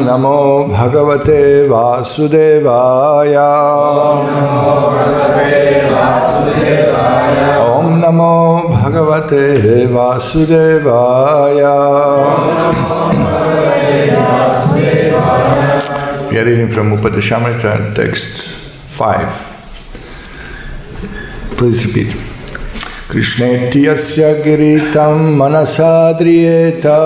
Namo Bhagavate Vasudevaya. Om Namo Bhagavate Vasudevaya. We are reading from Upadesa-prakasika, text 5. Please repeat. Krishneti yasya giritam manasadriyeta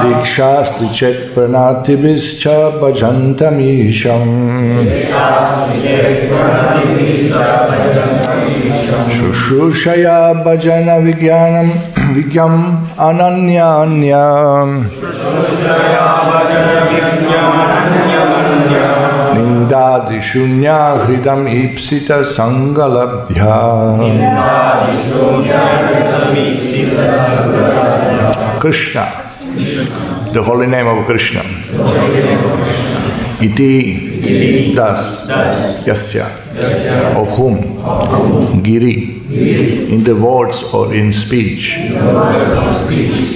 dikshasti chet pranatibhischa bhajantamisham shushushaya bhajana vigyam ananyanyam Nindadi shunya hridam ipsita sangalabhya. Krishna, the holy name of Krishna. Iti, thus, yasya, of whom, giri, in the words or in speech,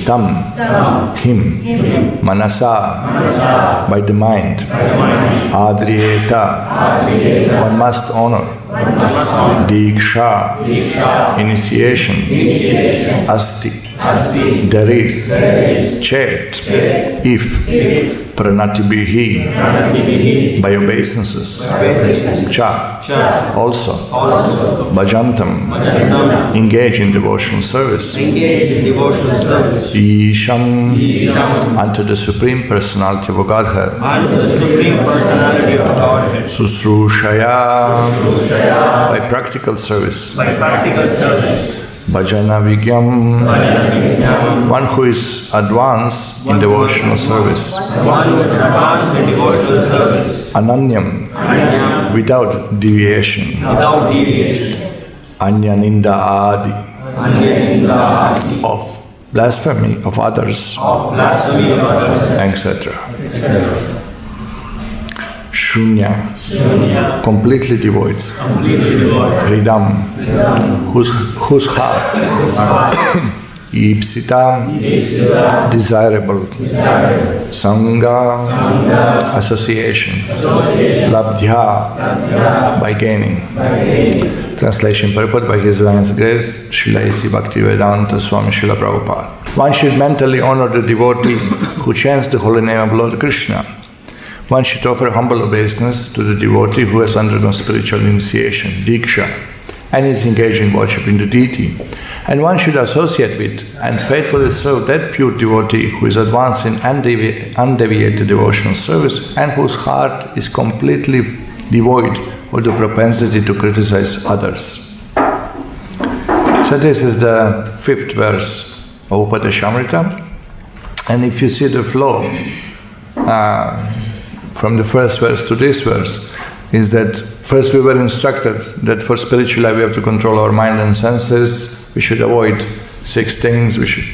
tam, him, manasa, by the mind, adriyeta, one must honor, diksha, initiation, asti, there is, chet, if, pranatibihi, by obeisances, cha, also, bhajantam, engage in devotional service, isham, unto the Supreme Personality of Godhead, susrushaya, by practical service, bhajana vigyam, one who is advanced in devotional service, ananyam, without deviation, anyaninda adi, of blasphemy of others, etc. Shunya, completely devoid. Hridam, whose heart. Ipsita, desirable. Sangha, association. Labdhya, by gaining. Translation purport by His Divine Grace, Śrīla Bhaktivedanta, Swami Śrīla Prabhupāda. One should mentally honor the devotee who chants the holy name of Lord Krishna. One should offer humble obeisance to the devotee who has undergone spiritual initiation, diksha, and is engaged in worshipping the deity. And one should associate with and faithfully serve that pure devotee who is advanced in undeviated devotional service and whose heart is completely devoid of the propensity to criticize others. So this is the 5th verse of Upadesa-prakasika. And if you see the flow, from the first verse to this verse, is that first we were instructed that for spiritual life we have to control our mind and senses, we should avoid 6 things, we should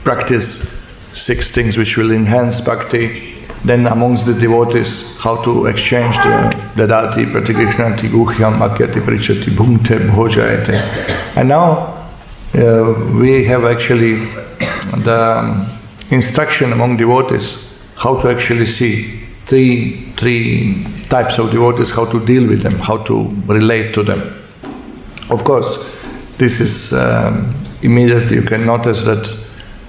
practice 6 things which will enhance bhakti. Then amongst the devotees, how to exchange the dadati, pratikrishnati, guhyam, akyati, prichati, bhunte, bhojayate. And now we have actually the instruction among devotees how to actually see three types of devotees, how to deal with them, how to relate to them. Of course, this is immediately you can notice that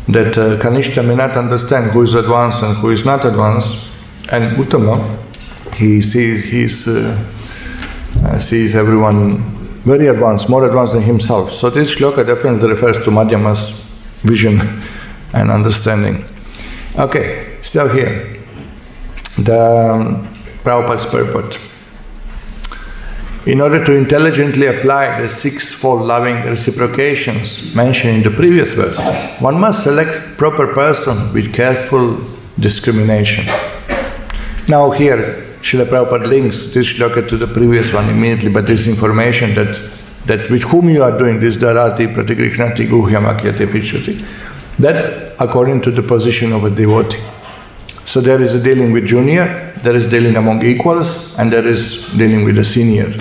Kanishta may not understand who is advanced and who is not advanced, and Uttama, he sees everyone very advanced, more advanced than himself. So this shloka definitely refers to Madhyama's vision and understanding. Okay, still here. The Prabhupada's purport. In order to intelligently apply the 6-fold loving reciprocations mentioned in the previous verse, one must select proper person with careful discrimination. Now here, Srila Prabhupada links this shloka to the previous one immediately, but this information that with whom you are doing this dharati, pratikrishnati, guhyam, akyate, pichati, that according to the position of a devotee. So there is a dealing with junior, there is dealing among equals, and there is dealing with a senior.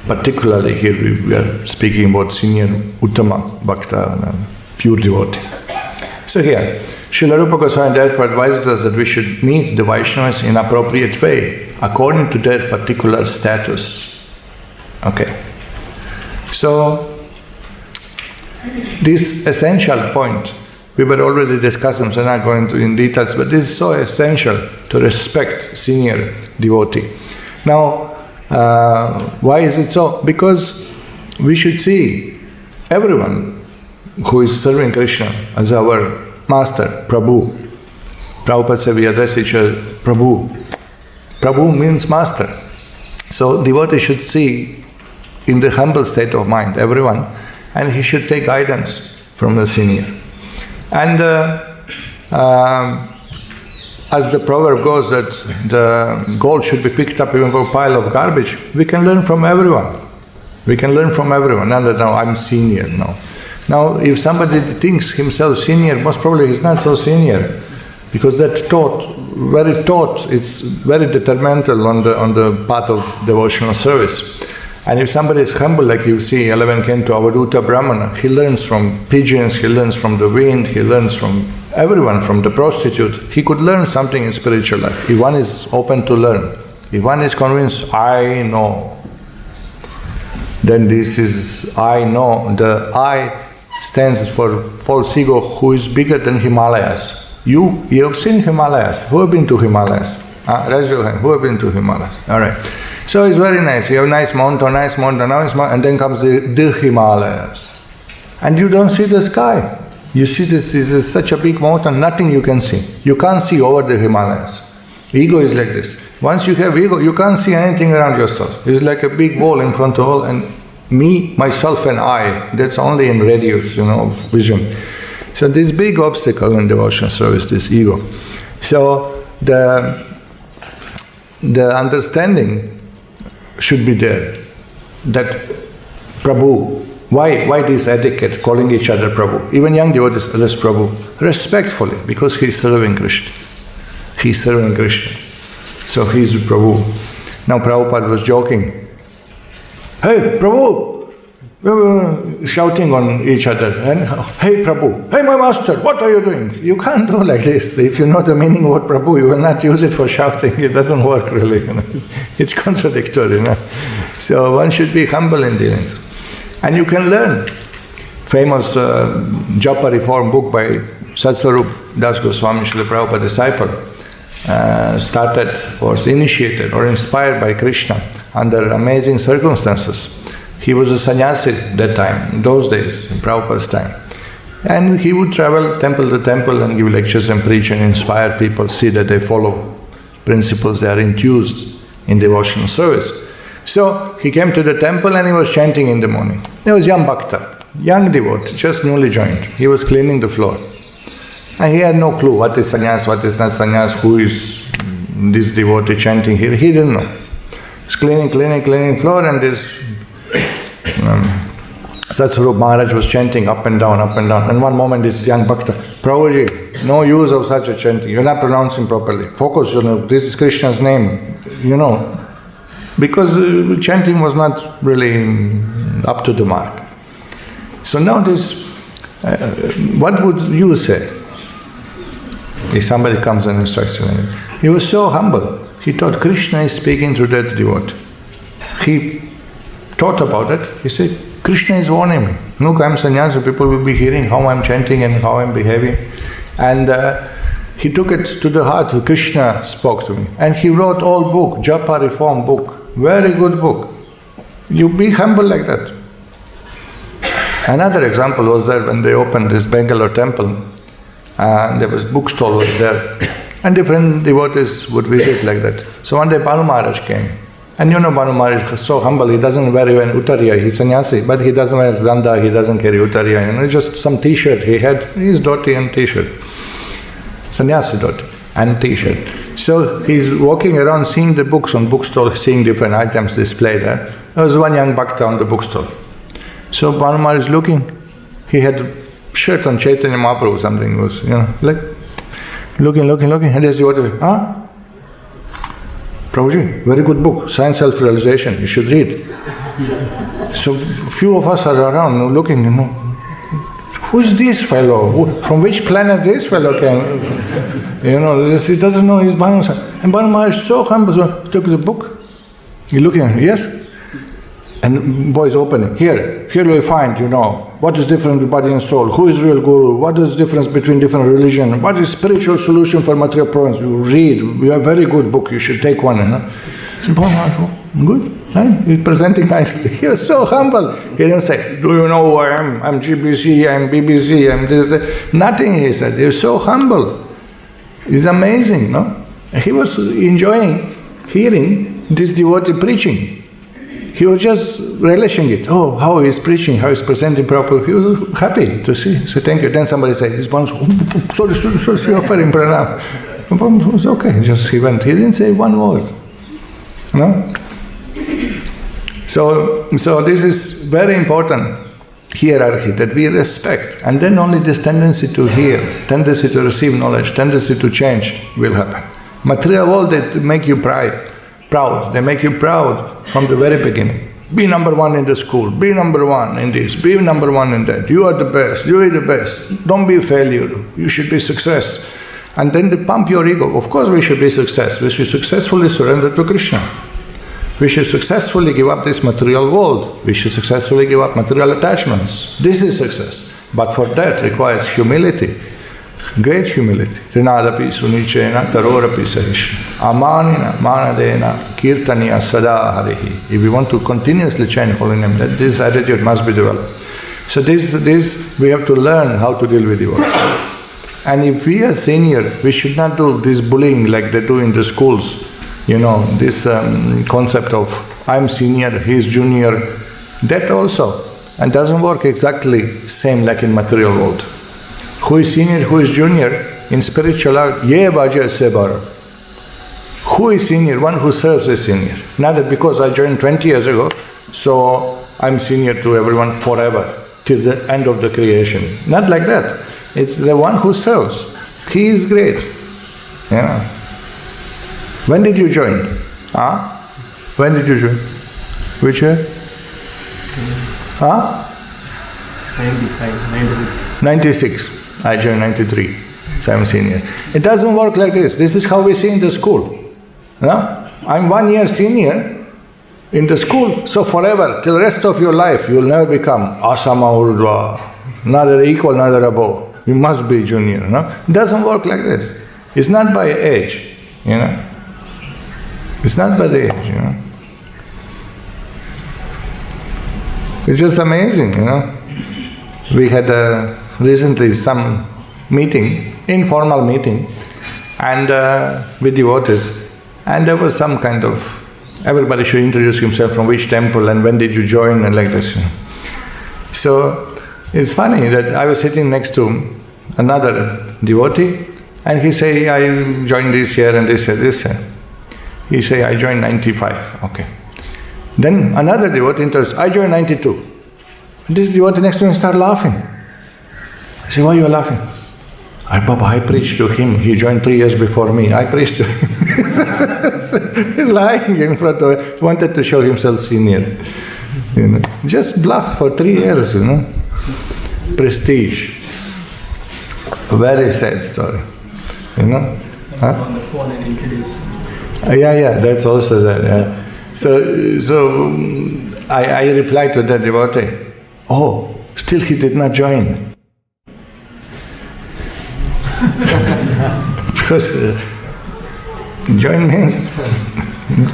Particularly here we are speaking about senior Uttama Bhakta, pure devotee. So here, Śrīla Rupa Goswāmī therefore advises us that we should meet the Vaishnavas in appropriate way, according to their particular status. Okay. So, this essential point, we were already discussing, so I'm not going into in details, but this is so essential to respect senior devotee. Now, why is it so? Because we should see everyone who is serving Krishna as our master, Prabhu. Prabhupada said we address each other, Prabhu. Prabhu means master. So devotee should see in the humble state of mind, everyone, and he should take guidance from the senior. And as the proverb goes that the gold should be picked up even from a pile of garbage, we can learn from everyone. We can learn from everyone. Not that now I'm senior, no. Now, if somebody thinks himself senior, most probably he's not so senior, because that it's very detrimental on the path of devotional service. And if somebody is humble, like you see, 𝐒𝐿 to Rādhā-ramaṇa, he learns from pigeons, he learns from the wind, he learns from everyone, from the prostitute. He could learn something in spiritual life, if one is open to learn. If one is convinced, I know, then this is I know. The I stands for false ego, who is bigger than Himalayas. You have seen Himalayas. Who have been to Himalayas? Raise your hand. Who have been to Himalayas? All right. So it's very nice. You have nice mountain, and then comes the Himalayas. And you don't see the sky. You see this is such a big mountain, nothing you can see. You can't see over the Himalayas. Ego is like this. Once you have ego, you can't see anything around yourself. It's like a big wall in front of all, and me, myself and I, that's only in radius, of vision. So this big obstacle in devotional service, this ego. So the understanding should be there that Prabhu, why this etiquette, calling each other Prabhu? Even young devotees address Prabhu respectfully, because he is serving Krishna. He is serving Krishna. So he is Prabhu. Now Prabhupada was joking. Hey, Prabhu! Shouting on each other. And, hey, Prabhu! Hey, my master! What are you doing? You can't do like this. If you know the meaning of what Prabhu, you will not use it for shouting. It doesn't work really. It's contradictory. So one should be humble in dealings. And you can learn. Famous Japa Reform book by Satsvarup Das Goswami, Śrīla Prabhupada disciple, was initiated or inspired by Krishna under amazing circumstances. He was a sannyasi that time, in those days, in Prabhupada's time. And he would travel temple to temple and give lectures and preach and inspire people, see that they follow principles, they are enthused in devotional service. So he came to the temple and he was chanting in the morning. There was young bhakta, young devotee, just newly joined. He was cleaning the floor. And he had no clue what is sannyas, what is not sannyas, who is this devotee chanting here. He didn't know. He's cleaning floor, and this Satsvarup Maharaj was chanting up and down. And one moment this young bhakta, Prabhuji, no use of such a chanting. You're not pronouncing properly. Focus, this is Krishna's name, Because chanting was not really up to the mark. So now this, what would you say if somebody comes and instructs you? He was so humble. He thought Krishna is speaking through that devotee. He thought about it. He said, Krishna is warning me. Look, I'm sannyasi, people will be hearing how I'm chanting and how I'm behaving. And he took it to the heart. Krishna spoke to me. And he wrote all book, Japa Reform book. Very good book. You be humble like that. Another example was that when they opened this Bangalore temple, there was bookstall was there. And different devotees would visit like that. So one day Bhanu Maharaj came. And Bhanu Maharaj was so humble, he doesn't wear even uttariya, he's sannyasi, but he doesn't wear danda, he doesn't carry uttariya, just some t-shirt he had, his dhoti and t-shirt. Sannyasi dhoti and t-shirt. So he's walking around seeing the books on bookstall, seeing different items displayed there. There was one young bhakta on the bookstall. So Bhanu Maharaj is looking, he had a shirt on Chaitanya Mahaprabhu or something, was, like, looking, and there's the Prabhuji, very good book, Science Self-Realization, you should read. So few of us are around looking, Who's this fellow? From which planet this fellow came? He doesn't know his Bhanu Maharaj. And Bhanu Maharaj is so humble, so he took the book. He looking at him, yes? And boy is opening. Here we find, what is different with body and soul, who is real guru, what is the difference between different religions, what is spiritual solution for material problems. You read, we have a very good book, you should take one. So Bhanu Maharaj, good. He's presenting nicely. He was so humble. He didn't say, do you know who I am? I'm GBC, I'm BBC, I'm this. Nothing, he said. He was so humble. It's amazing, no? He was enjoying hearing this devotee preaching. He was just relishing it. Oh, how he's preaching, how he's presenting properly. He was happy to see. So thank you. Then somebody said, his bones, sorry, offering pranam. It was okay, just he went. He didn't say one word. No? So this is very important hierarchy that we respect, and then only this tendency to hear, tendency to receive knowledge, tendency to change will happen. Material world, they make you proud. They make you proud from the very beginning. Be number one in the school, be number one in this, be number one in that. You are the best, you are the best. Don't be a failure, you should be success. And then they pump your ego. Of course we should be success. We should successfully surrender to Krishna. We should successfully give up this material world. We should successfully give up material attachments. This is success. But for that requires humility, great humility. Trinadapi sunichena tarorapi sarisha. Amanina manadena kirtaniya sada harihi. If we want to continuously chant holy name, that this attitude must be developed. So this we have to learn how to deal with the world. And if we are senior, we should not do this bullying like they do in the schools. This concept of I'm senior, he's junior, that also, and doesn't work exactly same like in material world. Who is senior, who is junior? In spiritual life, ye bhaja se bara. Who is senior? One who serves is senior. Not that because I joined 20 years ago, so I'm senior to everyone forever, till the end of the creation. Not like that. It's the one who serves. He is great. When did you join? When did you join? Which year? 96. I joined 93. So I'm senior. It doesn't work like this. This is how we see in the school. I'm 1 year senior in the school, so forever, till the rest of your life, you will never become asama urdhva, neither equal, neither above. You must be junior. It doesn't work like this. It's not by age. It's not by the age, It's just amazing, We had recently some meeting, informal meeting, and with devotees, and there was some kind of, everybody should introduce himself from which temple and when did you join and like this. So it's funny that I was sitting next to another devotee, and he say, I joined this year and this year, this year. He say, I joined 95, okay. Then another devotee introduced, I joined 92. This devotee next to him start laughing. I say, why you are laughing? Baba, I preached to him, he joined 3 years before me, I preached to him. He's lying in front of it, wanted to show himself senior. Just bluffed for 3 years, Prestige. A very sad story, On the phone and introduced. Yeah, that's also that. Yeah. So I replied to that devotee, oh, still he did not join. Because join means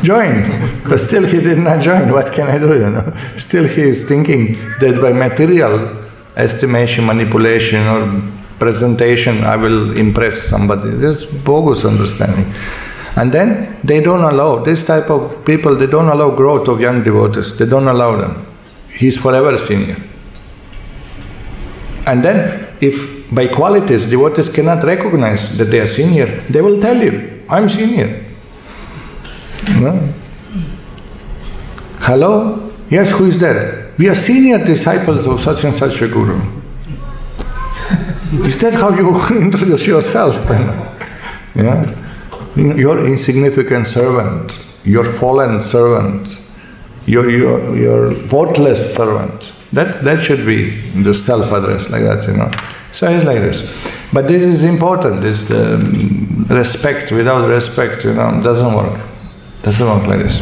joined, but still he did not join. What can I do, Still he is thinking that by material estimation, manipulation or presentation I will impress somebody. This is bogus understanding. And then they don't allow, this type of people, they don't allow growth of young devotees. They don't allow them. He's forever senior. And then, if by qualities devotees cannot recognize that they are senior, they will tell you, I'm senior. Hello? Yes, who is there? We are senior disciples of such and such a guru. Is that how you introduce yourself? Your insignificant servant, your fallen servant, your worthless servant. That should be the self-address, like that, So it's like this. But this is important, this respect. Without respect, doesn't work. Doesn't work like this.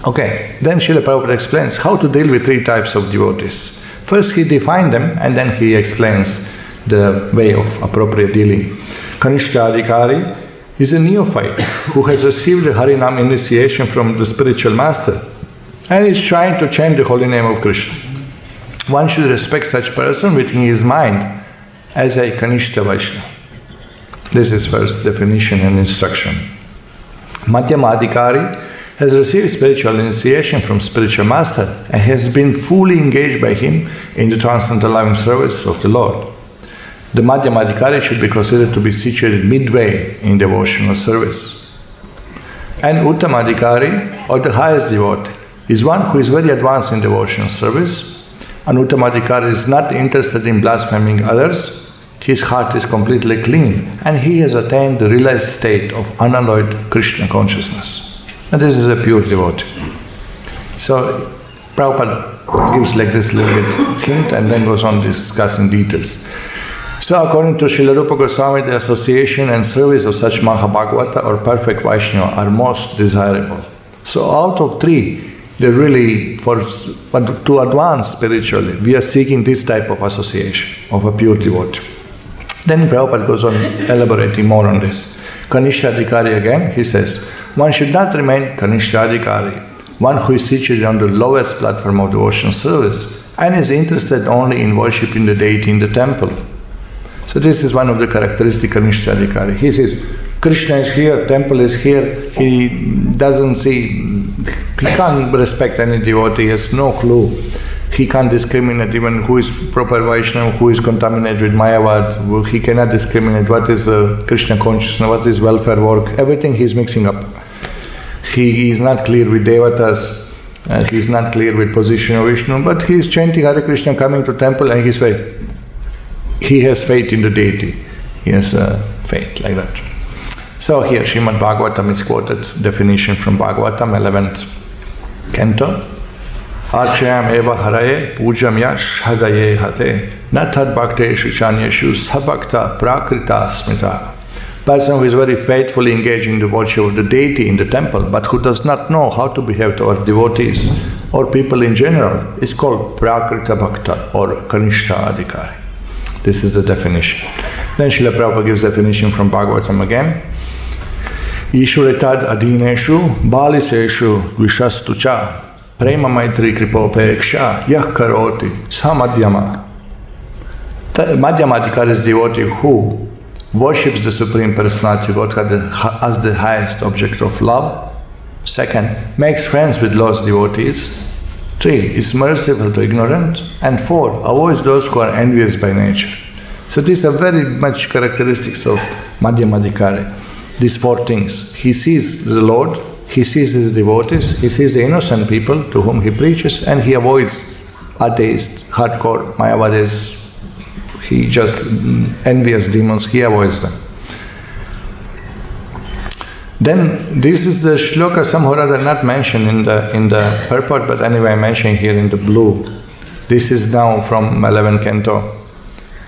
Okay, then Srila Prabhupada explains how to deal with three types of devotees. First he defined them, and then he explains the way of appropriate dealing. Kanishta-adhikari is a neophyte who has received the Harinam initiation from the spiritual master and is trying to chant the holy name of Krishna. One should respect such person within his mind as a Kanishta Vaishnava. This is first definition and instruction. Madhyama-adhikari has received spiritual initiation from spiritual master and has been fully engaged by him in the transcendental loving service of the Lord. The Madhyama-adhikari should be considered to be situated midway in devotional service. And Uttama-adhikari, or the highest devotee, is one who is very advanced in devotional service. An Uttama-adhikari is not interested in blaspheming others. His heart is completely clean and he has attained the realized state of unalloyed Krishna consciousness. And this is a pure devotee. So Prabhupada gives like this little bit hint and then goes on discussing details. So according to Śrīla Rupa Goswāmī, the association and service of such Mahabhagavata or perfect Vaishnava are most desirable. So out of three, they really, to advance spiritually, we are seeking this type of association of a pure devotee. Then Prabhupada goes on elaborating more on this. Kanishta-adhikari again, he says, one should not remain Kanishta-adhikari, one who is situated on the lowest platform of devotional service and is interested only in worshipping the deity in the temple. So this is one of the characteristics of Kanishta-adhikari. He says, Krishna is here, temple is here, he doesn't see, he can't respect any devotee, he has no clue. He can't discriminate even who is proper Vaishnava, who is contaminated with Mayavad, he cannot discriminate what is Krishna consciousness, what is welfare work, everything he is mixing up. He is not clear with devatas, he is not clear with position of Vishnu, but he is chanting Hare Krishna, coming to temple and he has faith in the deity. He has faith like that. So here Srimad Bhagavatam is quoted, definition from Bhagavatam, 11th canto. Archayam eva haraye pujam yash hadaye hate natad bhakteshu chanyeshu sabhakta prakrita smita. Person who is very faithfully engaged in the worship of the deity in the temple, but who does not know how to behave toward devotees or people in general, is called prakrita bhakta or Kanishta-adhikari. This is the definition. Then Srila Prabhupada gives definition from Bhagavatam again. Ishuretad adhineshu baliseshu vishastucha prema maitri kripopeksha yah karoti samadhyama. Madhyama-adhikari is devotee who worships the Supreme Personality of Godhead as the highest object of love. Second, makes friends with lost devotees. 3, is merciful to ignorant. And 4, avoids those who are envious by nature. So these are very much characteristics of Madhyama-adhikari. These 4 things. He sees the Lord, he sees his devotees, he sees the innocent people to whom he preaches, and he avoids atheists, hardcore Mayavadis, he just envious demons, he avoids them. Then this is the shloka somehow rather not mentioned in the purport, but anyway I mention here in the blue. This is now from 11th canto,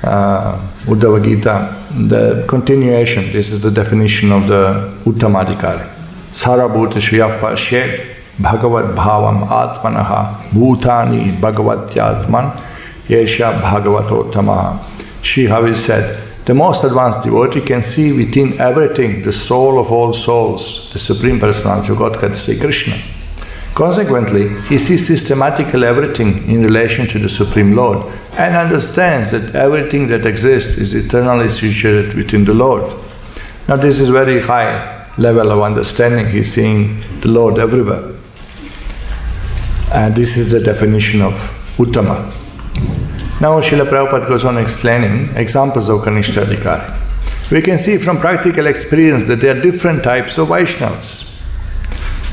Uddhava Gita, the continuation. This is the definition of the Uttama-adhikari. Sarabhuta Shriyav Pashyed Bhagavad Bhavam Atmanaha Bhutani Bhagavatyatman Yesha Bhagavatottama. She Havi said, the most advanced devotee can see within everything the soul of all souls, the Supreme Personality of Godhead, Sri Krishna. Consequently, he sees systematically everything in relation to the Supreme Lord and understands that everything that exists is eternally situated within the Lord. Now this is very high level of understanding. He's seeing the Lord everywhere. And this is the definition of Uttama. Now Srila Prabhupada goes on explaining examples of Kanishta-adhikari. We can see from practical experience that there are different types of Vaishnavas.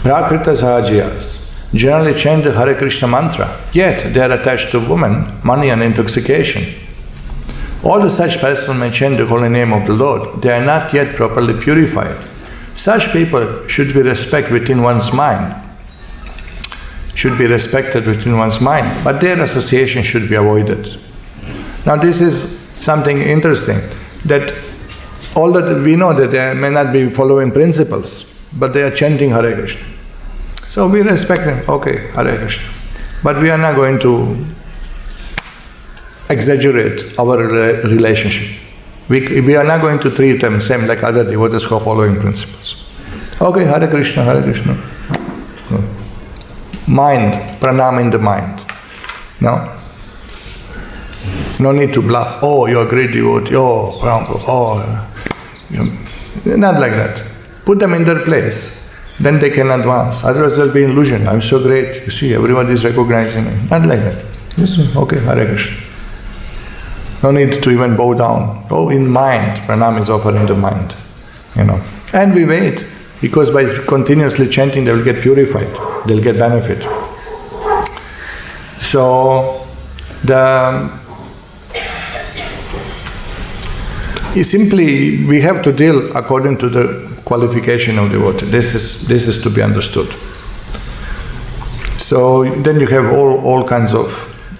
Prakrita Sahajiyas generally chant the Hare Krishna mantra, yet they are attached to women, money and intoxication. Although such persons may chant the holy name of the Lord, they are not yet properly purified. Such people should be respected within one's mind. should be respected within one's mind, but their association should be avoided. Now this is something interesting, that although we know that they may not be following principles, but they are chanting Hare Krishna. So we respect them, okay, Hare Krishna. But we are not going to exaggerate our relationship. We are not going to treat them same like other devotees who are following principles. Okay, Hare Krishna, Hare Krishna. No. Mind, pranam in the mind. No? No need to bluff. Oh, you're a great devotee. Not like that. Put them in their place. Then they can advance. Otherwise they'll be illusion. I'm so great. You see, everybody is recognizing me. Not like that. Okay, Hare Krishna. No need to even bow down. Oh, in mind. Pranam is offered in the mind. And we wait. Because by continuously chanting, they will get purified. They'll get benefit. So, we have to deal according to the qualification of devotee. This is to be understood. So then you have all kinds of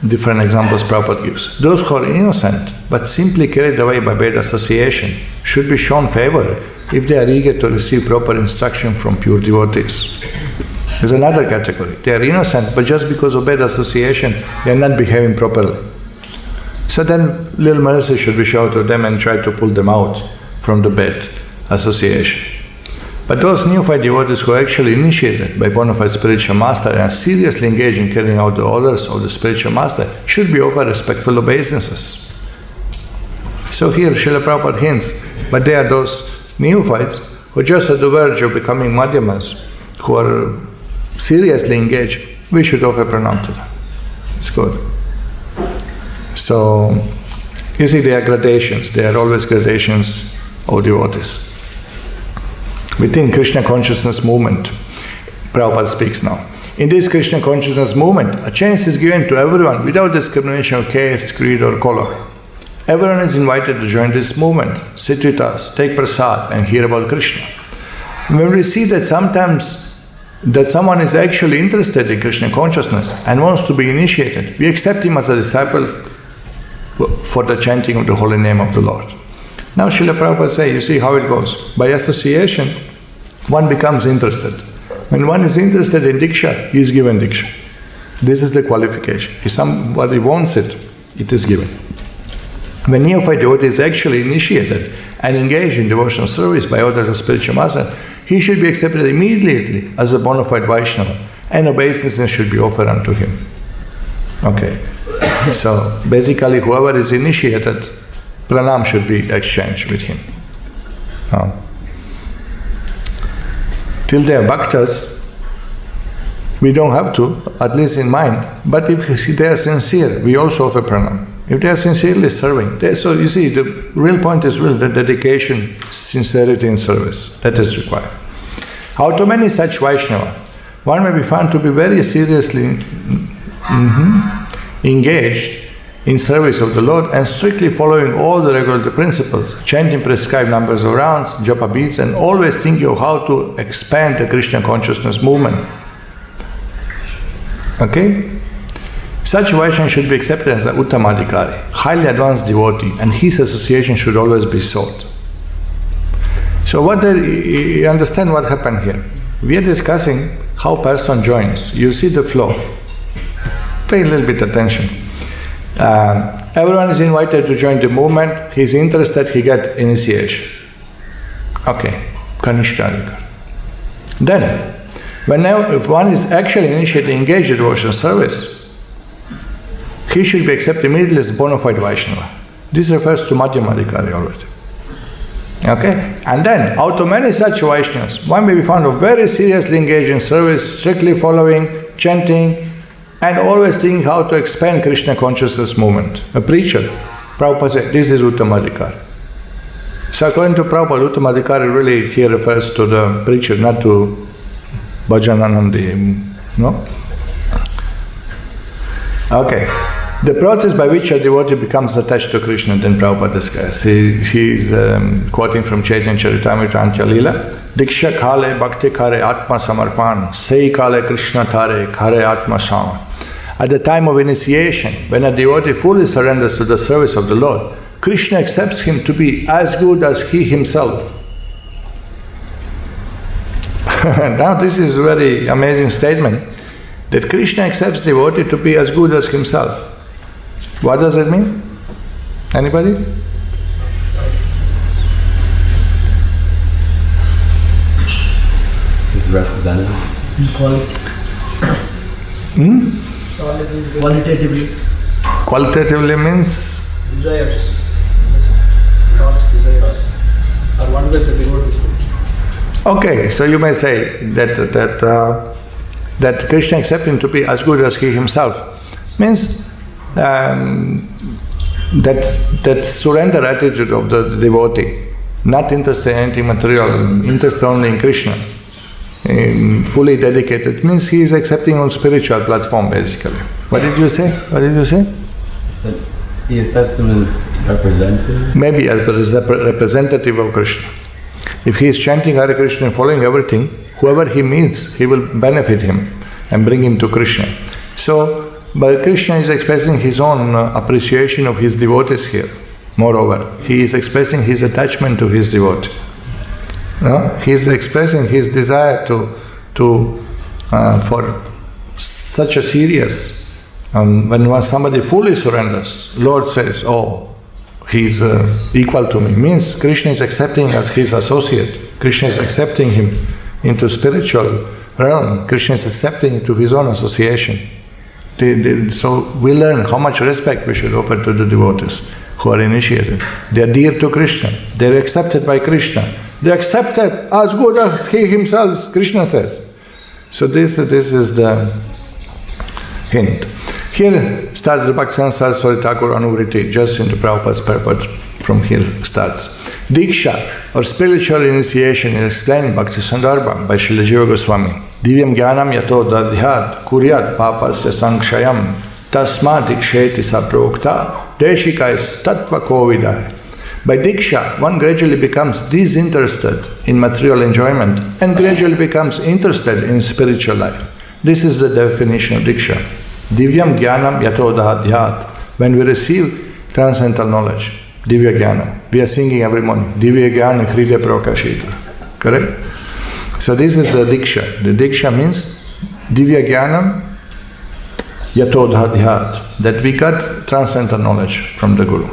different examples Prabhupada gives. Those who are innocent but simply carried away by bad association should be shown favor if they are eager to receive proper instruction from pure devotees. There's another category. They are innocent, but just because of bad association, they are not behaving properly. So then little mercy should be shown to them and try to pull them out from the bad association. But those neophyte devotees who are actually initiated by bona fide spiritual master and seriously engaged in carrying out the orders of the spiritual master should be offered respectful obeisances. So here Srila Prabhupada hints, but they are those neophytes who are just at the verge of becoming madhyamas, who are seriously engaged. We should offer pranam to them. It's good. So, you see, there are gradations. There are always gradations of devotees. Within Krishna consciousness movement, Prabhupada speaks now. In this Krishna consciousness movement, a chance is given to everyone without discrimination of caste, creed or color. Everyone is invited to join this movement, sit with us, take prasad and hear about Krishna. When we see that someone is actually interested in Krishna consciousness and wants to be initiated, we accept him as a disciple for the chanting of the holy name of the Lord. Now Srila Prabhupada says, you see how it goes. By association, one becomes interested. When one is interested in Diksha, he is given Diksha. This is the qualification. If somebody wants it, it is given. When neophyte devotee is actually initiated and engaged in devotional service by orders of spiritual master, he should be accepted immediately as a bona fide Vaishnava, and obeisance should be offered unto him. Okay. So basically, whoever is initiated, pranam should be exchanged with him. Till they are bhaktas, we don't have to, at least in mind. But if they are sincere, we also offer pranam. If they are sincerely serving, so you see, the real point is the dedication, sincerity in service. That is required. How to many such Vaishnava? One may be found to be very seriously engaged in service of the Lord and strictly following all the regular principles, chanting prescribed numbers of rounds, japa beads, and always thinking of how to expand the Krishna consciousness movement. Okay? Such Vaishnava should be accepted as an Uttamadhikari, highly advanced devotee, and his association should always be sought. So you understand what happened here? We are discussing how person joins. You see the flow. Pay a little bit attention. Everyone is invited to join the movement. He is interested, he gets initiation. Okay, Kanishta. Then, if one is actually initiated, engaged in devotional service, he should be accepted immediately as a bona fide Vaishnava. This refers to Madhyamadhikari already. Okay? And then, out of many such Vaishnavas, one may be found of very seriously engaged in service, strictly following, chanting, and always thinking how to expand Krishna consciousness movement. A preacher, Prabhupada said, this is Uttamadhikari. So according to Prabhupada, Uttamadhikari really here refers to the preacher, not to Bhajananandi. No? Okay. The process by which a devotee becomes attached to Krishna, then Prabhupada discusses. He is quoting from Chaitanya Charitamrita Lila. Diksha khale bhakti kare atma samarpan, sei kale Krishna tare kare atma sam. At the time of initiation, when a devotee fully surrenders to the service of the Lord, Krishna accepts him to be as good as he himself. Now this is a very amazing statement, that Krishna accepts devotee to be as good as himself. What does it mean? Anybody? Is representative. Qualitatively. Qualitatively means? Desires. God's desires are one with the devotee. Okay, so you may say that Krishna accepts him to be as good as he himself. Means that surrender attitude of the devotee, not interested in anything material, interested only in Krishna, fully dedicated, means he is accepting on spiritual platform basically. What did you say? What did you say? He accepts him as representative? Maybe as a representative of Krishna. If he is chanting Hare Krishna and following everything, whoever he meets, he will benefit him and bring him to Krishna. So, but Krishna is expressing his own appreciation of his devotees here. Moreover, he is expressing his attachment to his devotee. He is expressing his desire for such a serious. When somebody fully surrenders, Lord says, "Oh, he is equal to me." Means Krishna is accepting as his associate. Krishna is accepting him into spiritual realm. Krishna is accepting into his own association. So we learn how much respect we should offer to the devotees who are initiated. They are dear to Krishna. They are accepted by Krishna. They are accepted as good as he himself, Krishna says. So this is the hint. Here starts the Bhaktivedanta Sarasvatī Ṭhākura Anuvṛtti, just into Prabhupada's purport. From here starts. Diksha, or spiritual initiation, is explained Bhaktisandarbha by Śrīla Jiva Goswāmī. 𝐓𝐞𝐬𝐬𝐢𝐨𝐧 dadhyāt kuryāt papasya tasmāt diksheti saprokta deshikais tattva kovidai. By Diksha, one gradually becomes disinterested in material enjoyment and gradually becomes interested in spiritual life. This is the definition of Diksha. Divyam jnanam yato dadhyāt. When we receive transcendental knowledge, Divya Jnana. We are singing every morning, Divya Jnana Hridaya Prakashita. Correct? So this is the Diksha. The Diksha means Divya Jnanam yato dadhyāt. That we got transcendental knowledge from the Guru.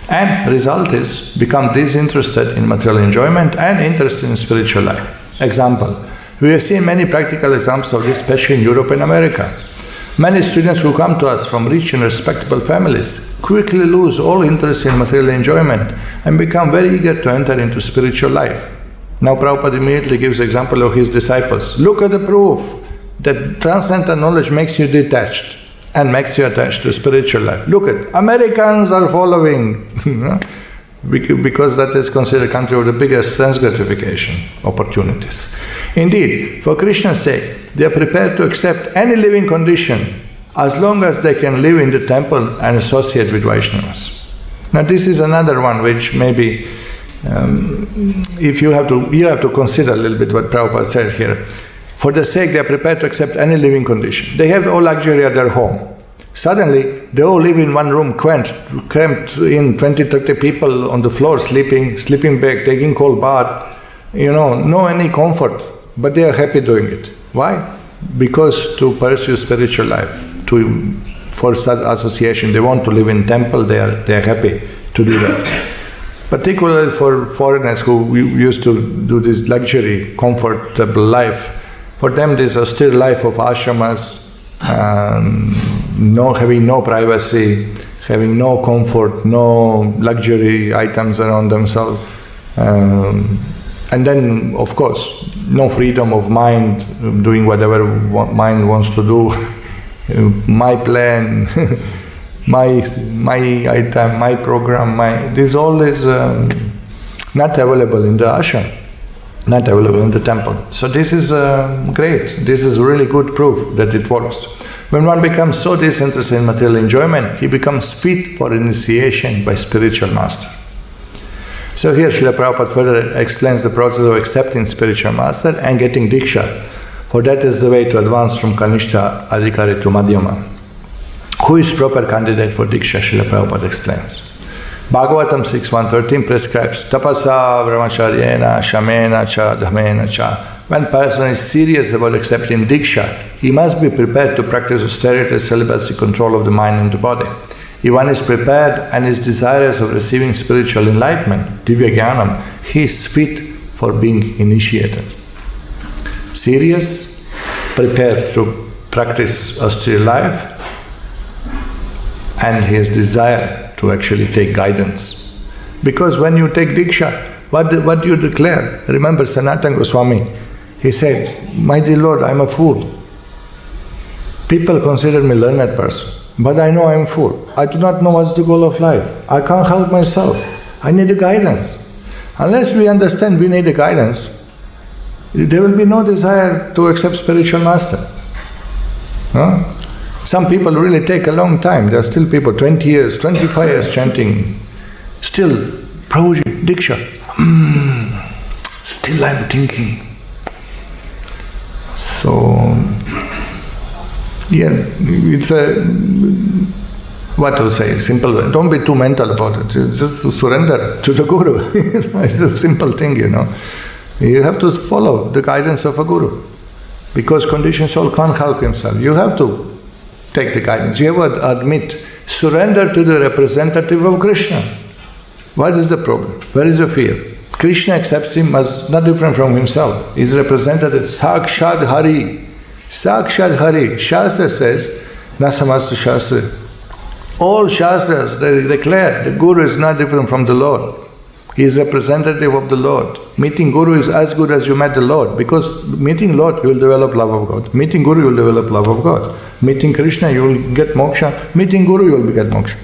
And result is, become disinterested in material enjoyment and interested in spiritual life. Example. We have seen many practical examples of this, especially in Europe and America. Many students who come to us from rich and respectable families quickly lose all interest in material enjoyment and become very eager to enter into spiritual life. Now Prabhupada immediately gives the example of his disciples. Look at the proof that transcendental knowledge makes you detached and makes you attached to spiritual life. Look at, Americans are following, because that is considered a country of the biggest sense gratification opportunities. Indeed, for Krishna's sake, they are prepared to accept any living condition as long as they can live in the temple and associate with Vaishnavas. Now this is another one which maybe, if you have to consider a little bit what Prabhupada said here. For the sake, they are prepared to accept any living condition. They have all luxury at their home. Suddenly, they all live in one room, cramped in 20-30 people on the floor, sleeping bag, taking cold bath, no any comfort, but they are happy doing it. Why? Because to pursue spiritual life, for such association, they want to live in temple, they are happy to do that. Particularly for foreigners who used to do this luxury, comfortable life, for them this austere life of ashramas, having no privacy, having no comfort, no luxury items around themselves, and then of course no freedom of mind, doing whatever mind wants to do, my plan, my item, my program, this all is not available in the ashram, not available in the temple. So this is great, this is really good proof that it works. When one becomes so disinterested in material enjoyment, he becomes fit for initiation by spiritual master. So here Srila Prabhupada further explains the process of accepting spiritual master and getting diksha, for that is the way to advance from Kanishta Adhikari to Madhyama. Who is proper candidate for diksha? Srila Prabhupada explains. Bhagavatam 6.1.13 prescribes tapasa brahmacharyena shamena cha dhamena cha. When a person is serious about accepting diksha, he must be prepared to practice austerity, celibacy, control of the mind and the body. If one is prepared and is desirous of receiving spiritual enlightenment, divya jnanam, he is fit for being initiated. Serious, prepared to practice austere life, and he has desire to actually take guidance. Because when you take diksha, what do you declare? Remember Sanatana Goswami, he said, "My dear Lord, I am a fool. People consider me a learned person, but I know I am a fool. I do not know what's the goal of life. I can't help myself. I need a guidance." Unless we understand we need a guidance, there will be no desire to accept spiritual master. Huh? Some people really take a long time. There are still people, 20 years, 25 years chanting. Still, Prabhuji, diksha. Still I'm thinking. So, yeah, it's a, what to say, simple way. Don't be too mental about it. Just surrender to the Guru. It's a simple thing, you know. You have to follow the guidance of a Guru. Because conditioned soul can't help himself. You have to take the guidance. You have to admit, surrender to the representative of Krishna. What is the problem? Where is the fear? Krishna accepts him as not different from himself. He is represented as Sakshat Hari. Sakshat Hari. Shastra says, Nasamastu Shastra. All Shastras, they declare the Guru is not different from the Lord. He is representative of the Lord. Meeting Guru is as good as you met the Lord, because meeting Lord you will develop love of God. Meeting Guru you will develop love of God. Meeting Krishna you will get moksha. Meeting Guru you will get moksha.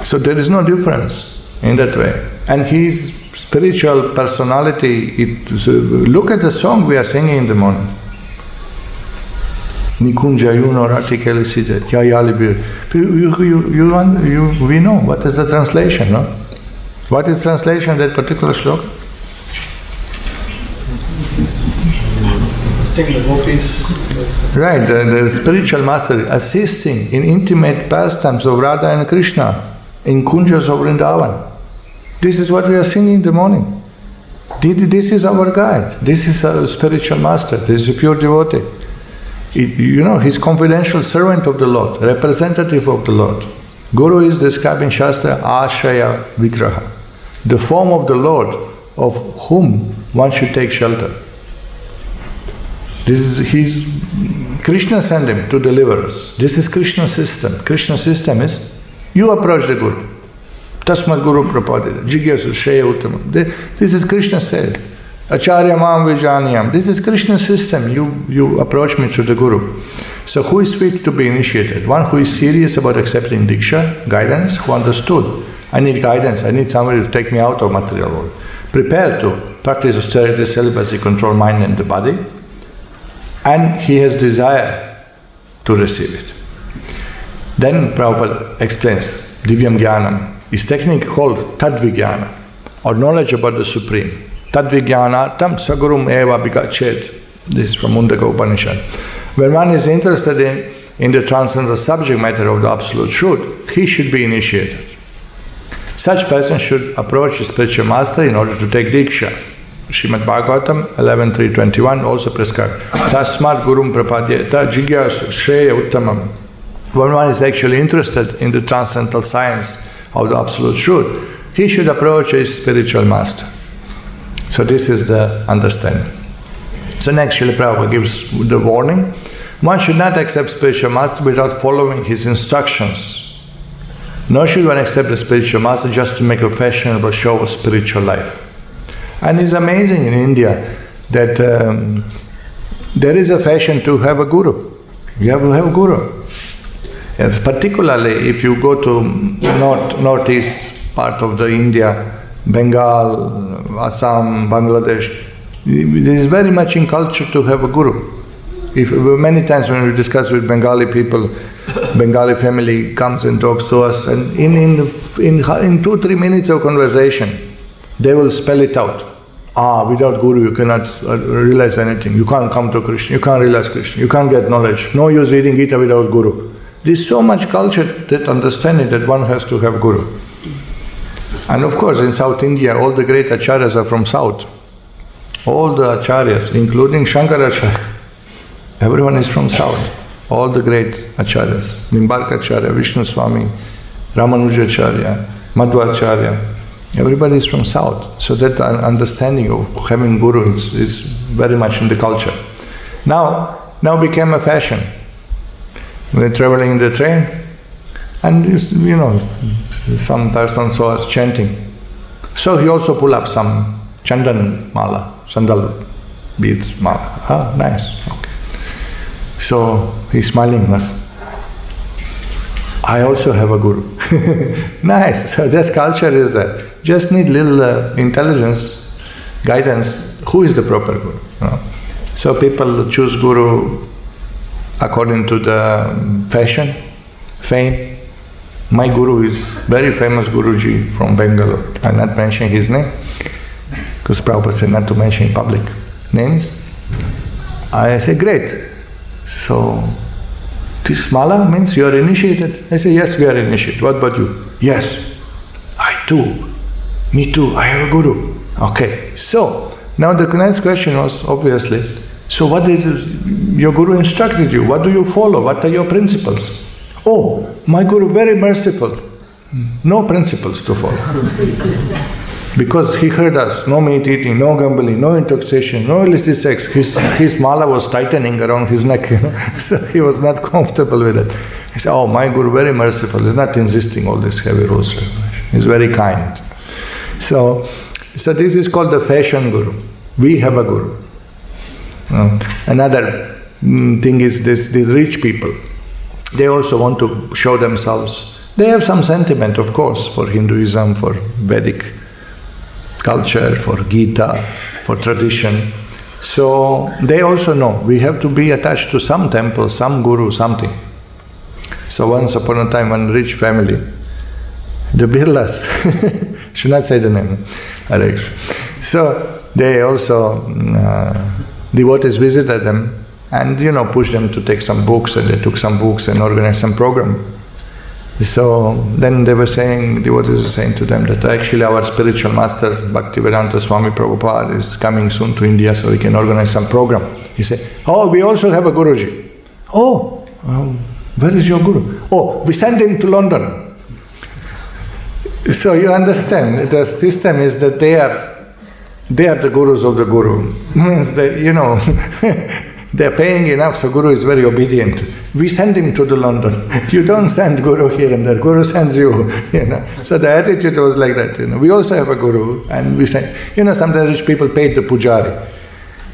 So there is no difference in that way. And his spiritual personality, look at the song we are singing in the morning. 𝐒𝐞𝐬𝐬𝐢𝐨𝐧 we know what is the translation, no? What is translation of that particular sloka? Assisting the gopis. Right, the spiritual master assisting in intimate pastimes of Radha and Krishna in kunjas of Vrindavan. This is what we are singing in the morning. This is our guide. This is our spiritual master. This is a pure devotee. He's confidential servant of the Lord, representative of the Lord. Guru is describing Shastra Ashraya Vigraha, the form of the Lord of whom one should take shelter. Krishna sent him to deliver us. This is Krishna's system. Krishna's system is, you approach the Guru. Tasmat Guru Prapadita, Jigyasu Shreya Uttamam. This is Krishna says. Acharya Mam Vijaniyam. This is Krishna's system. You approach me through the Guru. So who is fit to be initiated? One who is serious about accepting diksha, guidance, who understood. I need guidance, I need somebody to take me out of material world. Prepared to practice austerity, celibacy, control mind and the body. And he has desire to receive it. Then Prabhupada explains, Divyam Jnanam is technique called Tadvijnana, or knowledge about the Supreme. Tadvijnanatam sagurum eva bhikachet. This is from Mundaka Upanishad. When one is interested in the transcendental subject matter of the Absolute Truth, he should be initiated. Such person should approach the spiritual master in order to take diksha. Srimad Bhagavatam 11.3.21 also prescribes Tasmat Gurum Prapadyeta Jigyasu Shreya Uttamam. When one is actually interested in the transcendental science of the Absolute Truth, he should approach his spiritual master. So this is the understanding. So next Srila Prabhupada gives the warning. One should not accept spiritual master without following his instructions. Nor should one accept the spiritual master just to make a fashionable show of spiritual life. And it's amazing in India that there is a fashion to have a guru. You have to have a guru. And particularly if you go to northeast part of the India, Bengal, Assam, Bangladesh, it is very much in culture to have a guru. Many times when we discuss with Bengali people, Bengali family comes and talks to us, and in 2-3 minutes of conversation, they will spell it out. Without Guru you cannot realize anything. You can't come to Krishna, you can't realize Krishna, you can't get knowledge. No use reading Gita without Guru. There's so much culture that understanding that one has to have Guru. And of course in South India all the great acharyas are from South. All the acharyas, including Shankaracharya, everyone is from South. All the great acharyas, Nimbarkacharya, Vishnu Swami, Ramanujacharya, Madhvacharya, everybody is from South. So that understanding of having Guru is very much in the culture. Now became a fashion. We're traveling in the train, and some person saw us chanting. So he also pulled up some chandan mala, sandal beads mala. Nice. Okay. So he's smiling at us. I also have a Guru. Nice. So that culture is there. Just need little intelligence, guidance. Who is the proper Guru? So people choose Guru according to the fashion, fame. My Guru is very famous Guruji from Bangalore. I'm not mentioning his name, because Prabhupada said not to mention public names. I say, great. So, this mala means you are initiated? I say, yes, we are initiated. What about you? Yes. I too. Me too. I have a Guru. Okay. So, now the next question was, obviously, so what did your Guru instructed you? What do you follow? What are your principles? Oh, my Guru very merciful. No principles to follow. Because he heard us, no meat eating, no gambling, no intoxication, no illicit sex. His mala was tightening around his neck, so he was not comfortable with it. He said, oh, my Guru very merciful, he's not insisting all this heavy rules. He's very kind. So this is called the fashion Guru. We have a Guru. Another thing is these rich people. They also want to show themselves. They have some sentiment, of course, for Hinduism, for Vedic culture, for Gita, for tradition. So they also know we have to be attached to some temple, some Guru, something. So once upon a time, one rich family, the Birlas, should not say the name, so they also, devotees visited them and pushed them to take some books, and they took some books and organized some program. So then they were saying, devotees were saying to them that actually our spiritual master, Bhaktivedanta Swami Prabhupāda, is coming soon to India, so we can organize some program. He said, oh, we also have a Guruji. Oh, where is your Guru? Oh, we sent him to London. So you understand, the system is that they are the Gurus of the Guru. Means that, they're paying enough, so Guru is very obedient. We send him to the London. You don't send Guru here and there, Guru sends you. So the attitude was like that. We also have a Guru, and we send. Sometimes rich people paid the pujari.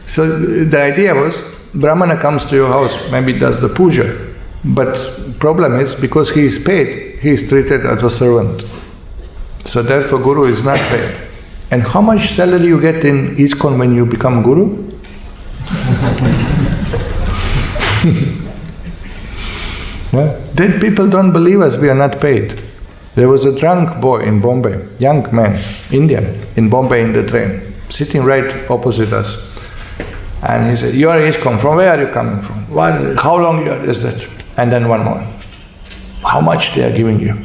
So the idea was, Brahmana comes to your house, maybe does the puja, but problem is, because he is paid, he is treated as a servant. So therefore Guru is not paid. And how much salary you get in ISKCON when you become Guru? Then people don't believe us, we are not paid. There was a drunk boy in Bombay, young man, Indian, in Bombay in the train, sitting right opposite us. And he said, you are ISKCON, from where are you coming from? How long is that? And then one more, how much they are giving you?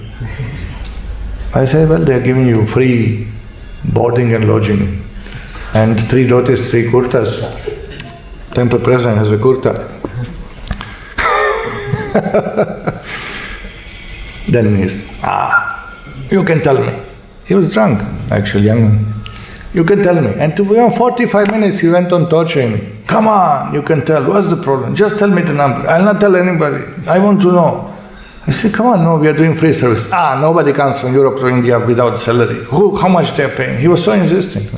I said, well, they are giving you free boarding and lodging, and 3 dhotis, 3 kurtas. Temple president has a kurta. Then he's, you can tell me. He was drunk, actually, young man. You can tell me. And 45 minutes he went on torturing me. Come on, you can tell. What's the problem? Just tell me the number. I'll not tell anybody. I want to know. I said, come on, no, we are doing free service. Nobody comes from Europe to India without salary. How much they are paying? He was so insistent.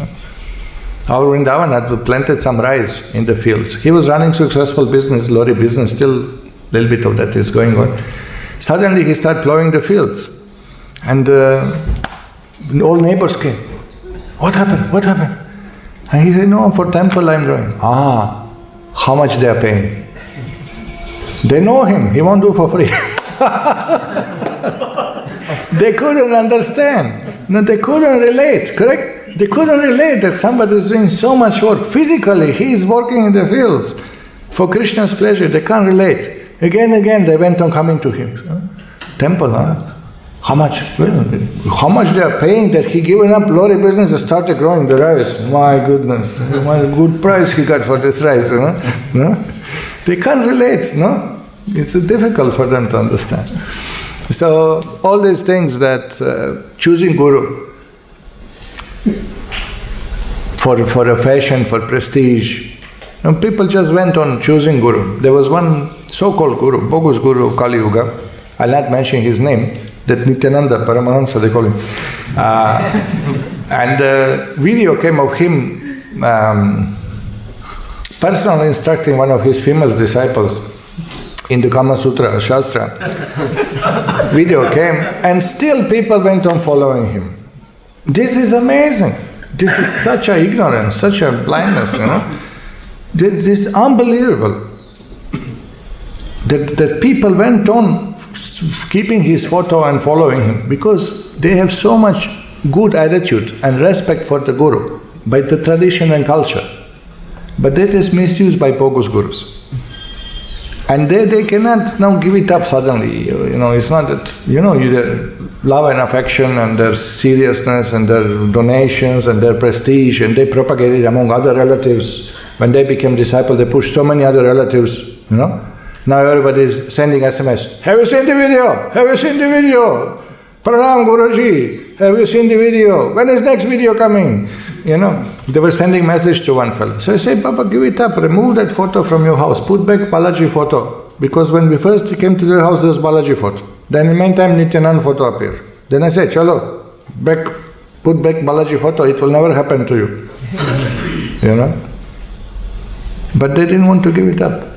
Our Vrindavan had planted some rice in the fields. He was running successful business, lorry business, still a little bit of that is going on. Suddenly he started plowing the fields. And all neighbors came. What happened? What happened? And he said, no, for temple I'm going. How much they are paying? They know him, he won't do for free. They couldn't understand. No, they couldn't relate, correct? They couldn't relate that somebody is doing so much work. Physically, he is working in the fields for Krishna's pleasure. They can't relate. Again and again, they went on coming to him. Temple, huh? How much they are paying that he given up lorry business and started growing the rice. My goodness, what a good price he got for this rice, no? They can't relate, no? It's difficult for them to understand. So, all these things that choosing Guru for a fashion, for prestige, and people just went on choosing Guru. There was one so-called Guru, bogus Guru of Kali Yuga, I'll not mention his name, that Nityananda, Paramahansa they call him. And a video came of him personally instructing one of his famous disciples in the Kama Sutra, Shastra. Video came and still people went on following him. This is amazing. This is such a ignorance, such a blindness, This is unbelievable. That people went on keeping his photo and following him because they have so much good attitude and respect for the Guru by the tradition and culture. But that is misused by bogus Gurus. And they cannot now give it up suddenly. It's not that, their love and affection and their seriousness and their donations and their prestige, and they propagate it among other relatives. When they became disciples, they pushed so many other relatives, Now everybody is sending SMS. Have you seen the video? Have you seen the video? Pranam Guruji. Have you seen the video? When is next video coming? They were sending message to one fellow. So I said, Papa, give it up. Remove that photo from your house. Put back Balaji photo. Because when we first came to their house, there was Balaji photo. Then in the meantime, Nityananda photo appeared. Then I said, Chalo, put back Balaji photo. It will never happen to you. But they didn't want to give it up.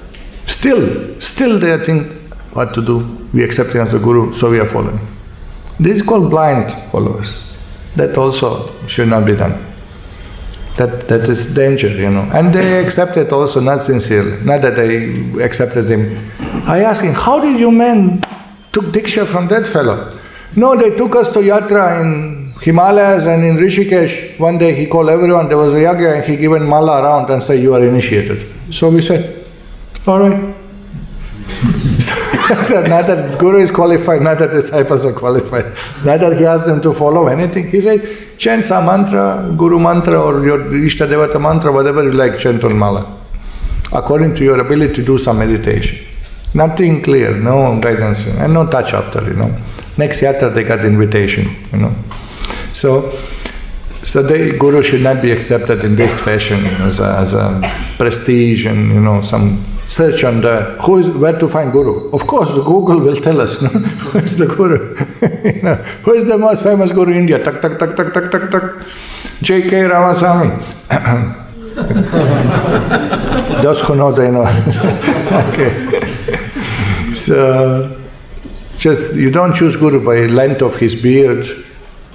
Still they think what to do. We accept him as a Guru, so we are following. This is called blind followers. That also should not be done. That is danger, And they accept it also not sincerely. Not that they accepted him. I asked him, how did you men took Diksha from that fellow? No, they took us to Yatra in Himalayas and in Rishikesh. One day he called everyone, there was a yagya, and he given mala around and said, you are initiated. So we said, all right. Not that Guru is qualified, not that disciples are qualified, not that he asked them to follow anything. He said, chant some mantra, Guru mantra or your Ishta Devata mantra, whatever you like, chant on mala, according to your ability to do some meditation. Nothing clear, no guidance, and no touch after, Next yatra they got invitation, So the Guru should not be accepted in this fashion as a prestige and some search on where to find Guru. Of course, Google will tell us, who is the Guru? Who is the most famous Guru in India? Tak, tak, tak, tak, tak, tak, tak. J.K. Ramaswamy. Those who know, they know. Okay. So, you don't choose Guru by length of his beard,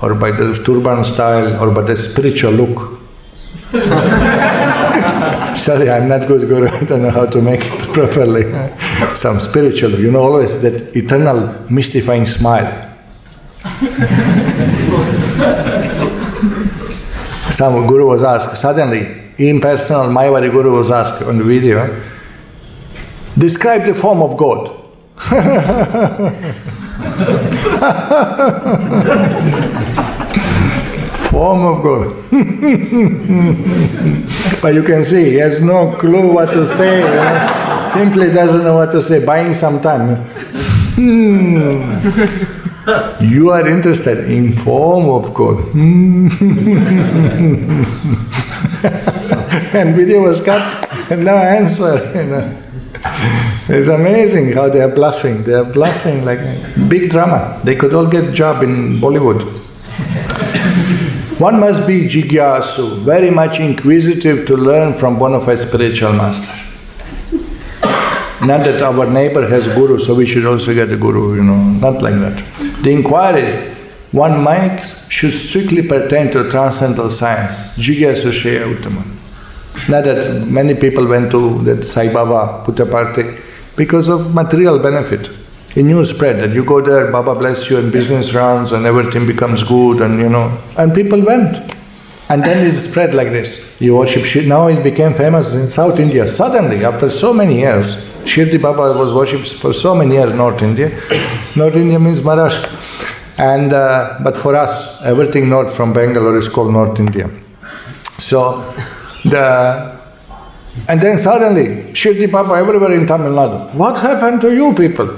or by the turban style, or by the spiritual look. Sorry, I'm not good Guru, I don't know how to make it properly. Some spiritual, always that eternal mystifying smile. Some Guru was asked, suddenly, impersonal Mayavadi Guru was asked on the video, describe the form of God. Form of God. But you can see, he has no clue what to say, simply doesn't know what to say, buying some time. You are interested in form of God. And video was cut, and no answer. It's amazing how they are bluffing. They are bluffing like a big drama. They could all get a job in Bollywood. One must be jigyasu, very much inquisitive to learn from one of a spiritual master. Not that our neighbor has guru, so we should also get a guru, not like that. The inquiries one makes should strictly pertain to transcendental science. Jigyasu Shreya Uttama. Not that many people went to that Sai Baba Puttaparthi because of material benefit. A news spread that you go there, Baba bless you, and business runs and everything becomes good, and and people went. And then it spread like this. You worship Shirdi. Now it became famous in South India. Suddenly, after so many years, Shirdi Baba was worshipped for so many years in North India. North India means Maharashtra. And but for us, everything north from Bangalore is called North India. So and then suddenly, Shirdi Baba everywhere in Tamil Nadu. What happened to you people?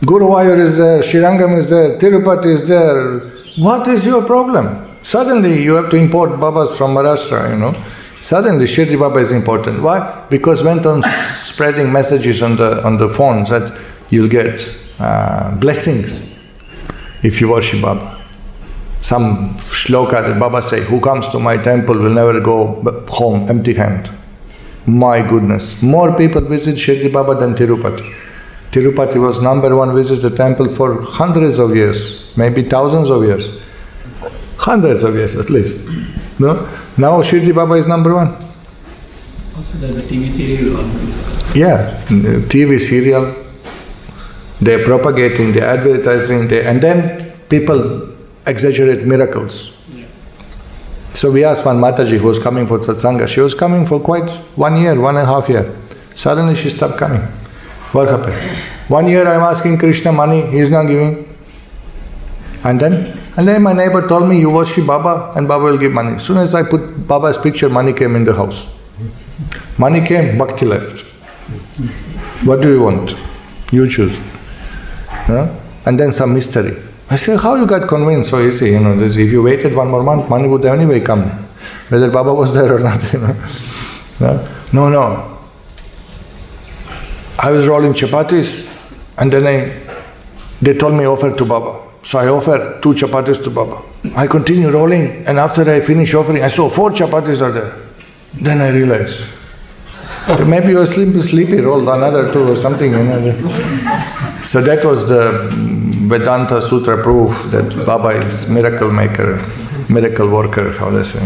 Guruvayur is there, Srirangam is there, Tirupati is there. What is your problem? Suddenly you have to import Babas from Maharashtra, Suddenly Shirdi Baba is important. Why? Because went on spreading messages on the phones that you'll get blessings if you worship Baba. Some shloka that Baba say, who comes to my temple will never go home empty hand. My goodness, more people visit Shirdi Baba than Tirupati. Tirupati was number one visit the temple for hundreds of years, maybe thousands of years. Hundreds of years at least. No? Now Shirdi Baba is number one. Also there's a TV serial on. Yeah, TV serial. They're propagating, they're advertising, and then people exaggerate miracles. Yeah. So we asked one Mataji who was coming for satsanga. She was coming for quite 1 year, 1.5 years. Suddenly she stopped coming. What happened? 1 year I'm asking Krishna money, he is not giving. And then my neighbor told me, you worship Baba and Baba will give money. As soon as I put Baba's picture, money came in the house. Money came, bhakti left. What do you want? You choose. And then some mystery. I said, how you got convinced so easy? If you waited 1 more month, money would anyway come. Whether Baba was there or not, No. I was rolling chapatis and then they told me offer to Baba. So I offered 2 chapatis to Baba. I continue rolling and after I finish offering, I saw 4 chapatis are there. Then I realized, maybe you were sleepy, rolled another 2 or something. So that was the Vedanta Sutra proof that Baba is miracle maker, miracle worker, how they say.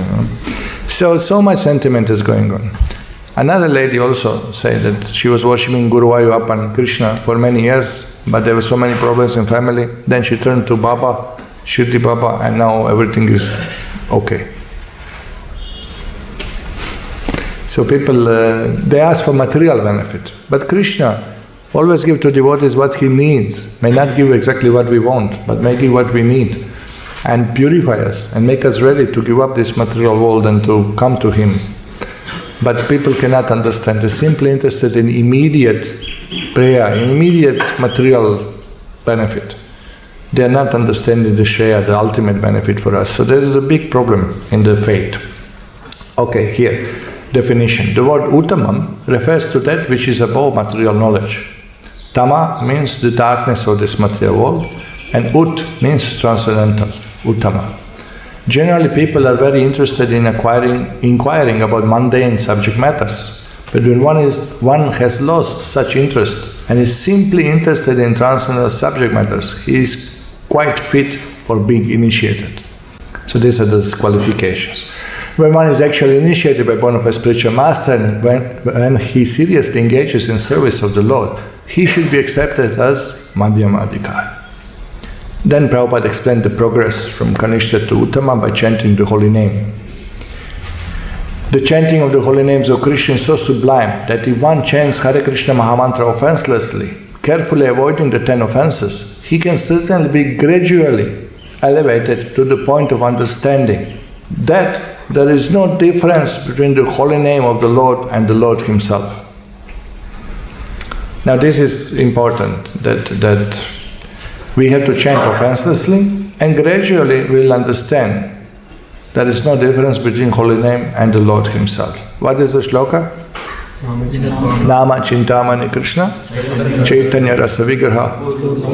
So much sentiment is going on. Another lady also said that she was worshipping Guruvayur Appan Krishna for many years, but there were so many problems in family. Then she turned to Baba, Shirdi Baba, and now everything is okay. So people, they ask for material benefit, but Krishna always gives to devotees what he needs. May not give exactly what we want, but may give what we need, and purify us and make us ready to give up this material world and to come to him. But people cannot understand. They're simply interested in immediate prayer, in immediate material benefit. They are not understanding the Shreya, the ultimate benefit for us. So there is a big problem in the faith. Okay, here, definition. The word Uttamam refers to that which is above material knowledge. Tama means the darkness of this material world, and Ut means transcendental, Uttama. Generally, people are very interested in inquiring about mundane subject matters. But when one has lost such interest and is simply interested in transcendental subject matters, he is quite fit for being initiated. So these are the qualifications. When one is actually initiated by one of a spiritual master, and when he seriously engages in service of the Lord, he should be accepted as Madhyamadikari. Then Prabhupada explained the progress from Kanishta to Uttama by chanting the holy name. The chanting of the holy names of Krishna is so sublime that if one chants Hare Krishna Mahamantra offenselessly, carefully avoiding the 10 offenses, he can certainly be gradually elevated to the point of understanding that there is no difference between the holy name of the Lord and the Lord himself. Now this is important, that we have to chant offenselessly, and gradually we will understand there is no difference between holy name and the Lord himself. What is the shloka? Nama Chintamani Krishna Chaitanya Rasa Vigraha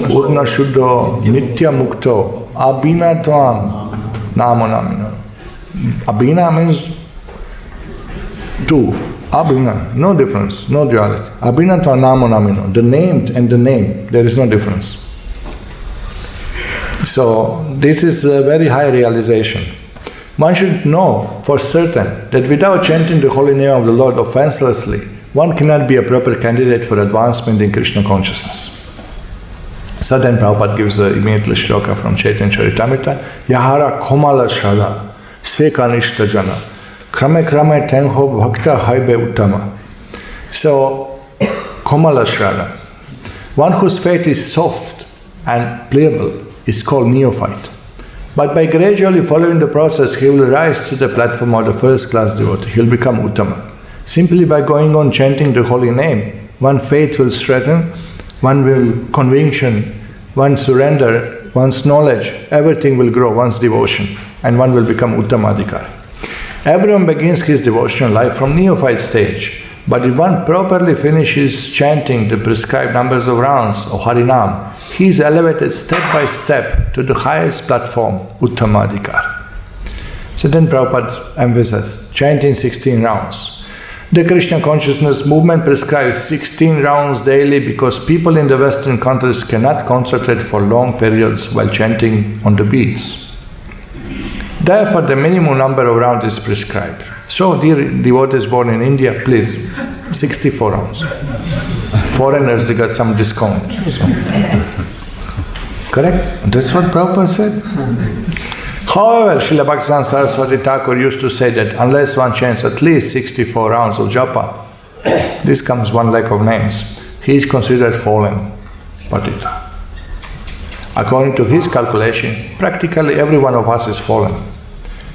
Purna Shuddho Nitya Mukto Abhina Tvam Namo Namino. Abhina means 2. Abhina, no difference, no duality. Abhina Tvam Namo Namino. The named and the name, there is no difference. So this is a very high realization. One should know for certain that without chanting the holy name of the Lord offenselessly, one cannot be a proper candidate for advancement in Krishna consciousness. So then Prabhupada gives the immediately shloka from Chaitanya Charitamrita, Yahara Komala Shraddha, Svekanishta Jana, Krame Krame Tenho Bhakta Haibe Uttama. So, Komala Shraddha, one whose faith is soft and pliable, is called neophyte. But by gradually following the process, he will rise to the platform of the first-class devotee. He will become Uttama. Simply by going on chanting the holy name, one faith will strengthen, one will conviction, one surrender, one's knowledge, everything will grow, one's devotion, and one will become Uttamadhikari. Everyone begins his devotional life from neophyte stage, but if one properly finishes chanting the prescribed numbers of rounds of Harinam, he is elevated step by step to the highest platform, Uttamadhikari. So then Prabhupada emphasizes chanting 16 rounds. The Krishna consciousness movement prescribes 16 rounds daily because people in the Western countries cannot concentrate for long periods while chanting on the beats. Therefore, the minimum number of rounds is prescribed. So, dear devotees born in India, please, 64 rounds. Foreigners, they got some discount. So. Correct? That's what Prabhupada said. However, Śrīla Bhaktisiddhānta Sarasvatī Ṭhākura used to say that unless one chants at least 64 rounds of japa, this comes one lakh of names, he is considered fallen patita. According to his calculation, practically every one of us is fallen.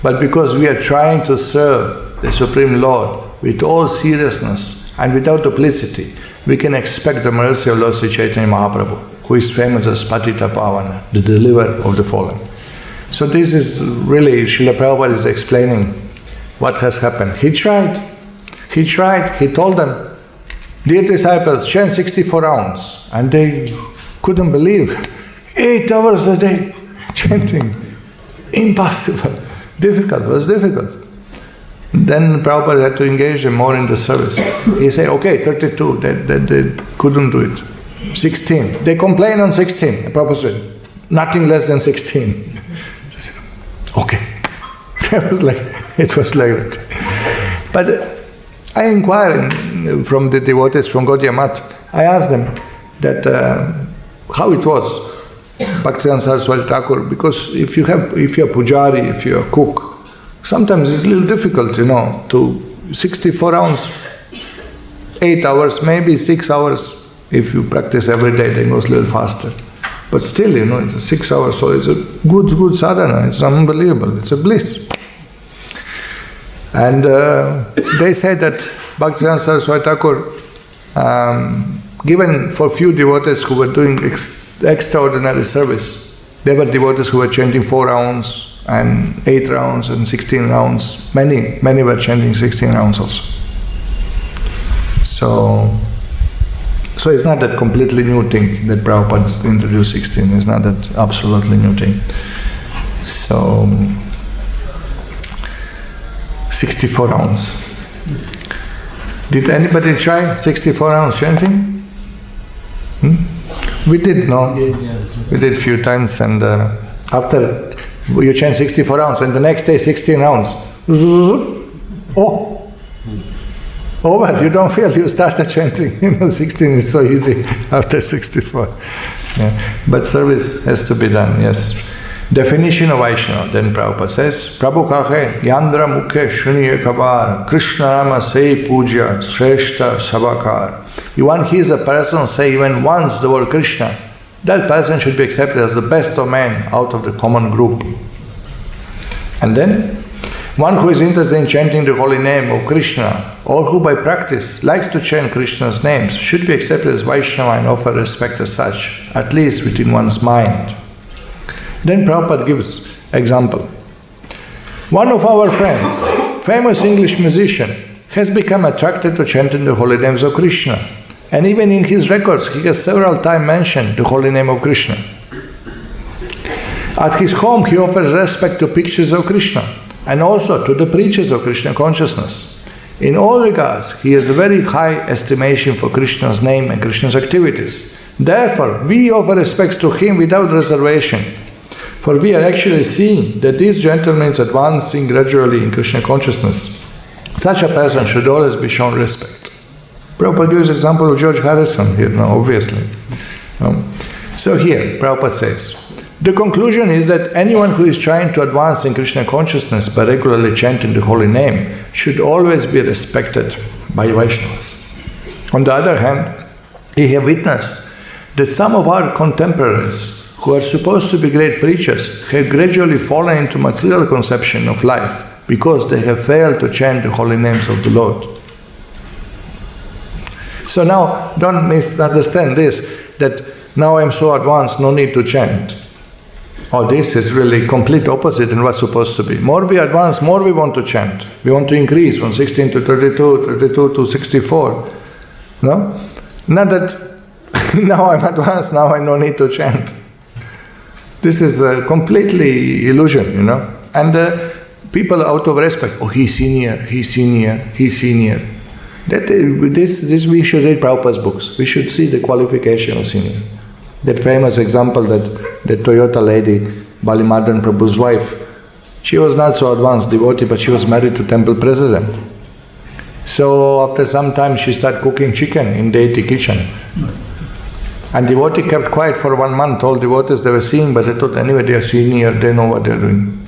But because we are trying to serve the Supreme Lord with all seriousness and without duplicity, we can expect the mercy of Lord Sri Chaitanya Mahaprabhu, who is famous as Patita Pavana, the deliverer of the fallen. So this is really, Srila Prabhupada is explaining what has happened. He tried, he told them, dear disciples, chant 64 rounds. And they couldn't believe. 8 hours a day chanting. Impossible. Difficult, it was difficult. Then Prabhupada had to engage them more in the service. He said, okay, 32, they couldn't do it. 16, they complain on 16. Prabhupada said, nothing less than 16. Okay. It was like that. But I inquired from the devotees from Gaudiya Math. I asked them that how it was, Bhaktisiddhānta Sarasvatī Ṭhākura, because if you're pujari, if you're a cook, sometimes it's a little difficult, to 64 rounds, 8 hours, maybe 6 hours. If you practice every day, then it goes a little faster. But still, it's a 6 hours, so it's a good sadhana, it's unbelievable, it's a bliss. And they said that Bhaktisiddhānta Sarasvatī Ṭhākura, given for few devotees who were doing extraordinary service, there were devotees who were chanting 4 rounds and 8 rounds and 16 rounds. Many were chanting 16 rounds also. So it's not that completely new thing that Prabhupada introduced 16. It's not that absolutely new thing. So 64 rounds. Did anybody try 64 rounds chanting? We did, no? We did a few times, and after you chant 64 rounds, and the next day 16 rounds. Over, you don't feel, you started chanting. 16 is so easy after 64. Yeah. But service has to be done, yes. Definition of Vaishnava, then Prabhupada says, Prabhupāda yandra mukhe shuni ekabar, Krishna Rama sei puja, shreshta sabakar. If one hears a person say even once the word Krishna, that person should be accepted as the best of men out of the common group. And then, one who is interested in chanting the holy name of Krishna, or who by practice likes to chant Krishna's names, should be accepted as Vaishnava and offer respect as such, at least within one's mind. Then Prabhupada gives example. One of our friends, famous English musician, has become attracted to chanting the holy names of Krishna. And even in his records, he has several times mentioned the holy name of Krishna. At his home, he offers respect to pictures of Krishna, and also to the preachers of Krishna consciousness. In all regards, he has a very high estimation for Krishna's name and Krishna's activities. Therefore, we offer respects to him without reservation, for we are actually seeing that this gentleman is advancing gradually in Krishna consciousness. Such a person should always be shown respect. Prabhupada gives example of George Harrison here, obviously. So here, Prabhupada says, the conclusion is that anyone who is trying to advance in Krishna consciousness by regularly chanting the holy name should always be respected by Vaishnavas. On the other hand, we have witnessed that some of our contemporaries who are supposed to be great preachers have gradually fallen into material conception of life because they have failed to chant the holy names of the Lord. So now, don't misunderstand this, that now I'm so advanced, no need to chant. Oh, this is really complete opposite than what's supposed to be. More we advance, more we want to chant. We want to increase from 16 to 32, 32 to 64. No? Not that now I'm advanced, now I no need to chant. This is a completely illusion, And people out of respect, oh, he's senior, he's senior, he's senior. This we should read Prabhupada's books. We should see the qualification of senior. That famous example that the Toyota lady, Balimadran Prabhu's wife, she was not so advanced devotee, but she was married to temple president. So after some time she started cooking chicken in deity kitchen. And devotee kept quiet for 1 month. All devotees they were seeing, but they thought anyway they are senior, they know what they are doing.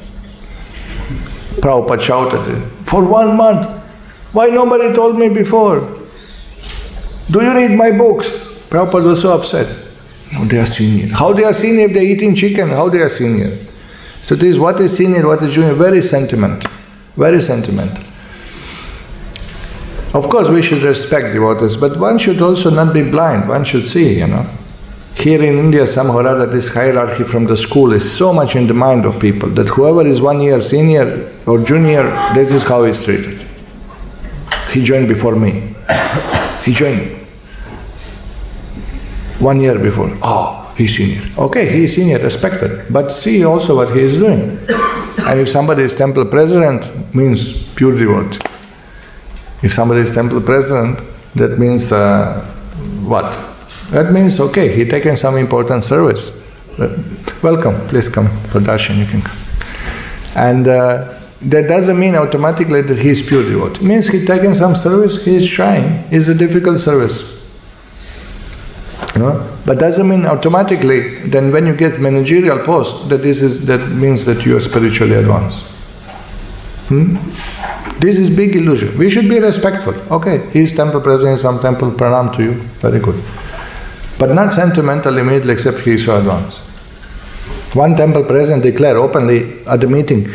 Prabhupada shouted, for 1 month, why nobody told me before? Do you read my books? Prabhupada was so upset. No, they are senior. How they are senior if they are eating chicken? How they are senior? So this is what is senior, what is junior, very sentimental. Very sentimental. Of course we should respect devotees, but one should also not be blind, one should see, Here in India, somehow or other, this hierarchy from the school is so much in the mind of people that whoever is 1 year senior or junior, this is how he is treated. He joined before me. He joined 1 year before. Oh, he's senior. Okay, he is senior, respected. But see also what he is doing. And if somebody is temple president, means pure devotee. If somebody is temple president, that means what? That means, okay, he taken some important service. Welcome, please come for darshan, you can come. And that doesn't mean automatically that he is pure devotee. It means he taken some service, he is trying. It's a difficult service. But doesn't mean automatically then when you get managerial post that that means that you are spiritually advanced. This is big illusion. We should be respectful. Okay, he is temple president, some temple, pranam to you, very good. But not sentimentally immediately except he is so advanced. One temple president declared openly at the meeting,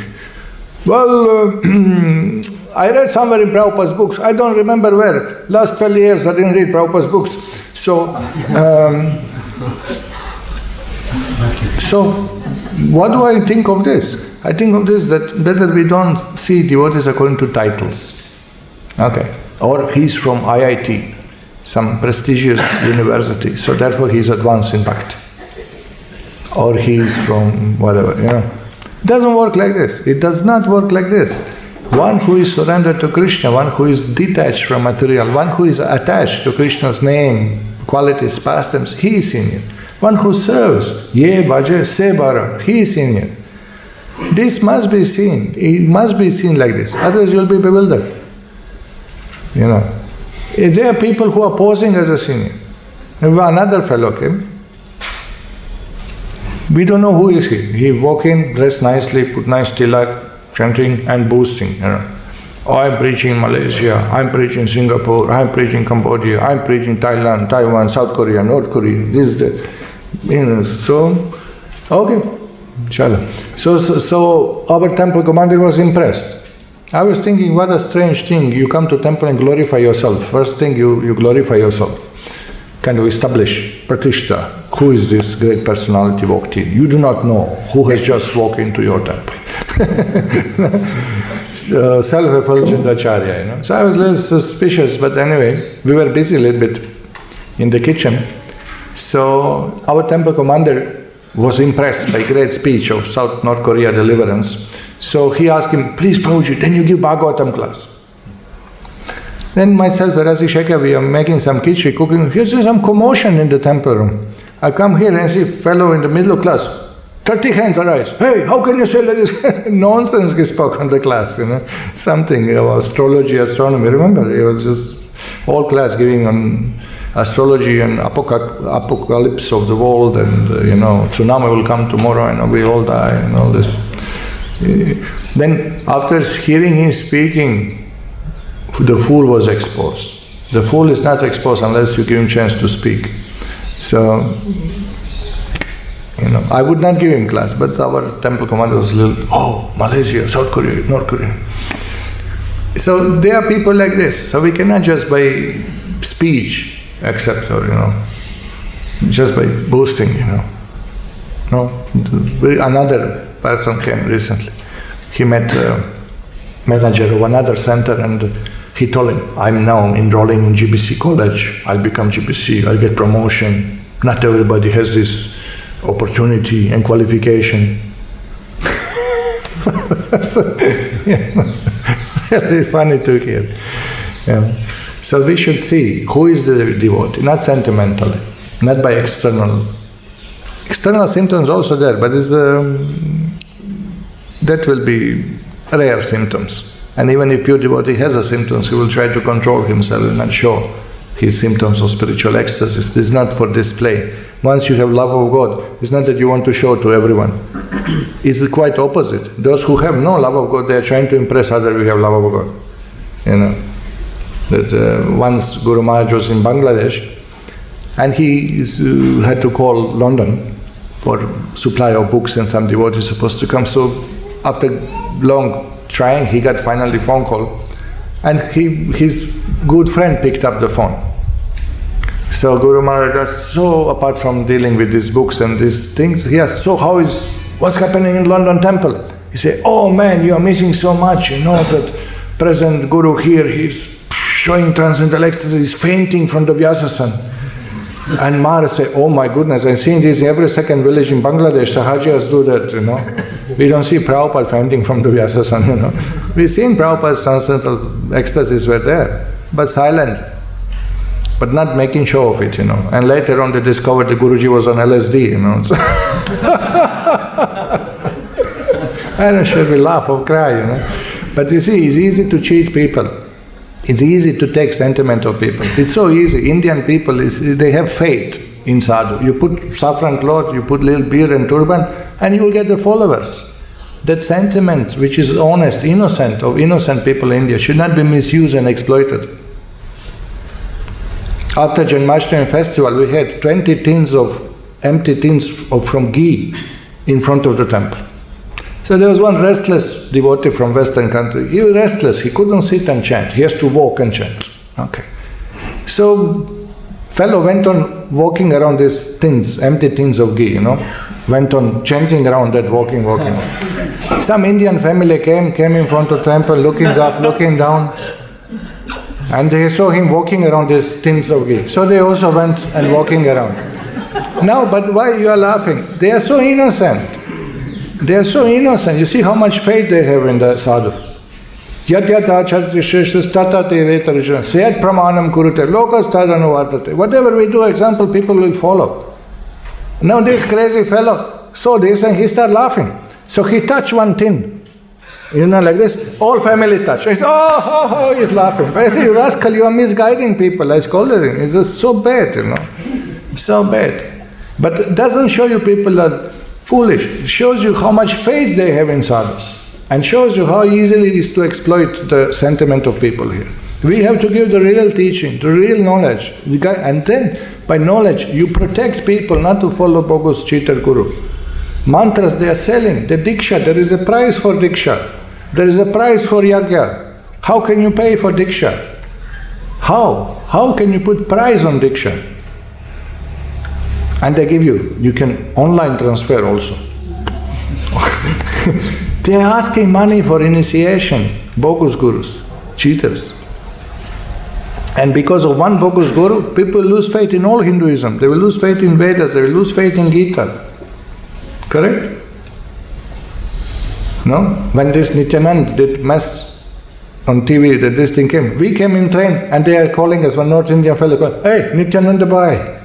well, I read somewhere in Prabhupada's books, I don't remember where, last 12 years I didn't read Prabhupada's books. So what do I think of this? I think of this that we don't see devotees according to titles. Okay. Or he's from IIT, some prestigious university, so therefore he's advanced in Bhakti. Or he's from whatever, It doesn't work like this. It does not work like this. One who is surrendered to Krishna, one who is detached from material, one who is attached to Krishna's name, qualities, pastimes, he is senior. One who serves, ye bhaje se bara, he is senior. This must be seen. It must be seen like this. Otherwise you'll be bewildered. If there are people who are posing as a senior. Another fellow came. We don't know who is he. He walk in, dressed nicely, put nice tilak, chanting and boasting. Oh, I'm preaching Malaysia, I'm preaching Singapore, I'm preaching Cambodia, I'm preaching Thailand, Taiwan, South Korea, North Korea, this, that. So, okay, Shala. So our temple commander was impressed. I was thinking, what a strange thing. You come to temple and glorify yourself. First thing, you glorify yourself. Kind of establish Pratishta. Who is this great personality walked in? You do not know who has just walked into your temple. Self-effulgent acharya, So I was a little suspicious, but anyway, we were busy a little bit in the kitchen. So our temple commander was impressed by great speech of South North Korea deliverance. So he asked him, please Prabhuji, then you give Bhagavatam class. Then myself, Rasi Shekhar, we are making some khichdi, cooking. Here's some commotion in the temple room. I come here and see a fellow in the middle of class. 30 hands arise. Hey, how can you say like this? Nonsense he spoke on the class, Something about astrology, astronomy. Remember, it was just All class giving on astrology and apocalypse of the world, and tsunami will come tomorrow and we all die and all this. Then after hearing him speaking, the fool was exposed. The fool is not exposed unless you give him chance to speak. So, I would not give him class, but our temple commander was Malaysia, South Korea, North Korea. So there are people like this. So we cannot just by speech accept or, just by boasting, No. Another person came recently. He met a manager of another center and he told him, I'm now enrolling in GBC college. I'll become GBC, I'll get promotion. Not everybody has this opportunity and qualification. Really funny to hear. Yeah. So we should see who is the devotee, not sentimentally, not by external. External symptoms also there, but that will be rare symptoms. And even if pure devotee has the symptoms, he will try to control himself and not show his symptoms of spiritual ecstasy. This is not for display. Once you have love of God, it's not that you want to show to everyone. It's quite opposite. Those who have no love of God, they are trying to impress others we have love of God. That once Guru Maharaj was in Bangladesh, and he had to call London for supply of books, and some devotees supposed to come. So after long trying, he got finally phone call, and his good friend picked up the phone. So Guru Maharaj asked, so apart from dealing with these books and these things, he asked, so what's happening in London temple? He said, oh man, you are missing so much, that present Guru here, he's showing transcendental ecstasy, he's fainting from the Vyasasana. And Maharaj said, oh my goodness, I'm seeing this in every second village in Bangladesh, Sahajas do that, We don't see Prabhupada fainting from the Vyasasana, We've seen Prabhupada's transcendental ecstasies were there, but silent, but not making show of it, And later on they discovered the Guruji was on LSD, So I don't know, should we laugh or cry, But you see, it's easy to cheat people. It's easy to take sentiment of people. It's so easy. Indian people, they have faith in sadhu. You put saffron cloth, you put little beard and turban, and you will get the followers. That sentiment, which is honest, innocent, of innocent people in India, should not be misused and exploited. After Janmashtami festival, we had 20 tins of empty tins from ghee in front of the temple. So there was one restless devotee from Western country. He was restless, he couldn't sit and chant. He has to walk and chant. Okay. So fellow went on walking around these tins, empty tins of ghee, Went on chanting around that, walking. Some Indian family came in front of the temple, looking up, looking down. And they saw him walking around these tins of ghee. So they also went and walking around. Now, but why you are laughing? They are so innocent. They are so innocent. You see how much faith they have in the sadhu. Yat yat acharti shreshtas tata te vetarajana sayat pramanam kurute lokas tadanuvartate. Whatever we do, example, people will follow. Now this crazy fellow saw this and he started laughing. So he touched one tin. Like this, all family touch. He said, he's laughing. But I say, you rascal, you are misguiding people. I scolded him. It's just so bad, So bad. But it doesn't show you people are foolish. It shows you how much faith they have in sadhus. And shows you how easily it is to exploit the sentiment of people here. We have to give the real teaching, the real knowledge. And then, by knowledge, you protect people not to follow bogus cheater guru. Mantras they are selling, the diksha, there is a price for diksha. There is a price for yajna. How can you pay for diksha? How can you put price on diksha? And they give you can online transfer also. They are asking money for initiation, bogus gurus, cheaters. And because of one bogus guru, people lose faith in all Hinduism. They will lose faith in Vedas, they will lose faith in Gita. Correct? No? When this Nityanand did mess on TV, that this thing came, we came in train and they are calling us, one North Indian fellow called, hey, Nityananda Bhai,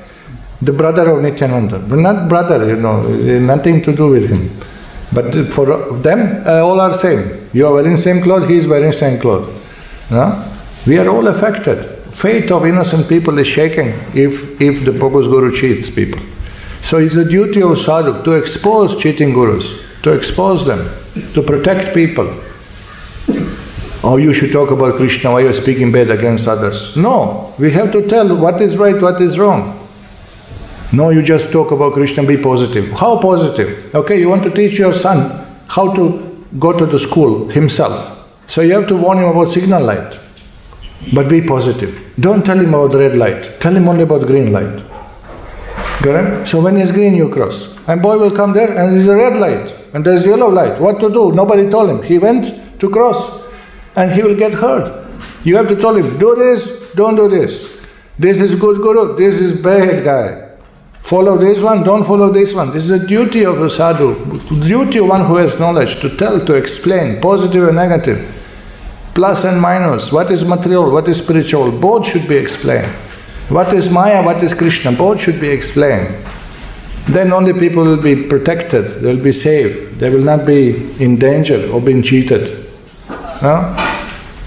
the brother of Nityananda. But not brother, nothing to do with him. But for them, all are same. You are wearing same clothes, he is wearing same clothes. No? We are all affected. faith of innocent people is shaken if the bogus guru cheats people. So it's the duty of sadhu to expose cheating gurus, to expose them, to protect people. Oh, you should talk about Krishna, why you're speaking bad against others. No, we have to tell what is right, what is wrong. No, you just talk about Krishna, be positive. How positive? Okay, you want to teach your son how to go to the school himself. So you have to warn him about signal light. But be positive. Don't tell him about the red light. Tell him only about green light. Correct? So when it's green, you cross. And boy will come there and there's a red light. And there's yellow light. What to do? Nobody told him. He went to cross. And he will get hurt. You have to tell him, do this, don't do this. This is good guru, this is bad guy. Follow this one, don't follow this one. This is the duty of a sadhu, the duty of one who has knowledge, to tell, to explain, positive and negative, plus and minus, what is material, what is spiritual, both should be explained. What is Maya, what is Krishna, both should be explained. Then only people will be protected, they will be safe, they will not be in danger or being cheated. No?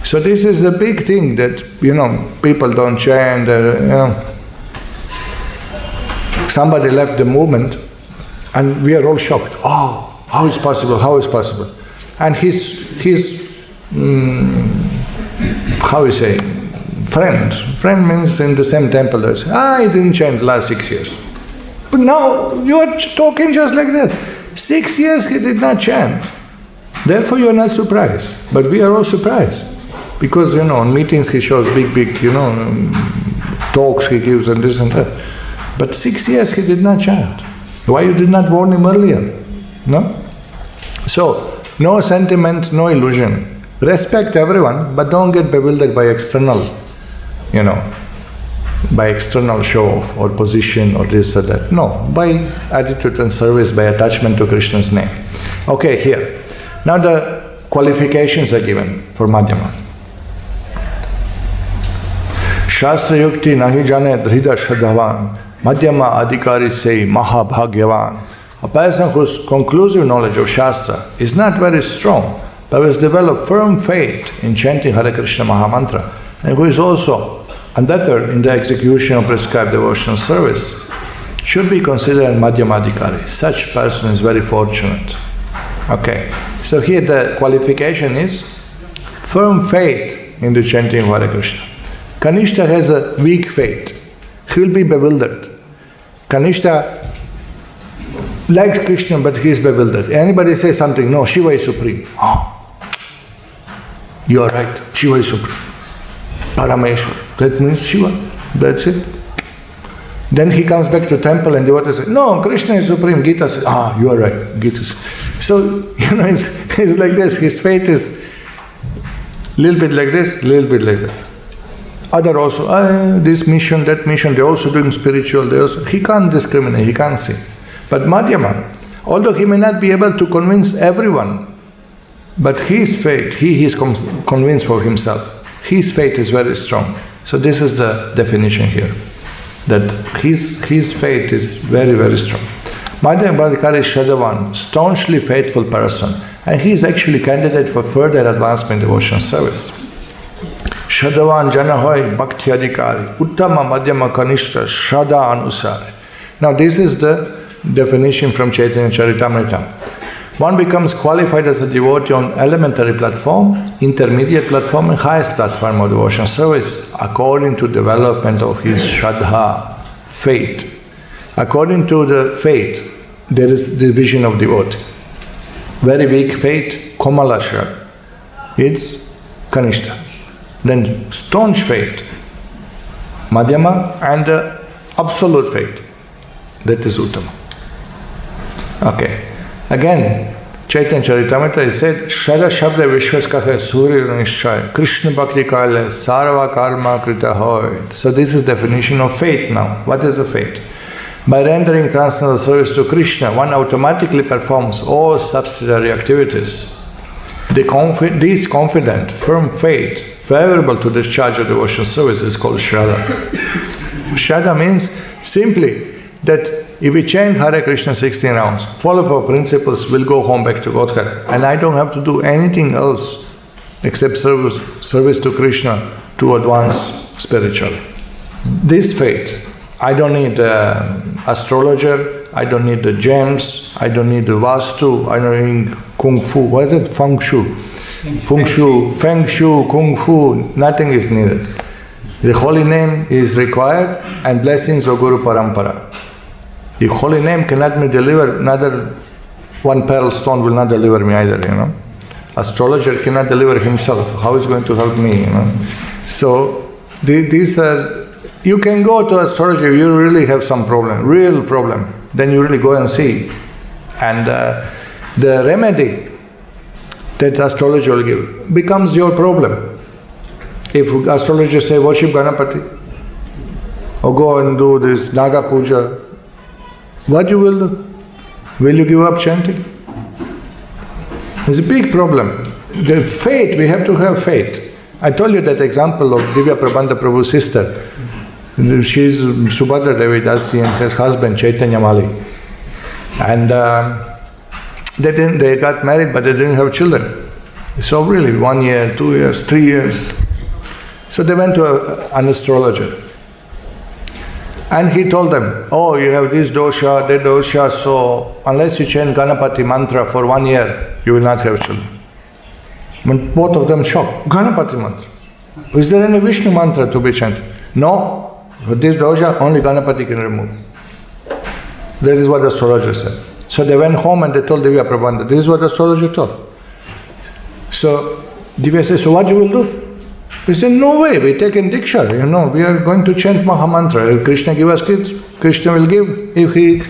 So this is a big thing that, people don't chant, Somebody left the movement and we are all shocked. Oh, how is possible, how is possible? And his friend means in the same temple, he didn't chant the last 6 years. But now you are talking just like that. 6 years he did not chant. Therefore you are not surprised. But we are all surprised. Because, on meetings he shows big, talks he gives and this and that. But 6 years he did not chant. Why you did not warn him earlier? No? So, no sentiment, no illusion. Respect everyone, but don't get bewildered by external, by external show-off or position or this or that. No, by attitude and service, by attachment to Krishna's name. Okay, here. Now the qualifications are given for Madhyama. Shastra yukti nahi jane dhrida shradhavan, Madhyama adhikari sei mahabhagyavan. A person whose conclusive knowledge of Shastra is not very strong, but has developed firm faith in chanting Hare Krishna Mahamantra, and who is also undeterred in the execution of prescribed devotional service, should be considered Madhyama adhikari. Such person is very fortunate. Okay, so here the qualification is firm faith in the chanting of Hare Krishna. Kanishta has a weak faith. He will be bewildered. Kanishta likes Krishna, but he is bewildered. Anybody say something, no, Shiva is supreme. Oh, you are right, Shiva is supreme. Parameshwar, that means Shiva, that's it. Then he comes back to temple and devotees say, no, Krishna is supreme. Gita says, you are right, Gita says. So, it's like this, his faith is little bit like this, little bit like that. Other also, this mission, that mission, they're also doing spiritual, he can't discriminate, he can't see. But Madhyama, although he may not be able to convince everyone, but his faith, he is convinced for himself. His faith is very strong. So this is the definition here, that his faith is very, very strong. Madhyama adhikari is Shraddhavan, staunchly faithful person, and he is actually candidate for further advancement in devotional service. Shraddhavan jana hoy bhakti adhikari, uttama madhyama kanishta shraddha anusari. Now this is the definition from Chaitanya Charitamrita. One becomes qualified as a devotee on elementary platform, intermediate platform, and highest platform of devotional service according to development of his shraddha, faith. According to the faith, there is division of devotee. Very weak faith, komala shraddha, it's kanishta. Then staunch faith, madhyama, and absolute faith, that is uttama. Okay. Again, Chaitanya Charitamrita is said, Shara Shabda Vishwaskaha Surya Nishchaya, Krishna Bhakti Kale, Sarva Karma Krita Hoy. So this is definition of faith now. What is a faith? By rendering transcendental service to Krishna, one automatically performs all subsidiary activities. This confident, firm faith, favorable to discharge of devotional service is called Shraddha. Shraddha means simply that if we chant Hare Krishna 16 rounds, follow our principles, we'll go home back to Godhead. And I don't have to do anything else except service to Krishna to advance spiritually. This faith, I don't need an astrologer, I don't need the gems, I don't need the vastu, I don't need kung fu. What is it? Feng shui. Feng shui, kung fu, nothing is needed. The holy name is required and blessings of Guru Parampara. The holy name cannot be delivered, neither one pearl stone will not deliver me either, Astrologer cannot deliver himself. How is going to help me, So, these are, you can go to astrologer if you really have some problem, real problem. Then you really go and see. And the remedy that astrologer will give becomes your problem. If astrologer say worship Ganapati or go and do this Naga Puja, what you will do? Will you give up chanting? It's a big problem. The faith, we have to have faith. I told you that example of Divya Prabandha Prabhu's sister. She's Subhadra Devi Dasi and his husband Chaitanya Mali. And they got married but they didn't have children. So really 1 year, 2 years, 3 years. So they went to an astrologer. And he told them, oh, you have this dosha, that dosha, so unless you chant Ganapati mantra for 1 year, you will not have children. But both of them shocked. Ganapati mantra. Is there any Vishnu mantra to be chanted? No. For this dosha, only Ganapati can remove. This is what the astrologer said. So they went home and they told Divya Prabandha, this is what the astrologer told. So Divya said, so what you will do? He said, no way, we take in Diksha, we are going to chant Mahamantra. If Krishna give us kids, Krishna will give. If he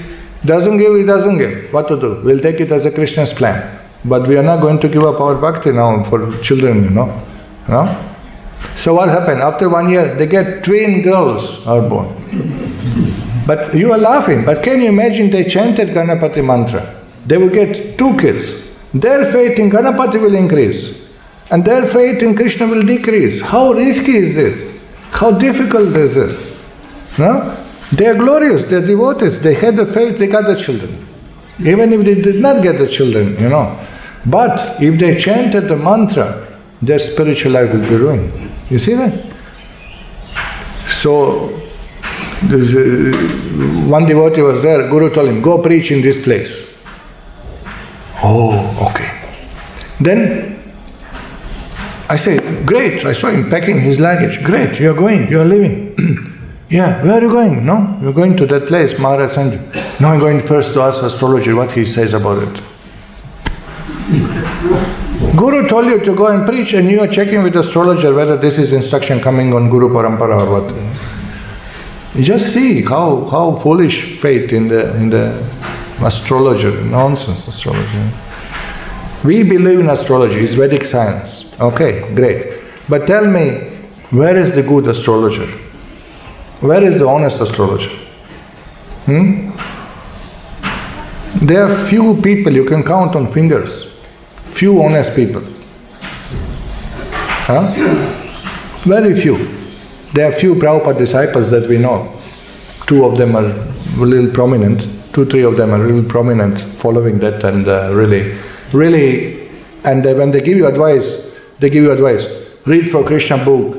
doesn't give, he doesn't give. What to do? We'll take it as a Krishna's plan. But we are not going to give up our bhakti now for children, No? So what happened? After 1 year, they get twin girls are born. But you are laughing, but can you imagine they chanted Ganapati mantra? They will get 2 kids. Their faith in Ganapati will increase. And their faith in Krishna will decrease. How risky is this? How difficult is this? No? They are glorious, they are devotees, they had the faith, they got the children. Even if they did not get the children, But if they chanted the mantra, their spiritual life will be ruined. You see that? So, one devotee was there, Guru told him, go preach in this place. Oh, okay. Then I say, great, I saw him packing his luggage. Great, you are going, you are leaving. Yeah, where are you going? No, you're going to that place, Maharaj sent you. No, I'm going first to ask astrologer what he says about it. Guru told you to go and preach and you are checking with astrologer whether this is instruction coming on Guru Parampara or what. You just see how foolish faith in the astrologer, nonsense astrology. We believe in astrology, it's Vedic science. Okay, great. But tell me, where is the good astrologer? Where is the honest astrologer? There are few people, you can count on fingers. Few honest people. Very few. There are few Prabhupada disciples that we know. 2 of them are a little prominent. 2, 3 of them are really prominent following that and really, and when they give you advice, read for Krishna book,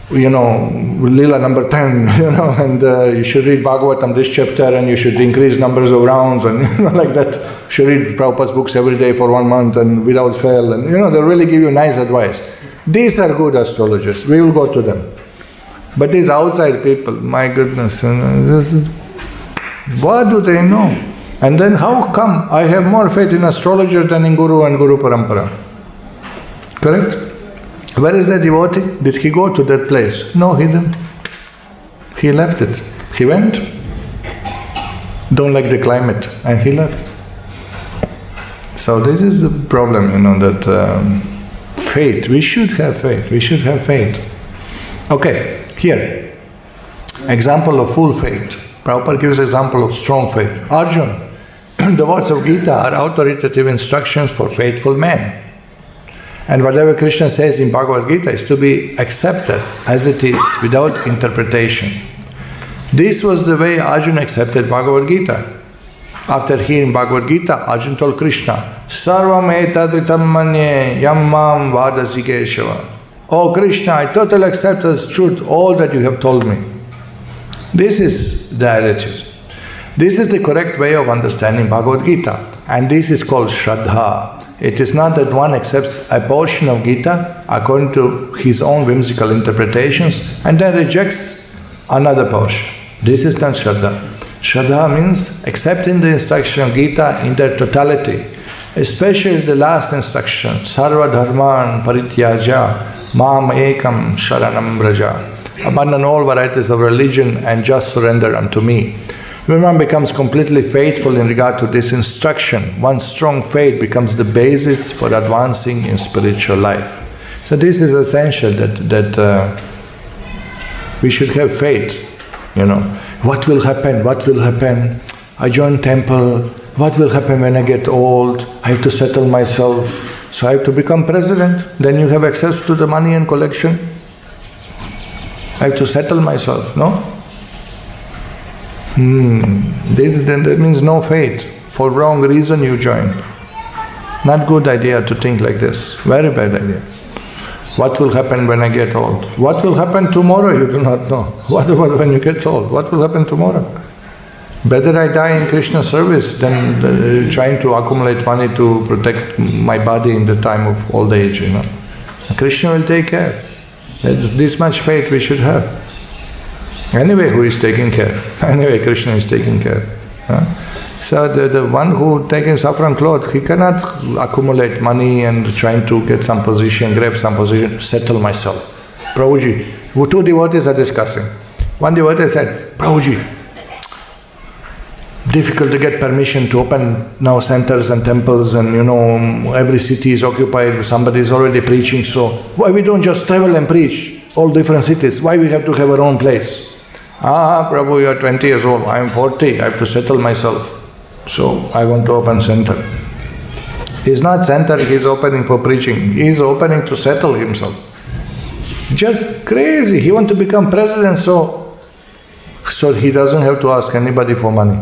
Lila number 10, and you should read Bhagavatam this chapter and you should increase numbers of rounds and like that. You should read Prabhupada's books every day for 1 month and without fail and they really give you nice advice. These are good astrologers, we will go to them. But these outside people, my goodness, what do they know? And then how come I have more faith in astrologer than in Guru and Guru Parampara? Correct? Where is the devotee? Did he go to that place? No, he didn't. He left it. He went, don't like the climate, and he left. So this is the problem, that faith, we should have faith. Okay, here, example of full faith. Prabhupada gives example of strong faith. Arjuna, the words of Gita are authoritative instructions for faithful men. And whatever Krishna says in Bhagavad Gita is to be accepted as it is, without interpretation. This was the way Arjuna accepted Bhagavad Gita. After hearing Bhagavad Gita, Arjuna told Krishna, Sarvam etadritam manye yam mam vadasi Keshava. Oh Krishna, I totally accept as truth all that you have told me. This is the attitude. This is the correct way of understanding Bhagavad Gita. And this is called Shraddha. It is not that one accepts a portion of Gita according to his own whimsical interpretations and then rejects another portion. This is not Shraddha. Shraddha means accepting the instruction of Gita in their totality, especially the last instruction, Sarva dharman parityaja mam ekam sharanam vraja. Abandon all varieties of religion and just surrender unto me. When one becomes completely faithful in regard to this instruction, one's strong faith becomes the basis for advancing in spiritual life. So this is essential that we should have faith. What will happen? What will happen? I join temple. What will happen when I get old? I have to settle myself. So I have to become president. Then you have access to the money and collection. I have to settle myself, no? That means no faith. For wrong reason you joined. Not good idea to think like this. Very bad idea. What will happen when I get old? What will happen tomorrow? You do not know. What about when you get old? What will happen tomorrow? Better I die in Krishna service than trying to accumulate money to protect my body in the time of old age, Krishna will take care. This much faith we should have. Anyway, who is taking care? Anyway, Krishna is taking care. So the one who taking saffron cloth, he cannot accumulate money and trying to get some position, grab some position, settle myself. Prabhuji, two devotees are discussing. One devotee said, Prabhuji, difficult to get permission to open now centers and temples and every city is occupied, somebody is already preaching, so why we don't just travel and preach all different cities? Why we have to have our own place? Prabhu, you are 20 years old, I am 40, I have to settle myself. So I want to open center. He's not center, he's opening for preaching. He's opening to settle himself. Just crazy. He wants to become president so he doesn't have to ask anybody for money.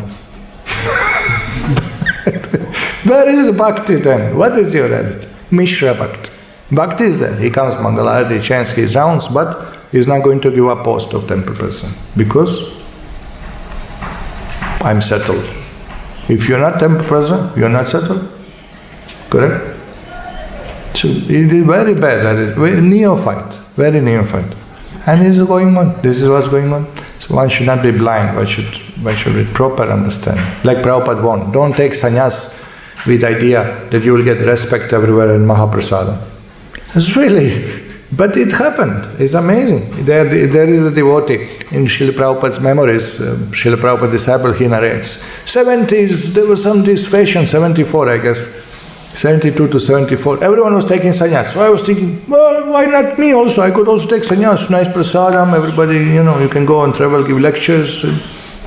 Where is Bhakti then? What is your attitude? Mishra Bhakti. Bhakti is there. He comes Mangalarati, chants his rounds, but he's not going to give up post of temple person because I'm settled. If you're not temple person, you're not settled. Correct? So it is very bad, very neophyte. And this is going on. This is what's going on. So one should not be blind. One should be proper understanding. Like Prabhupada warned, don't take sannyas with the idea that you will get respect everywhere in Mahaprasada. It's really, but it happened. It's amazing. There is a devotee in Srila Prabhupada's memories, Srila Prabhupada disciple, he narrates. 70s, there was some this fashion, 74 I guess, 72 to 74, everyone was taking sannyas. So I was thinking, well, why not me also? I could also take sannyas, nice prasadam, everybody, you can go and travel, give lectures,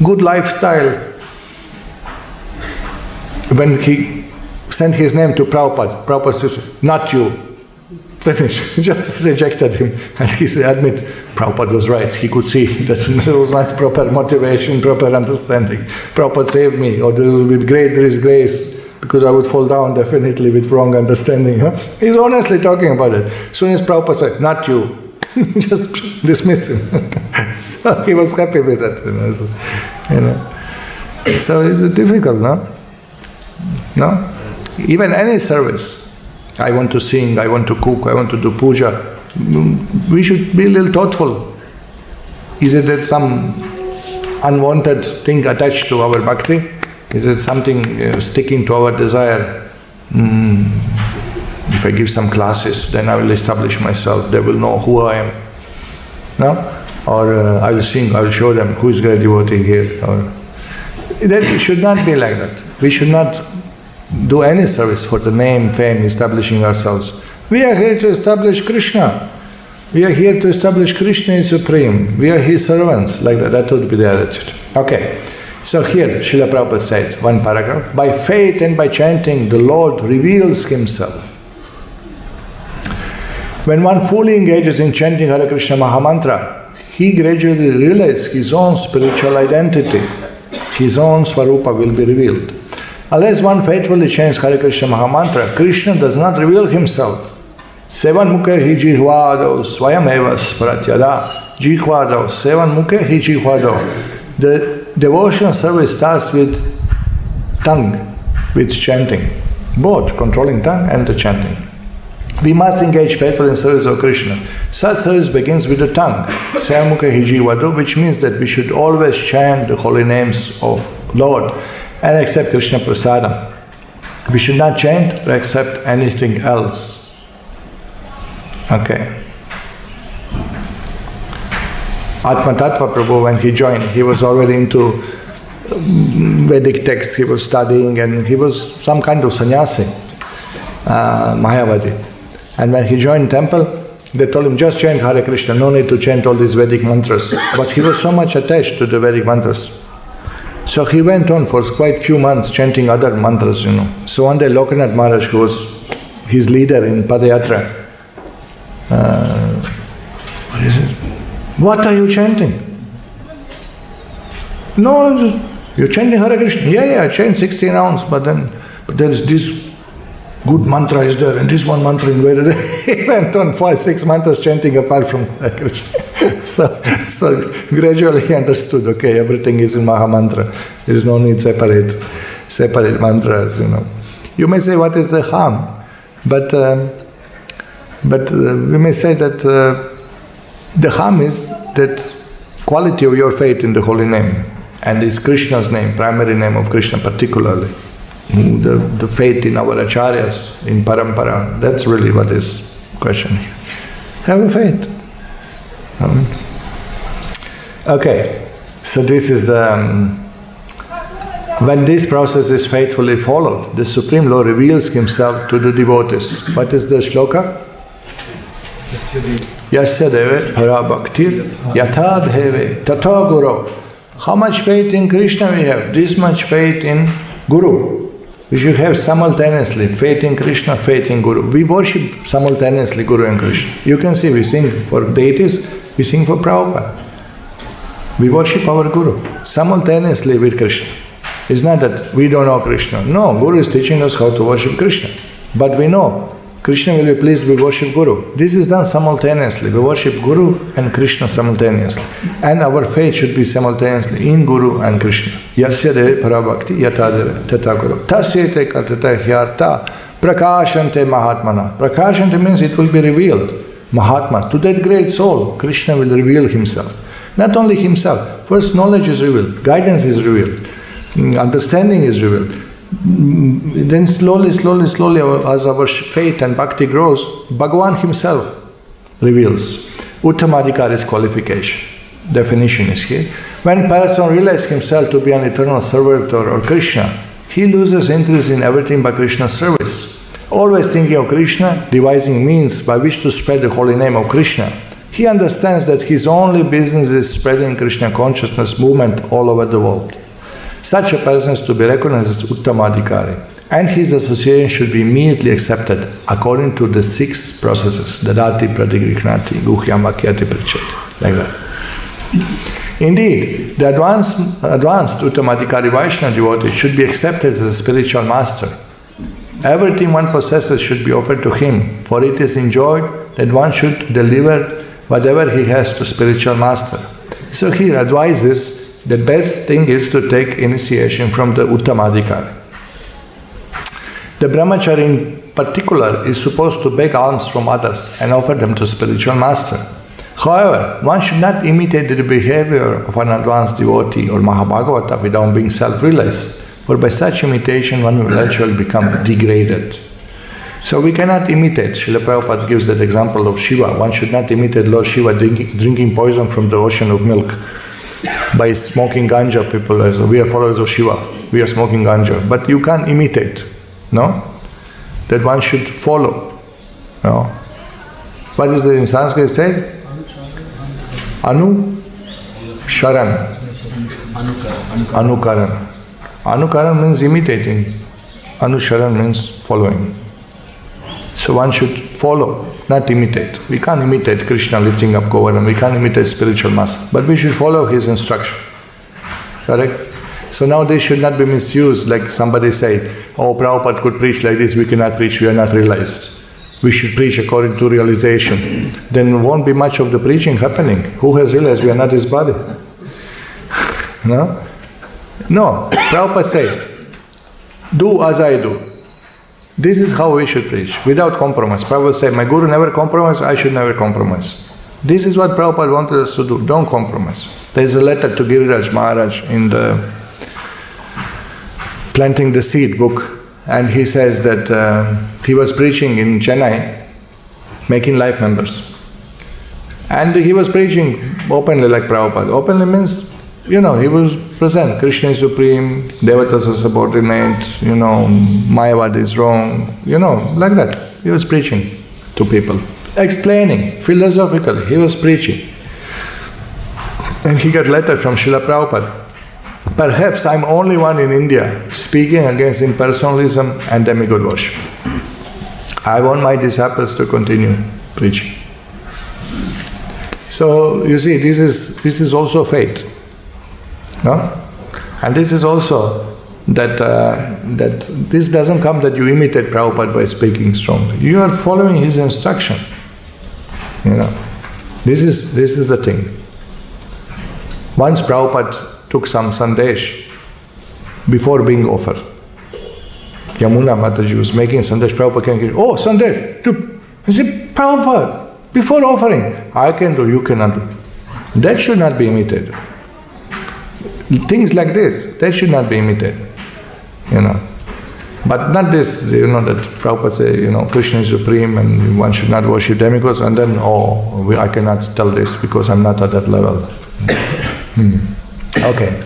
good lifestyle. When he sent his name to Prabhupada, Prabhupada says, not you. Finish. Just rejected him. And he said, admit, Prabhupada was right. He could see that there was not proper motivation, proper understanding. Prabhupada saved me, or there will be great, there is grace, because I would fall down definitely with wrong understanding. He's honestly talking about it. As soon as Prabhupada said, not you, just dismiss him. So he was happy with that. So it's difficult, no? Even any service. I want to sing, I want to cook, I want to do puja. We should be a little thoughtful. Is it that some unwanted thing attached to our bhakti? Is it something sticking to our desire? If I give some classes, then I will establish myself, they will know who I am. No? Or I will sing, I will show them who is great devotee here. Or that should not be like that. We should not do any service for the name, fame, establishing ourselves. We are here to establish Krishna. We are here to establish Krishna is supreme. We are His servants. Like that, that would be the attitude. Okay. So here, Srila Prabhupada said, one paragraph, by faith and by chanting, the Lord reveals Himself. When one fully engages in chanting Hare Krishna Mahamantra, he gradually realizes his own spiritual identity. His own Swarupa will be revealed. Unless one faithfully chants Hare Krishna Mahamantra, Krishna does not reveal Himself. Sevan mukhe hi jihvado swayameva spratyada. Jihvado, sevan mukhe hi jihvado. The devotional service starts with tongue, with chanting. Both controlling tongue and the chanting. We must engage faithfully in service of Krishna. Such service begins with the tongue, sevan mukhe hi jihvado, which means that we should always chant the holy names of Lord and accept Krishna prasadam. We should not chant or accept anything else. Okay. Atma Tattva Prabhu, when he joined, he was already into Vedic texts, he was studying, and he was some kind of sannyasi, Mayavadi. And when he joined temple, they told him, just chant Hare Krishna, no need to chant all these Vedic mantras. But he was so much attached to the Vedic mantras. So he went on for quite few months chanting other mantras, So one day Lokanath Maharaj, who was his leader in Padayatra, he said, what are you chanting? No, you're chanting Hare Krishna. Yeah, I chant 16 rounds, but there is this good mantra is there, and this one mantra invaded. He went on 5-6 mantras chanting apart from Hare Krishna. So gradually he understood, okay, everything is in Mahamantra. There is no need separate mantras, You may say, what is the harm? But we may say that the harm is that quality of your faith in the holy name, and is Krishna's name, primary name of Krishna particularly. The faith in our acharyas, in parampara, that's really what is question here. Have a faith. Okay, so this is when this process is faithfully followed, the Supreme Lord reveals Himself to the devotees. What is the shloka? Yasya deve para bhaktir yatha dheve tatha guru. How much faith in Krishna we have? This much faith in Guru. We should have simultaneously faith in Krishna, faith in Guru. We worship simultaneously Guru and Krishna. You can see we sing for deities, we sing for Prabhupada. We worship our Guru simultaneously with Krishna. It's not that we don't know Krishna. No, Guru is teaching us how to worship Krishna. But we know Krishna will be pleased, we worship Guru. This is done simultaneously. We worship Guru and Krishna simultaneously. And our faith should be simultaneously in Guru and Krishna. Yasya deve parabhakti yatadeve tata guru. Tasyete kartate hyarta prakashante mahatmana. Prakashante means it will be revealed. Mahatma, to that great soul, Krishna will reveal Himself. Not only Himself. First knowledge is revealed, guidance is revealed, understanding is revealed. Then slowly, as our faith and bhakti grows, Bhagavan Himself reveals. Uttamadhikari's qualification. Definition is here. When a person realizes himself to be an eternal servitor or Krishna, he loses interest in everything but Krishna's service. Always thinking of Krishna, devising means by which to spread the holy name of Krishna, he understands that his only business is spreading Krishna consciousness movement all over the world. Such a person is to be recognized as Uttamadhikari, and his association should be immediately accepted according to the 6 processes, Dadati, Pradigrihnati, Guhyam, Vakyati, Pricheti, like that. Indeed, the advanced Uttamadhikari Vaishnava devotee should be accepted as a spiritual master. Everything one possesses should be offered to him, for it is enjoyed that one should deliver whatever he has to spiritual master. So he advises the best thing is to take initiation from the Uttamadhikari. The brahmachari in particular is supposed to beg alms from others and offer them to spiritual master. However, one should not imitate the behavior of an advanced devotee or Mahabhagavata without being self-realized, for by such imitation one will eventually become degraded. So we cannot imitate. Srila Prabhupada gives that example of Shiva. One should not imitate Lord Shiva drinking poison from the ocean of milk. By smoking ganja, people are, we are followers of Shiva, we are smoking ganja. But you can't imitate, no? That one should follow, no? What is it in Sanskrit said? Sharan. Anukaran. Anukaran means imitating. Anusharan means following. So one should follow, not imitate. We can't imitate Krishna lifting up Govardhan, we can't imitate spiritual master, but we should follow his instruction. Correct? So now this should not be misused, like somebody said, oh, Prabhupada could preach like this, we cannot preach, we are not realized. we should preach according to realization, then won't be much of the preaching happening. Who has realized we are not his body? No? No. Prabhupada said, do as I do. This is how we should preach, without compromise. Prabhupada said, my Guru never compromised, I should never compromise. This is what Prabhupada wanted us to do, don't compromise. There is a letter to Giriraj Maharaj in the Planting the Seed book, and he says that he was preaching in Chennai, making life members. And he was preaching openly like Prabhupada. Openly means, he was present. Krishna is supreme, Devatas are subordinate, Mayavad is wrong, like that. He was preaching to people. Explaining, philosophically, he was preaching. And he got a letter from Srila Prabhupada. Perhaps I'm only one in India speaking against impersonalism and demigod worship. I want my disciples to continue preaching. So you see, this is also faith, no? And this is also that this doesn't come that you imitate Prabhupada by speaking strongly. You are following his instruction. This is the thing. Once Prabhupada took some sandesh before being offered. Yamuna Mataji was making sandesh. Prabhupada came and oh, sandesh! He said, Prabhupada, before offering, I can do, you cannot do. That should not be imitated. Things like this, that should not be imitated. But not this, that Prabhupada say, Krishna is supreme and one should not worship demigods, and then, I cannot tell this because I'm not at that level. Okay.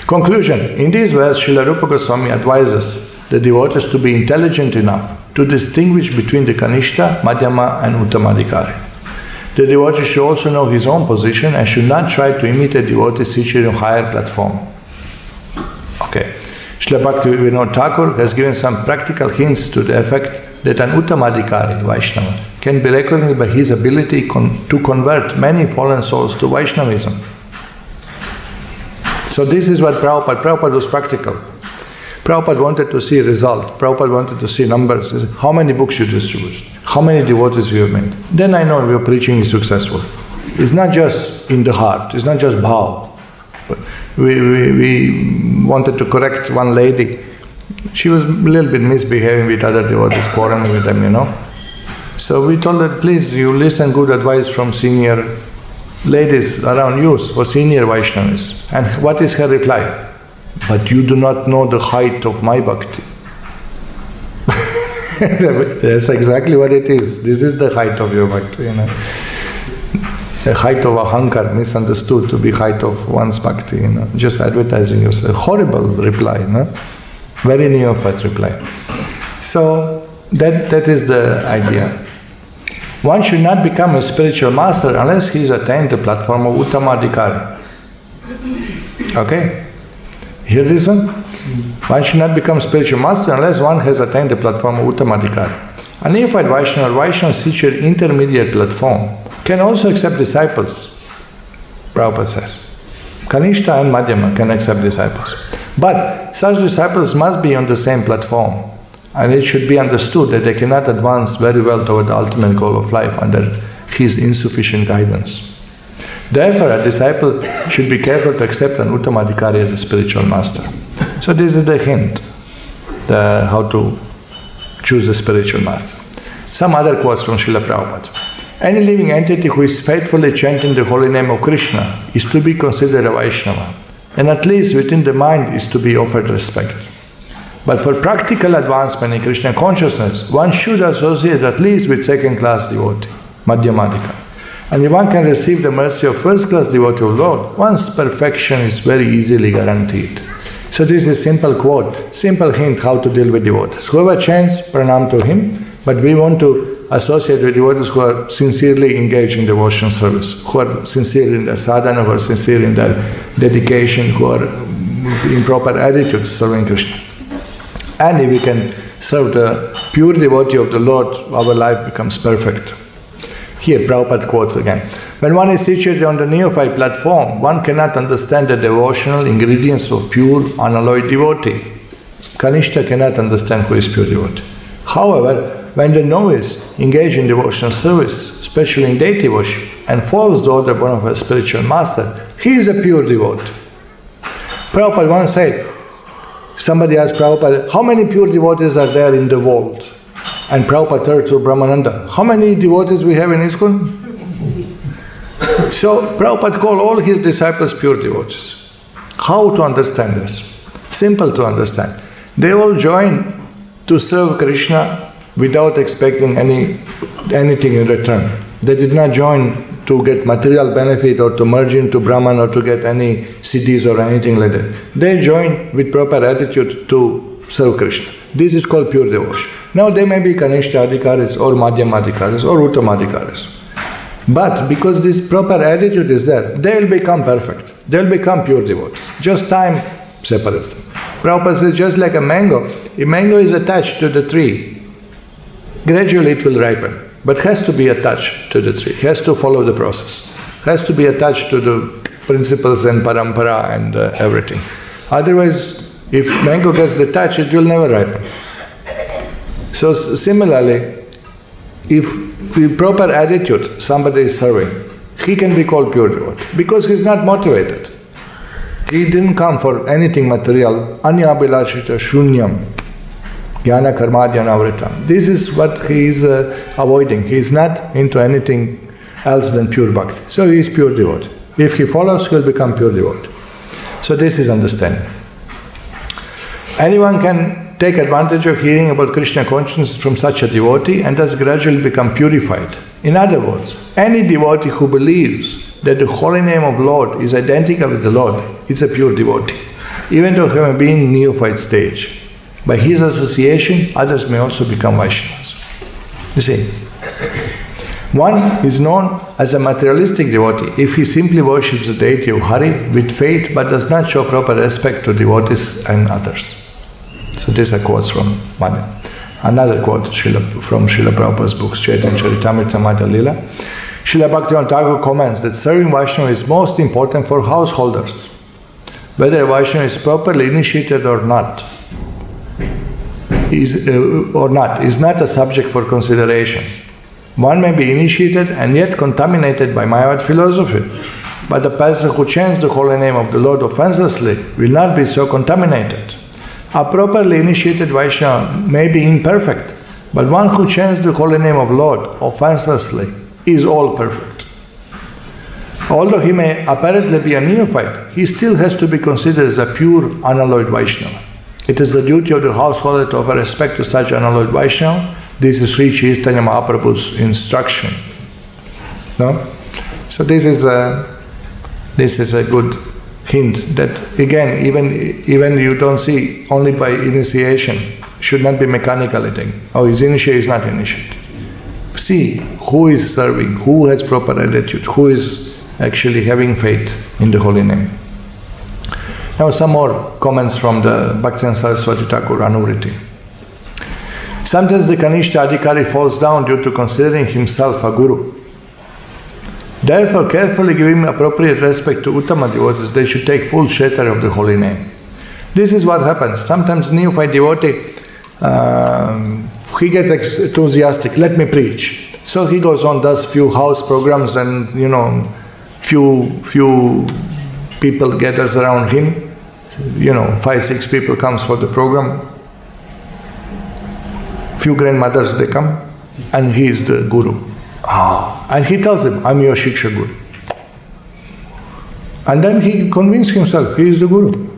Conclusion. In this verse, Srila Rupa Goswami advises the devotees to be intelligent enough to distinguish between the Kanishta, Madhyama and Uttamadhikari. The devotee should also know his own position and should not try to imitate devotees situated on a higher platform. Okay. Srila Bhaktivinoda Ṭhākura has given some practical hints to the effect that an Uttamadhikari, Vaishnava, can be recognized by his ability to convert many fallen souls to Vaishnavism. So this is what Prabhupada was practical. Prabhupada wanted to see result. Prabhupada wanted to see numbers. He said, how many books you distribute? How many devotees you have made? Then I know your preaching is successful. It's not just in the heart. It's not just bhav. But we wanted to correct one lady. She was a little bit misbehaving with other devotees, quarreling with them, So we told her, please, you listen good advice from senior ladies around you, for senior Vaishnavas. And what is her reply? But you do not know the height of my bhakti. That's exactly what it is. This is the height of your bhakti, The height of ahankar, misunderstood to be height of one's bhakti, Just advertising yourself. Horrible reply, Very neophyte reply. So, that is the idea. One should not become a spiritual master unless he has attained the platform of Uttamadhikari. Okay? Hear this one? One should not become spiritual master unless one has attained the platform of Uttamadhikari. A neophyte Vaishnava situated intermediate platform can also accept disciples, Prabhupada says. Kanishta and Madhyama can accept disciples. But such disciples must be on the same platform. And it should be understood that they cannot advance very well toward the ultimate goal of life under his insufficient guidance. Therefore, a disciple should be careful to accept an Uttamadhikari as a spiritual master. So this is the hint, how to choose a spiritual master. Some other quotes from Srila Prabhupada. Any living entity who is faithfully chanting the holy name of Krishna is to be considered a Vaishnava, and at least within the mind is to be offered respect. But for practical advancement in Krishna consciousness, one should associate at least with second-class devotee, Madhyamadhika. And if one can receive the mercy of first-class devotee of Lord, one's perfection is very easily guaranteed. So this is a simple quote, simple hint how to deal with devotees. Whoever chants, pranam to him, but we want to associate with devotees who are sincerely engaged in devotional service, who are sincere in their sadhana, who are sincere in their dedication, who are in proper attitude serving Krishna. And if we can serve the pure devotee of the Lord, our life becomes perfect. Here, Prabhupada quotes again. When one is situated on the neophyte platform, one cannot understand the devotional ingredients of pure, unalloyed devotee. Kanishta cannot understand who is pure devotee. However, when the novice engages in devotional service, especially in deity worship, and follows the order of one of her spiritual master, he is a pure devotee. Prabhupada once said, somebody asked Prabhupada, how many pure devotees are there in the world? And Prabhupada turned to Brahmananda, how many devotees we have in ISKCON? So Prabhupada called all his disciples pure devotees. How to understand this? Simple to understand. They all joined to serve Krishna without expecting anything in return. They did not join to get material benefit or to merge into Brahman or to get any CDs or anything like that. They joined with proper attitude to serve Krishna. This is called pure devotion. Now they may be Kanishta Adhikaris or Madhyama Adhikaris or Uttama Adhikaris. But because this proper attitude is there, they will become perfect. They will become pure devotees. Just time separates them. Prabhupada says, just like a mango, if mango is attached to the tree, gradually it will ripen. But has to be attached to the tree, has to follow the process, has to be attached to the principles and parampara and everything. Otherwise, if mango gets detached, it will never ripen. So similarly, if with proper attitude somebody is serving, he can be called pure devotee because he is not motivated. He didn't come for anything material. Anyabhilashita shunyam. Jnana karma ānuvṛttam. This is what he is avoiding. He is not into anything else than pure bhakti. So he is pure devotee. If he follows, he will become pure devotee. So this is understanding. Anyone can take advantage of hearing about Krishna consciousness from such a devotee and thus gradually become purified. In other words, any devotee who believes that the holy name of Lord is identical with the Lord is a pure devotee, even though he may be in neophyte stage. By his association, others may also become Vaishnavas. You see, one is known as a materialistic devotee if he simply worships the deity of Hari with faith but does not show proper respect to devotees and others. So these are quotes from Madhya. Another quote from Śrīla Prabhupāda's books, Chaitanya Charitamrita Madhya Lila. Śrīla Bhaktivinoda comments that serving Vaishnava is most important for householders. Whether a Vaishnava is properly initiated or not, is not a subject for consideration. One may be initiated and yet contaminated by Mayavad philosophy, but the person who chants the holy name of the Lord offenselessly will not be so contaminated. A properly initiated Vaishnava may be imperfect, but one who chants the holy name of Lord offenselessly is all perfect. Although he may apparently be a neophyte, he still has to be considered as a pure, unalloyed Vaishnava. It is the duty of the householder to offer respect to such unalloyed Vaishnava. This is Sri Chaitanya Mahaprabhu's instruction. No? So this is a good hint that again, even you don't see only by initiation, should not be mechanically taken. Oh, his initiate is not initiated. See who is serving, who has proper attitude, who is actually having faith in the holy name. Now some more comments from the Bhaktivedanta Sarasvatī Ṭhākura Anuvṛtti. Sometimes the Kanishta Adhikari falls down due to considering himself a guru. Therefore, carefully giving appropriate respect to Uttama devotees, they should take full shelter of the holy name. This is what happens. Sometimes neophyte devotee, he gets enthusiastic, let me preach. So he goes on, does few house programs and, few people gathers around him. 5-6 people comes for the program. Few grandmothers, they come, and he is the guru. And he tells them, I'm your Shiksha Guru. And then he convinced himself, he is the Guru.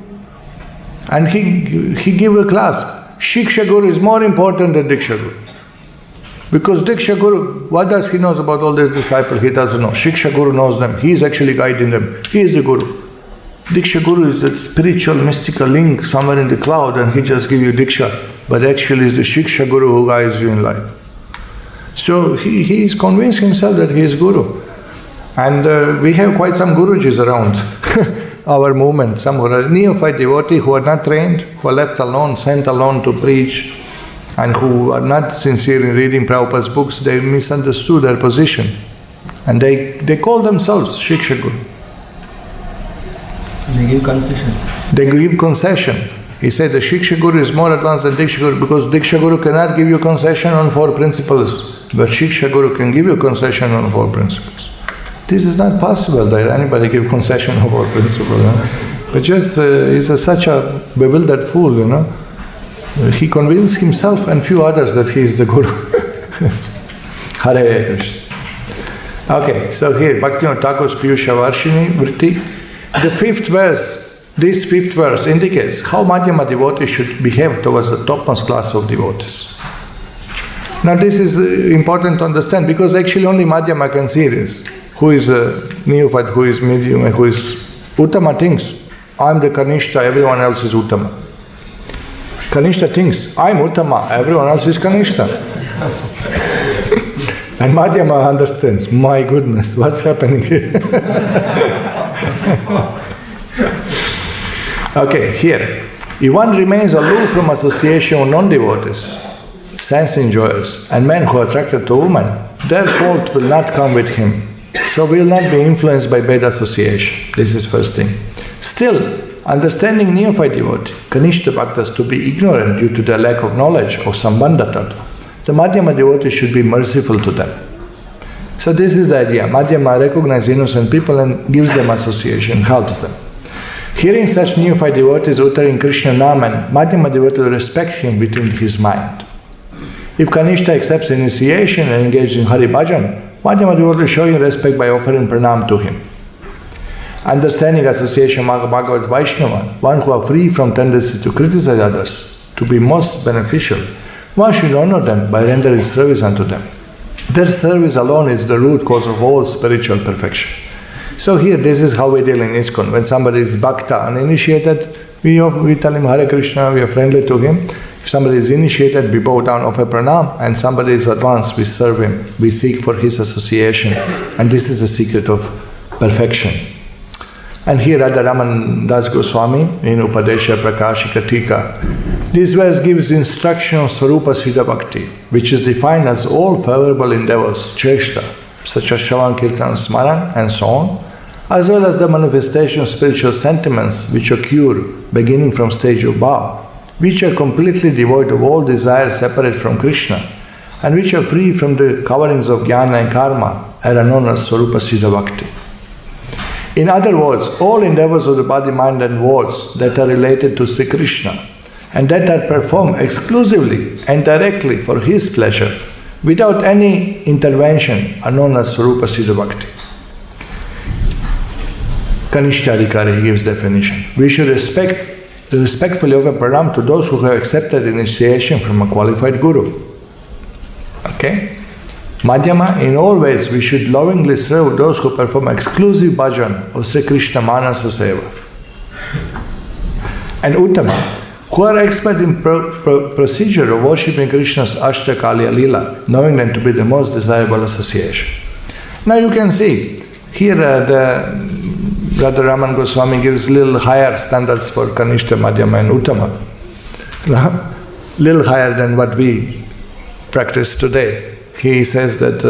And he gave a class. Shiksha Guru is more important than Diksha Guru. Because Diksha Guru, what does he knows about all these disciples? He doesn't know. Shiksha Guru knows them. He is actually guiding them. He is the Guru. Diksha Guru is that spiritual, mystical link somewhere in the cloud and he just gives you Diksha. But actually it's the Shiksha Guru who guides you in life. So he is convinced himself that he is Guru. And we have quite some Gurujis around our movement. Some who are neophyte devotees who are not trained, who are left alone, sent alone to preach, and who are not sincere in reading Prabhupada's books. They misunderstood their position. And they call themselves Shiksha Guru. They give concessions. They give concession. He said the Shiksha Guru is more advanced than Diksha Guru because Diksha Guru cannot give you concession on 4 principles, but Shiksha Guru can give you concession on 4 principles. This is not possible that anybody give concession on 4 principles. But just he's such a bewildered fool, He convinced himself and few others that he is the Guru. Hare Krishna. Okay, so here, Bhaktivinoda Thakur's Pīyūṣa-varṣiṇī-vṛtti. The 5th verse, this 5th verse indicates how Madhyama devotees should behave towards the topmost class of devotees. Now this is important to understand because actually only Madhyama can see this. Who is a neophyte, who is medium, and who is Uttama thinks, I'm the Kanishta, everyone else is Uttama. Kanishta thinks, I'm Uttama, everyone else is Kanishta. And Madhyama understands, my goodness, what's happening here? Okay, here. If one remains aloof from association with non-devotees, sense enjoyers, and men who are attracted to women, their fault will not come with him. So we will not be influenced by bad association. This is first thing. Still, understanding neophyte devotee, Kanishta Bhaktas, to be ignorant due to their lack of knowledge of Sambandha Tattva, the Madhyama devotee should be merciful to them. So this is the idea. Madhyama recognizes innocent people and gives them association, helps them. Hearing such neophyte devotees uttering Krishna Naman, Madhyama devotee will respect him within his mind. If Kanishta accepts initiation and engages in Hari Bhajan, Madhyama devotee will show him respect by offering pranam to him. Understanding association Bhagavad Vaishnava, one who are free from tendency to criticize others, to be most beneficial, one should honor them by rendering service unto them. Their service alone is the root cause of all spiritual perfection. So here, this is how we deal in ISKCON. When somebody is bhakta, uninitiated, we tell him Hare Krishna, we are friendly to him. If somebody is initiated, we bow down, offer pranam, and somebody is advanced, we serve him. We seek for his association. And this is the secret of perfection. And here Rādhā-ramaṇa Das Goswāmī in Upadesa-prakasika Ṭhākura. This verse gives instruction on Swarupa Siddha Bhakti, which is defined as all favorable endeavors, cheshta, such as Shravan, Kirtan, Smaran, and so on, as well as the manifestation of spiritual sentiments which occur beginning from stage of bhava, which are completely devoid of all desire separate from Krishna, and which are free from the coverings of jnana and karma, are known as Swarupa Siddha Bhakti. In other words, all endeavors of the body, mind and words that are related to Sri Krishna and that are performed exclusively and directly for his pleasure, without any intervention, are known as Swarupa Siddha Bhakti. Kanishta Adhikari, he gives definition. We should respectfully offer pranam to those who have accepted initiation from a qualified guru. Okay? Madhyama, in all ways, we should lovingly serve those who perform exclusive bhajan of Sri Krishna Manasa Seva. And Uttama, who are expert in procedure of worshipping Krishna's Ashtakaliya Lila, knowing them to be the most desirable association. Now you can see, here the Rādhā-ramaṇa Goswāmī gives little higher standards for Kanishta, Madhyama and Uttama. Little higher than what we practice today. He says that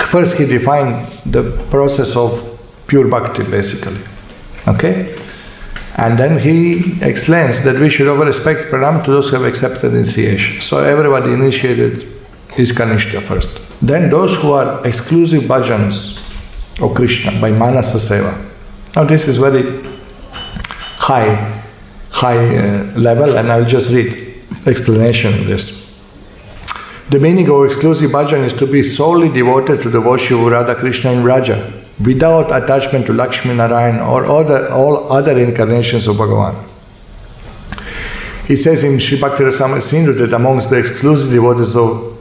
first he defined the process of pure bhakti, basically. Okay? And then he explains that we should offer respect pranam to those who have accepted initiation. So everybody initiated is Kanishta first. Then those who are exclusive bhajans of Krishna by Manasa Seva. Now this is very high level, and I'll just read explanation of this. The meaning of exclusive bhajan is to be solely devoted to the worship of Radha Krishna in Vraja, without attachment to Lakshmi Narayan or all other incarnations of Bhagavan. It says in Sri Bhakti Rasamrita Sindhu that amongst the exclusive devotees of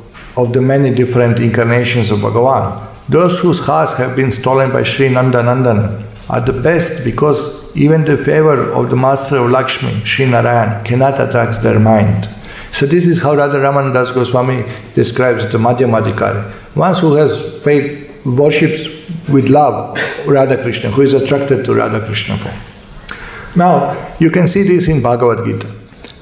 the many different incarnations of Bhagavan, those whose hearts have been stolen by Sri Nanda Nandan are the best, because even the favor of the master of Lakshmi, Sri Narayan, cannot attract their mind. So this is how Rādhā-ramaṇa Das Goswāmī describes the Madhyama Adhikari. One who has faith, worships with love Radha Krishna, who is attracted to Radha Krishna form. Now, you can see this in Bhagavad Gita.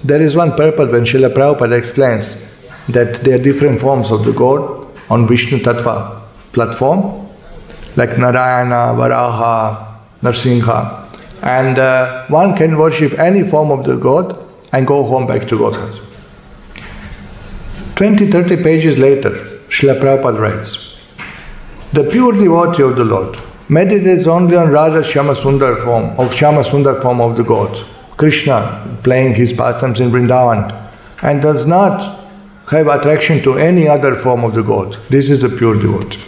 There is one purport when Srila Prabhupada explains that there are different forms of the God on Vishnu Tattva platform, like Narayana, Varaha, Narsingha. And one can worship any form of the God and go home back to Godhead. 20-30 pages later, Srila Prabhupada writes, the pure devotee of the Lord meditates only on Radha Shyama Sundar form of the God, Krishna playing his pastimes in Vrindavan, and does not have attraction to any other form of the God. This is the pure devotee.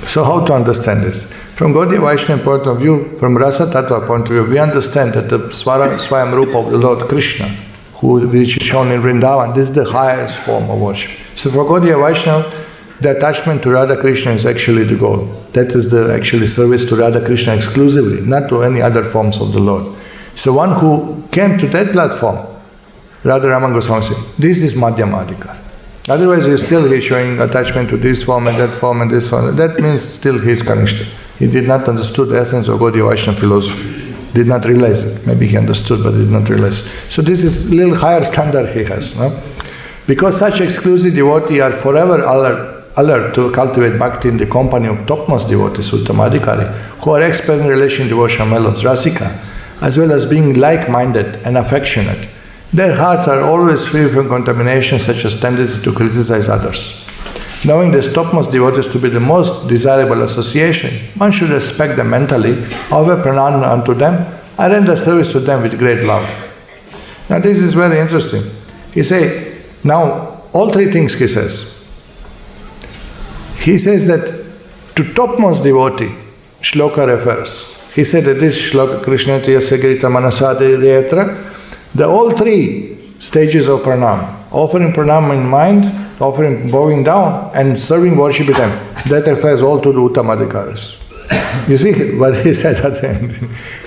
So how to understand this? From Gaudiya Vaishnava point of view, from Rasa Tattva point of view, we understand that the Swayam Rupa of the Lord Krishna, which is shown in Vrindavan, this is the highest form of worship. So for Gaudiya Vaishnava, the attachment to Radha Krishna is actually the goal. That is the actually service to Radha Krishna exclusively, not to any other forms of the Lord. So one who came to that platform, Rādhā-ramaṇa Goswāmī said, this is Madhyamadika. Otherwise he is still showing attachment to this form and that form and this form. That means still he is Kanishta. He did not understood the essence of Gaudiya Vaishnava philosophy. Did not realize it. Maybe he understood but did not realize. So this is a little higher standard he has. No? Because such exclusive devotees are forever alert to cultivate bhakti in the company of topmost devotees, Uttamadhikari, who are expert in relation devotional mellows, Rasika, as well as being like-minded and affectionate. Their hearts are always free from contamination such as tendency to criticize others. Knowing the topmost devotees to be the most desirable association, one should respect them mentally, offer pranam unto them, and render service to them with great love. Now this is very interesting. He says, now all three things he says. He says that to topmost devotee, shloka refers. He said that this shloka, Krishna Tiyasya Girita Manasade Deatra, the all three stages of pranam, offering pranam in mind, offering bowing down, and serving worship with them, that refers all to the Uttamadhikaris. You see what he said at the end?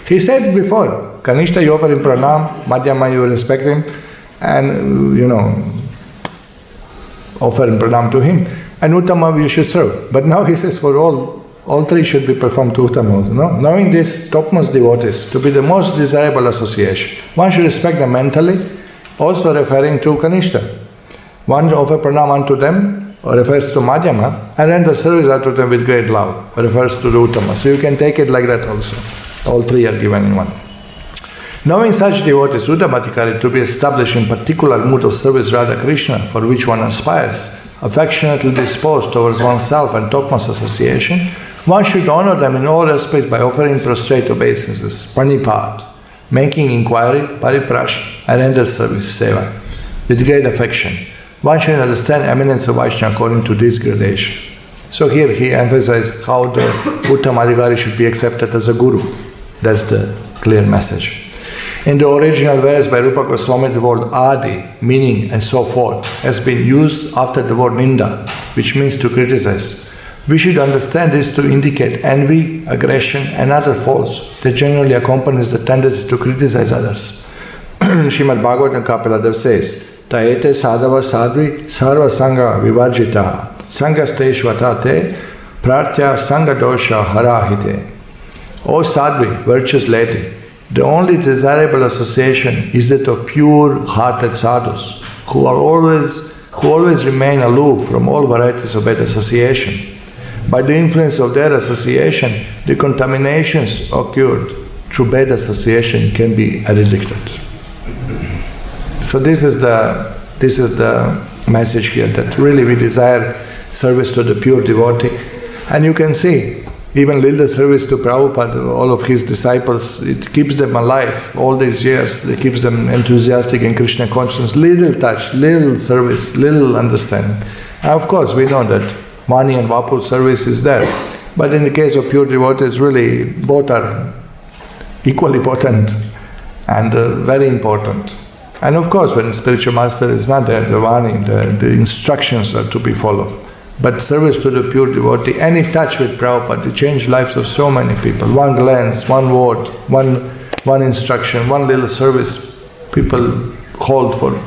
He said before, Kanishta you offer him pranam, Madhyama you respect him, and offer him pranam to him, and Uttama you should serve. But now he says for all three should be performed to Uttama. No? Knowing these topmost devotees to be the most desirable association, one should respect them mentally, also referring to Kanishta. One offer pranam unto them, or refers to Madhyama, and render service unto them with great love, refers to the Uttama. So you can take it like that also. All three are given in one. Knowing such devotees, Uttamadhikari, to be established in particular mood of service Radha Krishna, for which one aspires, affectionately disposed towards oneself and topmost association, one should honor them in all respects by offering prostrate obeisances, pranipāt, making inquiry, pariprasha, and render service, seva, with great affection. One should understand eminence of Vaishnava according to this gradation. So here he emphasized how the Uttamadhikari should be accepted as a guru. That's the clear message. In the original verse by Rupa Goswami, the word adi, meaning and so forth, has been used after the word ninda, which means to criticize. We should understand this to indicate envy, aggression, and other faults that generally accompanies the tendency to criticize others. Srimad Bhagavatam Kapiladav says, Taete sadhava sadhvi sarva sangha vivarjita sangasteshvata te pratya sangha dosha harahite. O sadhvi, virtuous lady, the only desirable association is that of pure-hearted sadhus, who always remain aloof from all varieties of bad association. By the influence of their association, the contaminations occurred through bad association can be eradicated. So this is the message here, that really we desire service to the pure devotee. And you can see, even little service to Prabhupada, all of his disciples, it keeps them alive all these years. It keeps them enthusiastic in Krishna consciousness. Little touch, little service, little understanding. And of course, we know that Vani and Vapu service is there. But in the case of pure devotees, really both are equally potent and very important. And of course, when spiritual master is not there, the Vani, the instructions are to be followed. But service to the pure devotee, any touch with Prabhupada, it changed lives of so many people. One glance, one word, one instruction, one little service, people hold for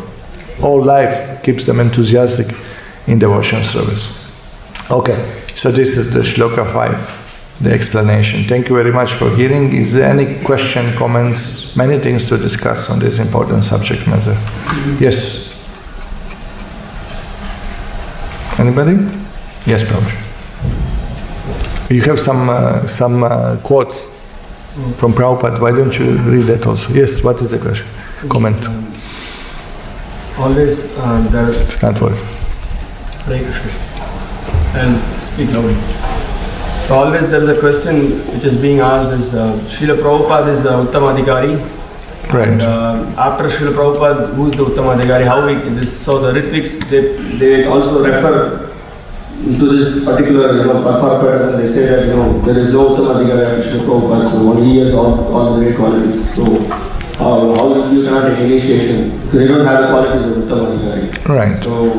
all life, keeps them enthusiastic in devotional service. Okay, so this is the Shloka 5, the explanation. Thank you very much for hearing. Is there any question, comments, many things to discuss on this important subject matter? Yes? Anybody? Yes, Prabhupada. You have some quotes. from Prabhupada. Why don't you read that also? Yes, what is the question? Comment. Always there. It's not for Hare Krishna. And speak loudly. So always there is a question which is being asked is Srila Prabhupada is the Uttamadhikari. right. And after Srila Prabhupada, who is the Uttamadhikari? How we this? So the Ritviks they also refer to this particular purport, and they say that there is no Uttamadhikari as Srila Prabhupada. So only he has all the great qualities. So how you cannot take initiation? They don't have the qualities of Uttamadhikari. Right. So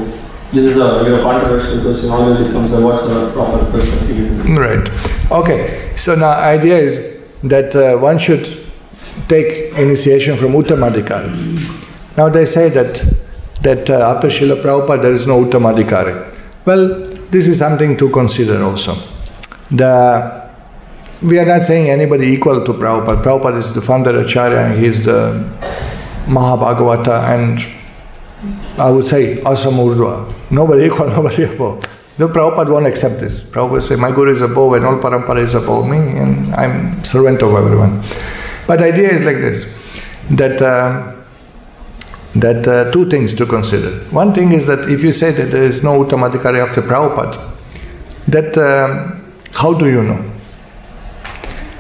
this is a controversial question. Always it comes up. What's the proper perspective? Right. Okay. So now idea is that one should take initiation from Uttamadhikari. Now they say that after Srila Prabhupada there is no Uttamadhikari. Well, this is something to consider also. We are not saying anybody equal to Prabhupada. Prabhupada is the founder Acharya and he is the Mahabhagavata and I would say Asamurdva. Nobody equal, nobody above. The Prabhupada won't accept this. Prabhupada say, my Guru is above and all parampara is above me and I'm servant of everyone. But the idea is like this, that two things to consider. One thing is that if you say that there is no Uttamadhikari after Prabhupada, that how do you know?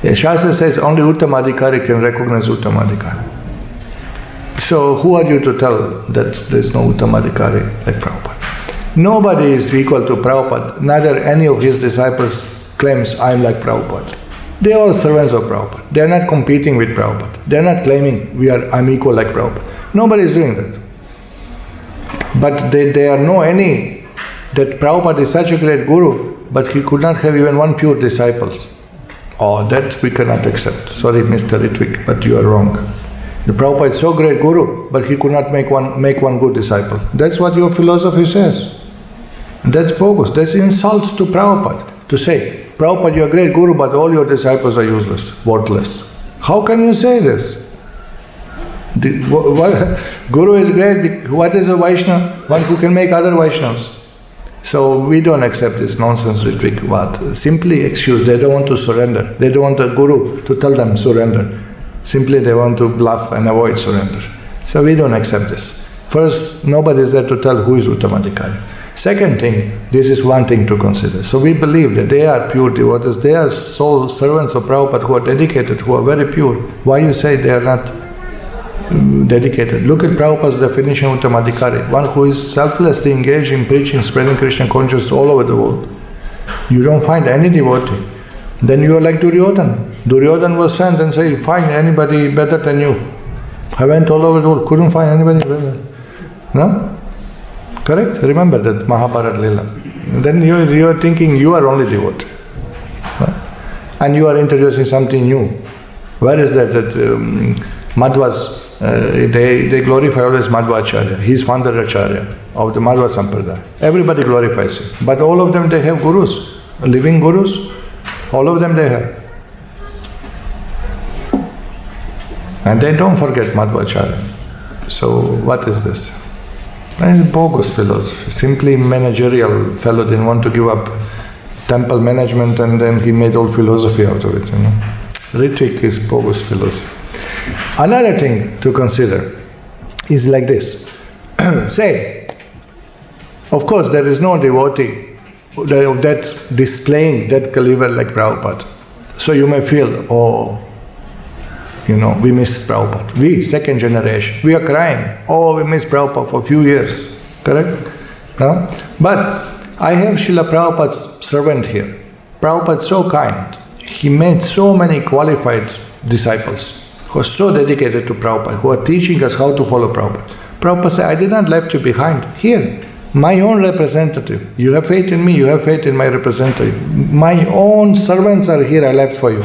The Shastra says only Uttamadhikari can recognize Uttamadhikari. So who are you to tell that there is no Uttamadhikari like Prabhupada? Nobody is equal to Prabhupada. Neither any of his disciples claims I am like Prabhupada. They are all servants of Prabhupada. They are not competing with Prabhupada. They are not claiming I'm equal like Prabhupada. Nobody is doing that. But they are know any that Prabhupada is such a great guru, but he could not have even one pure disciples. Oh, that we cannot accept. Sorry, Mr. Ritvik, but you are wrong. The Prabhupada is so great guru, but he could not make one good disciple. That's what your philosophy says. That's bogus. That's insult to Prabhupada. To say, Prabhupada, you are a great guru, but all your disciples are useless, worthless. How can you say this? Guru is great. What is a Vaishnava? One who can make other Vaishnavas. So we don't accept this nonsense rhetoric. What? Simply excuse. They don't want to surrender. They don't want the guru to tell them surrender. Simply they want to bluff and avoid surrender. So we don't accept this. First, nobody is there to tell who is Uttamadhikari. Second thing, this is one thing to consider. So we believe that they are pure devotees. They are soul servants of Prabhupada who are dedicated, who are very pure. Why you say they are not dedicated? Look at Prabhupada's definition of Uttamadhikari. One who is selflessly engaged in preaching, spreading Krishna consciousness all over the world. You don't find any devotee. Then you are like Duryodhana. Duryodhana was sent and said, find anybody better than you. I went all over the world, couldn't find anybody better. No? Correct? Remember that Mahabharata Leela. Then you are thinking you are only devotee. And you are introducing something new. Where is that? Madhvas, they glorify always Madhvacharya. He is founder Acharya of the Madhva Sampradaya. Everybody glorifies him. But all of them, they have gurus, living gurus. All of them they have. And they don't forget Madhvacharya. So what is this? It's bogus philosophy. Simply managerial fellow didn't want to give up temple management and then he made all philosophy out of it. Ritvik is bogus philosophy. Another thing to consider is like this. Say, of course there is no devotee of that displaying that caliber like Prabhupada. So you may feel, we missed Prabhupada. We, second generation, we are crying. We missed Prabhupada for a few years. Correct? No? But I have Srila Prabhupada's servant here. Prabhupada is so kind. He made so many qualified disciples who are so dedicated to Prabhupada, who are teaching us how to follow Prabhupada. Prabhupada said, I did not left you behind. Here, my own representative. You have faith in me, you have faith in my representative. My own servants are here, I left for you.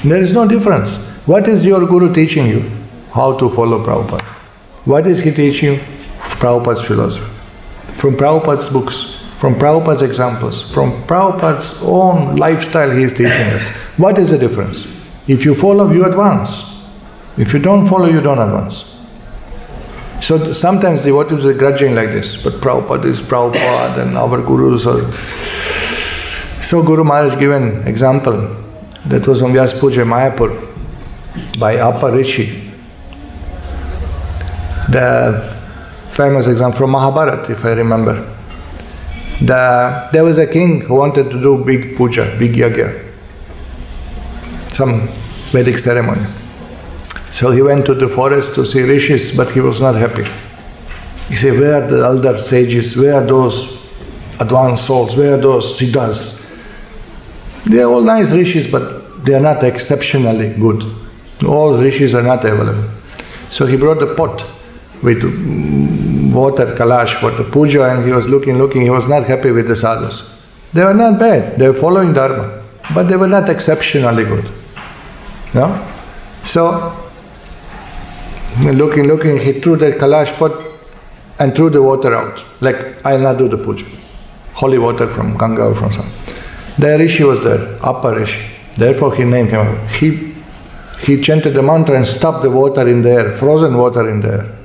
There is no difference. What is your Guru teaching you? How to follow Prabhupada. What is he teaching you? Prabhupada's philosophy. From Prabhupada's books, from Prabhupada's examples, from Prabhupada's own lifestyle he is teaching us. What is the difference? If you follow, you advance. If you don't follow, you don't advance. So sometimes devotees are grudging like this, but Prabhupada is Prabhupada and our gurus are... So Guru Maharaj given example That was on Vyasa Puja in Mayapur by Appa Rishi. The famous example from Mahabharata, if I remember. There was a king who wanted to do big puja, big yagya, some Vedic ceremony. So he went to the forest to see rishis, but he was not happy. He said, where are the elder sages? Where are those advanced souls? Where are those siddhas? They are all nice rishis, but they are not exceptionally good. All rishis are not available. So he brought a pot with water, kalash for the puja, and he was looking, he was not happy with the sadhus. They were not bad, they were following dharma, but they were not exceptionally good. No? So, looking, he threw the kalash pot and threw the water out. Like, I'll not do the puja. Holy water from Ganga or from some. The rishi was there, Appa Rishi. Therefore he named him. He chanted the mantra and stopped the water in the air, frozen water in the air.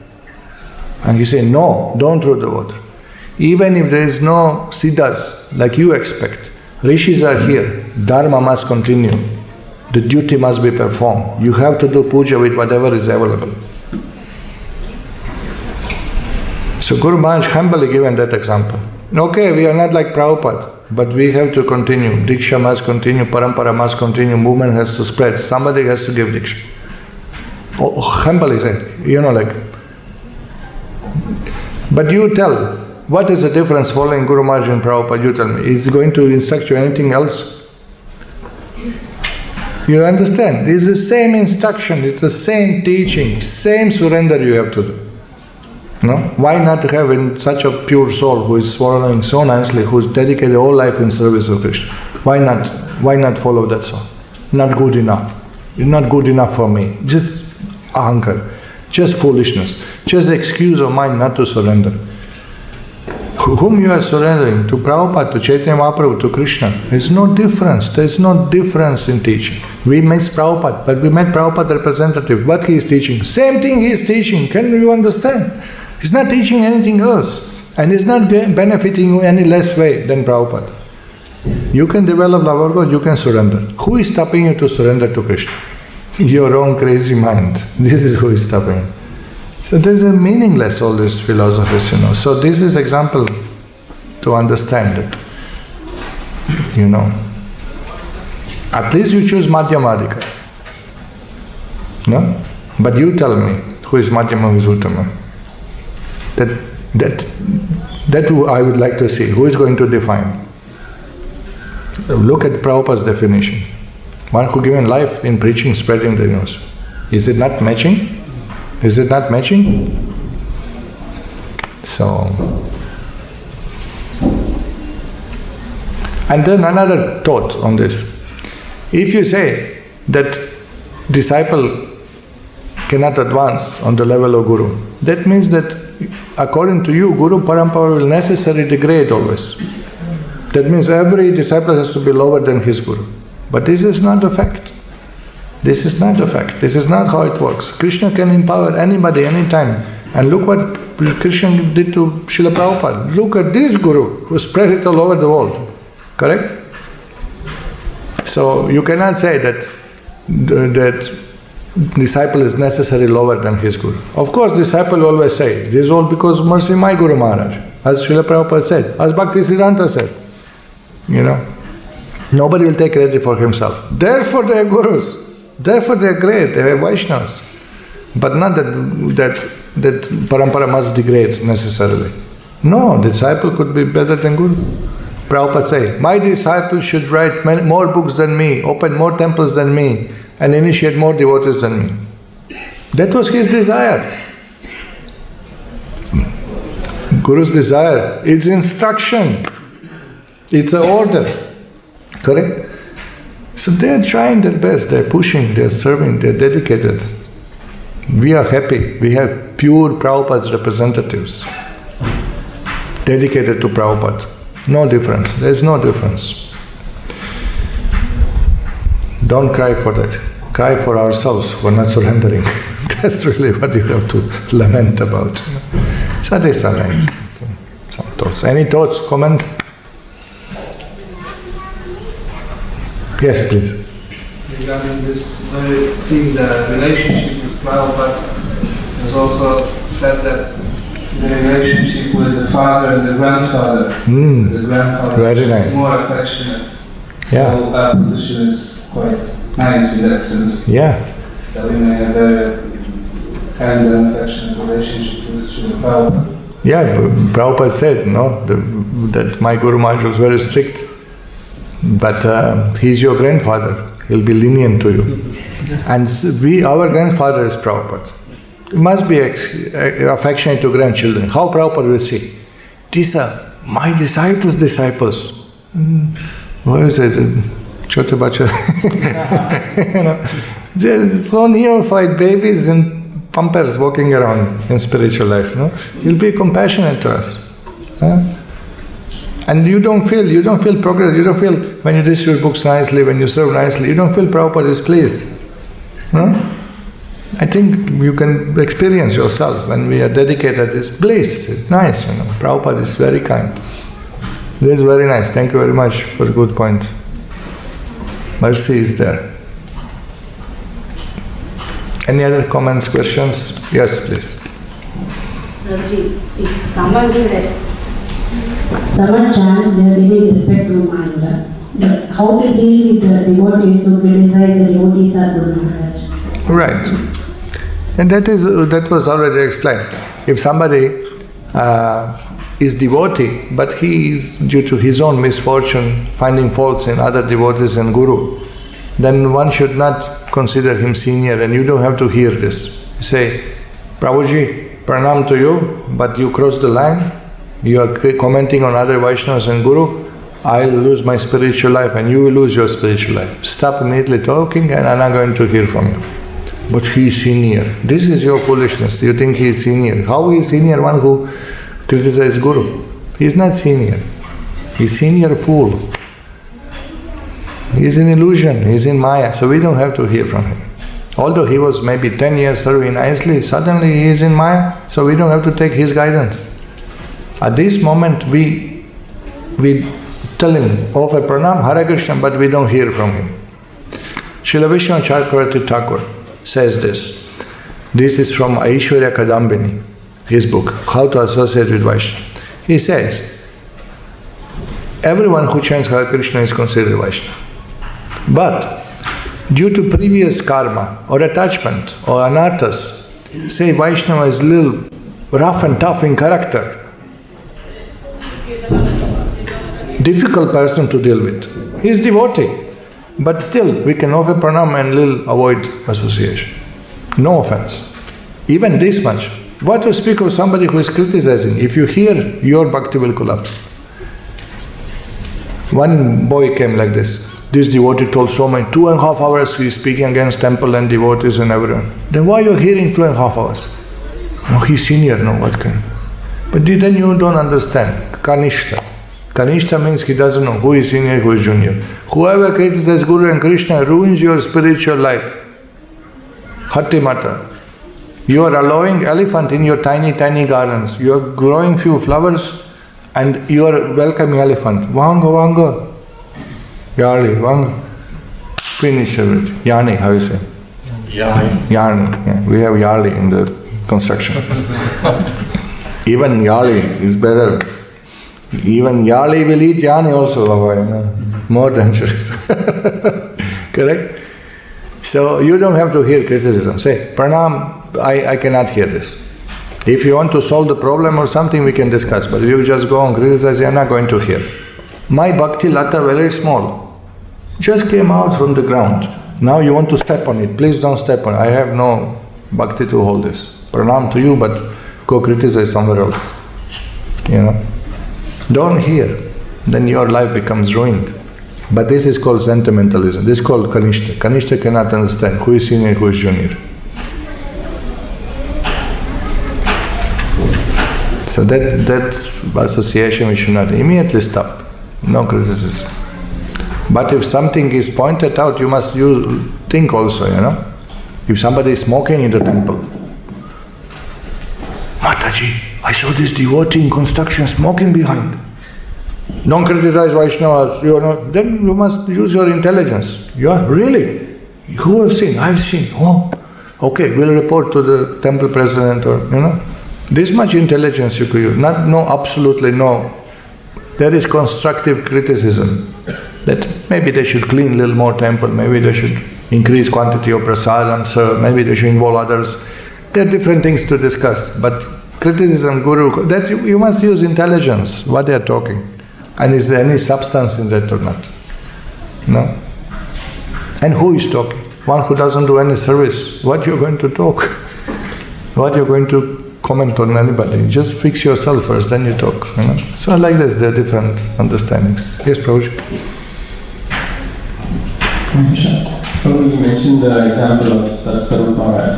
And he said, no, don't throw the water. Even if there is no siddhas like you expect, rishis are here, dharma must continue. The duty must be performed. You have to do puja with whatever is available. So Guru Maharaj humbly given that example. Okay, we are not like Prabhupada, but we have to continue. Diksha must continue, parampara must continue, movement has to spread. Somebody has to give Diksha. Humbly said, But you tell, what is the difference following Guru Maharaj and Prabhupada? You tell me. Is he going to instruct you anything else? You understand? It's the same instruction, it's the same teaching, same surrender you have to do. No? Why not have such a pure soul who is following so nicely, who is dedicated all life in service of Krishna? Why not follow that soul? Not good enough. You're not good enough for me. Just ahankar, just foolishness, just the excuse of mind not to surrender. Whom you are surrendering? To Prabhupada, to Chaitanya Mahaprabhu, to Krishna. There's no difference. There's no difference in teaching. We miss Prabhupada, but we met Prabhupada representative. What he is teaching? Same thing he is teaching. Can you understand? He's not teaching anything else. And he's not benefiting you any less way than Prabhupada. You can develop love of God, you can surrender. Who is stopping you to surrender to Krishna? Your own crazy mind. This is who is stopping you. So this is meaningless, all these philosophies, So this is example to understand it. At least you choose Madhyamadika. No? But you tell me who is Madhyama, who is Uttama. That I would like to see. Who is going to define? Look at Prabhupada's definition. One who given life in preaching, spreading the news. Is it not matching? Is it not matching? So, and then another thought on this. If you say that disciple cannot advance on the level of Guru, that means that according to you, Guru Parampara will necessarily degrade always. That means every disciple has to be lower than his Guru. But this is not a fact. This is not a fact. This is not how it works. Krishna can empower anybody, anytime. And look what Krishna did to Srila Prabhupada. Look at this Guru who spread it all over the world. Correct? So you cannot say that disciple is necessarily lower than his Guru. Of course, disciple always say, this is all because mercy my Guru Maharaj. As Srila Prabhupada said, as Bhaktisiddhānta said. Nobody will take credit for himself. Therefore they are Gurus. Therefore they are great, they are Vaishnavas. But not that parampara must degrade necessarily. No, the disciple could be better than Guru. Prabhupada say, my disciple should write more books than me, open more temples than me, and initiate more devotees than me. That was his desire. Guru's desire, it's instruction. It's an order. Correct? So they are trying their best, they are pushing, they are serving, they are dedicated. We are happy, we have pure Prabhupada's representatives, dedicated to Prabhupada. No difference, there is no difference. Don't cry for that. Cry for ourselves who are not surrendering. That's really what you have to lament about. So these are some thoughts. Any thoughts, comments? Yes, please. regarding this very thing, the relationship with Prabhupada, has also said that the relationship with the father and the grandfather, the grandfather very nice. is more affectionate. Yeah. So our position is quite nice in that sense. Yeah. That we may have a very kind and affectionate relationship with Srila Prabhupada. Yeah, Prabhupada said, no, that my Guru Maharaj was very strict, but he's your grandfather. He'll be lenient to you. And our grandfather is Prabhupada. We must be affectionate to grandchildren. How Prabhupada will say, these are my disciples' disciples. What is it? Chote bacha. You know, they're so neophyte babies and pumpers walking around in spiritual life. No, you'll be compassionate to us. And you don't feel progress. You don't feel when you distribute books nicely, when you serve nicely. You don't feel Prabhupada is pleased. No? I think you can experience yourself when we are dedicated. It's bliss. It's nice. You know, Prabhupada is very kind. This is very nice. Thank you very much for a good point. Mercy is there. Any other comments, questions? Yes, please. If someone chants, they are giving respect to Maharaj. But how to deal with the devotees who criticize the devotees are Guru Maharaj? Right. And that was already explained. If somebody is devotee, but he is, due to his own misfortune, finding faults in other devotees and Guru, then one should not consider him senior, and you don't have to hear this. You say, Prabhuji, pranam to you, but you crossed the line, you are commenting on other Vaishnavas and Guru, I'll lose my spiritual life and you will lose your spiritual life. Stop immediately talking and I'm not going to hear from you. But he is senior. This is your foolishness. You think he is senior. How is senior one who criticizes Guru? He is not senior. He is senior fool. He is in illusion. He is in Maya. So we don't have to hear from him. Although he was maybe 10 years serving nicely, suddenly he is in Maya. So we don't have to take his guidance. At this moment we tell him, offer pranam, Hare Krishna, but we don't hear from him. Śrīla Vishnu Ṭhākura says this. This is from Aishwarya Kadambini, his book, How to Associate with Vaishnava. He says, everyone who chants Hare Krishna is considered Vaishnava. But due to previous karma or attachment or anarthas, say Vaishnava is a little rough and tough in character, difficult person to deal with. He is devotee. But still, we can offer pranam and little avoid association. No offense. Even this much. What to speak of somebody who is criticizing? If you hear, your bhakti will collapse. One boy came like this. This devotee told so many, 2.5 hours he is speaking against temple and devotees and everyone. Then why are you hearing 2.5 hours? No, he's senior, no, what can? But then you don't understand. Kanishta. Kanishta means he doesn't know who is senior, who is junior. Whoever criticizes Guru and Krishna ruins your spiritual life. Hatti Mata. You are allowing elephant in your tiny gardens. You are growing few flowers and you are welcoming elephant. Vanga. Yali, Vanga. Finish everything. Yani, how you say? Yani. Yeah. We have Yali in the construction. Even Yali is better. Even Yali will eat Yani also, more dangerous. Correct? So you don't have to hear criticism. Say, pranam, I cannot hear this. If you want to solve the problem or something, we can discuss. But if you just go and criticize, you are not going to hear. My bhakti lata very small. Just came out from the ground. Now you want to step on it. Please don't step on it. I have no bhakti to hold this. Pranam to you, but go criticize somewhere else. You know? Don't hear, then your life becomes ruined. But this is called sentimentalism. This is called Kanishta. Kanishta cannot understand who is senior, who is junior. So that association we should not immediately stop. No criticism. But if something is pointed out, you must think also, you know. If somebody is smoking in the temple, Mataji, I saw this devotee in construction smoking behind. Don't criticize Vaishnavas, then you must use your intelligence. Yeah, really? Who have seen? I've seen. Oh, okay, we'll report to the temple president, or, This much intelligence you could use. Absolutely no. There is constructive criticism that maybe they should clean a little more temple, maybe they should increase quantity of prasadam, so maybe they should involve others. There are different things to discuss, but criticism, guru, that you must use intelligence, what they are talking. And is there any substance in that or not? No. And who is talking? One who doesn't do any service. What you're going to talk? What you're going to comment on anybody? Just fix yourself first, then you talk. So like this, there are different understandings. Yes, Prabhuji? So you mentioned the example of Sarasvatī Maharaj.